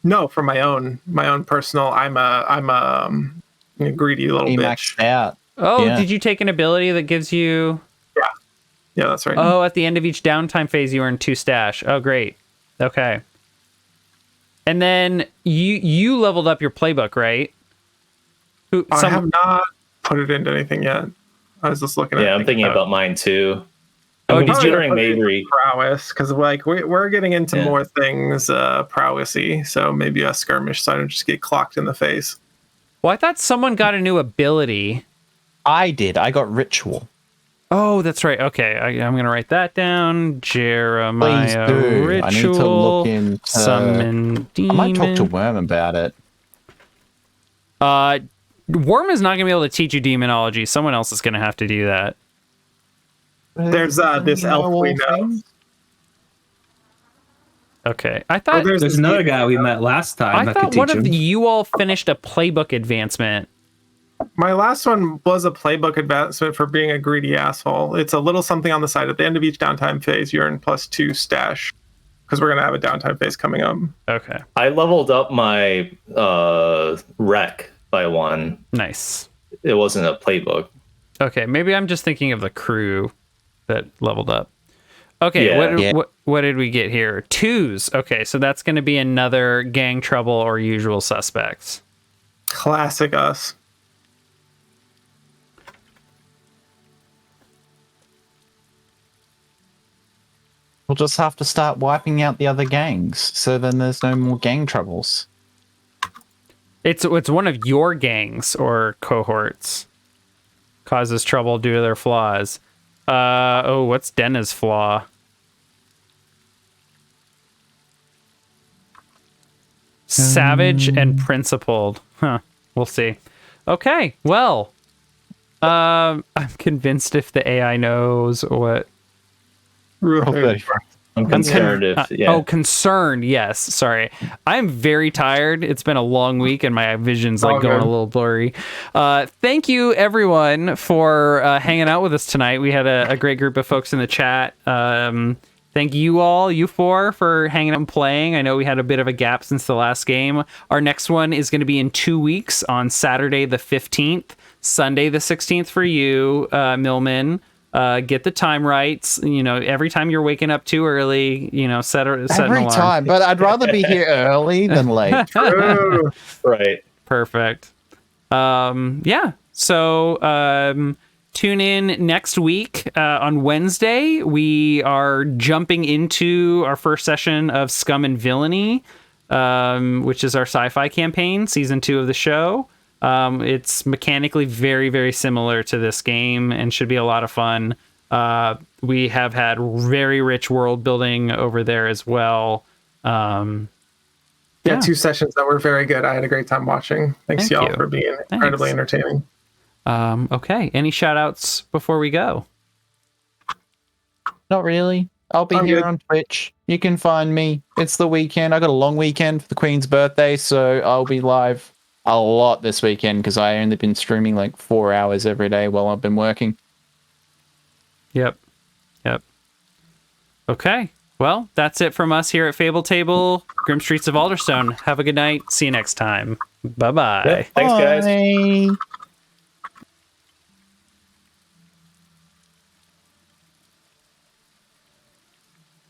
No, for my own personal. I'm a greedy little He bitch. maxed out. Oh, Yeah. did you take an ability that gives you? Yeah, that's right. Oh, at the end of each downtime phase, you earn 2 stash. Oh, great. Okay. And then you leveled up your playbook, right? I have not put it into anything yet. I was just looking at. Yeah, I'm thinking about mine too. Oh, I'm did you- considering maybe. prowess, because like we're getting into Yeah. more things prowessy, so maybe a skirmish, so I don't just get clocked in the face. Well, I thought someone got a new ability. I did. I got ritual. Oh, that's right. Okay, I'm gonna write that down. Please Jeremiah do. ritual. I need to look into. Summon demon. I might talk to Worm about it. Worm is not gonna be able to teach you demonology. Someone else is gonna have to do that. There's this elf we know. Okay, I thought There's another guy we met last time. I that thought could one teach of him. you all finished a playbook advancement. My last one was a playbook advancement for being a greedy asshole. It's a little something on the side. At the end of each downtime phase, you earn +2 stash, because we're gonna have a downtime phase coming up. Okay, I leveled up my rec by 1. nice. It wasn't a playbook. Okay, maybe I'm just thinking of the crew that leveled up. Okay, Yeah. what did we get here? 2s. Okay, so that's going to be another gang trouble or usual suspects. Classic us. We'll just have to start wiping out the other gangs, so then there's no more gang troubles. It's one of your gangs or cohorts causes trouble due to their flaws. What's Denna's flaw? Savage and principled. Huh. We'll see. Okay. Well, I'm convinced if the AI knows what. Okay. I'm concerned if yeah. Oh, concerned. Yes. Sorry. I'm very tired. It's been a long week and my vision's like All going good. a little blurry. Thank you everyone for hanging out with us tonight. We had a great group of folks in the chat. Thank you all, you four, for hanging out and playing. I know we had a bit of a gap since the last game. Our next one is going to be in 2 weeks on Saturday the 15th, Sunday the 16th for you, Millman. Get the time right. You know, every time you're waking up too early, you know, set an Every alarm. time, but I'd rather be here early than late. Right. Perfect. Yeah. So tune in next week on Wednesday. We are jumping into our first session of Scum and Villainy, which is our sci-fi campaign, season 2 of the show. It's mechanically very, very similar to this game and should be a lot of fun. We have had very rich world building over there as well. Yeah, Yeah. 2 sessions that were very good. I had a great time watching. Thanks Thank y'all you. for being incredibly entertaining. Okay. Any shout outs before we go? Not really. I'll be I'm here good. on Twitch. You can find me. It's the weekend. I got a long weekend for the Queen's birthday, so I'll be live a lot this weekend because I only been streaming like 4 hours every day while I've been working. Yep. Okay. Well, that's it from us here at Fable Table, Grim Streets of Alderstone. Have a good night. See you next time. Bye-bye. Yep. Thanks, guys. Bye.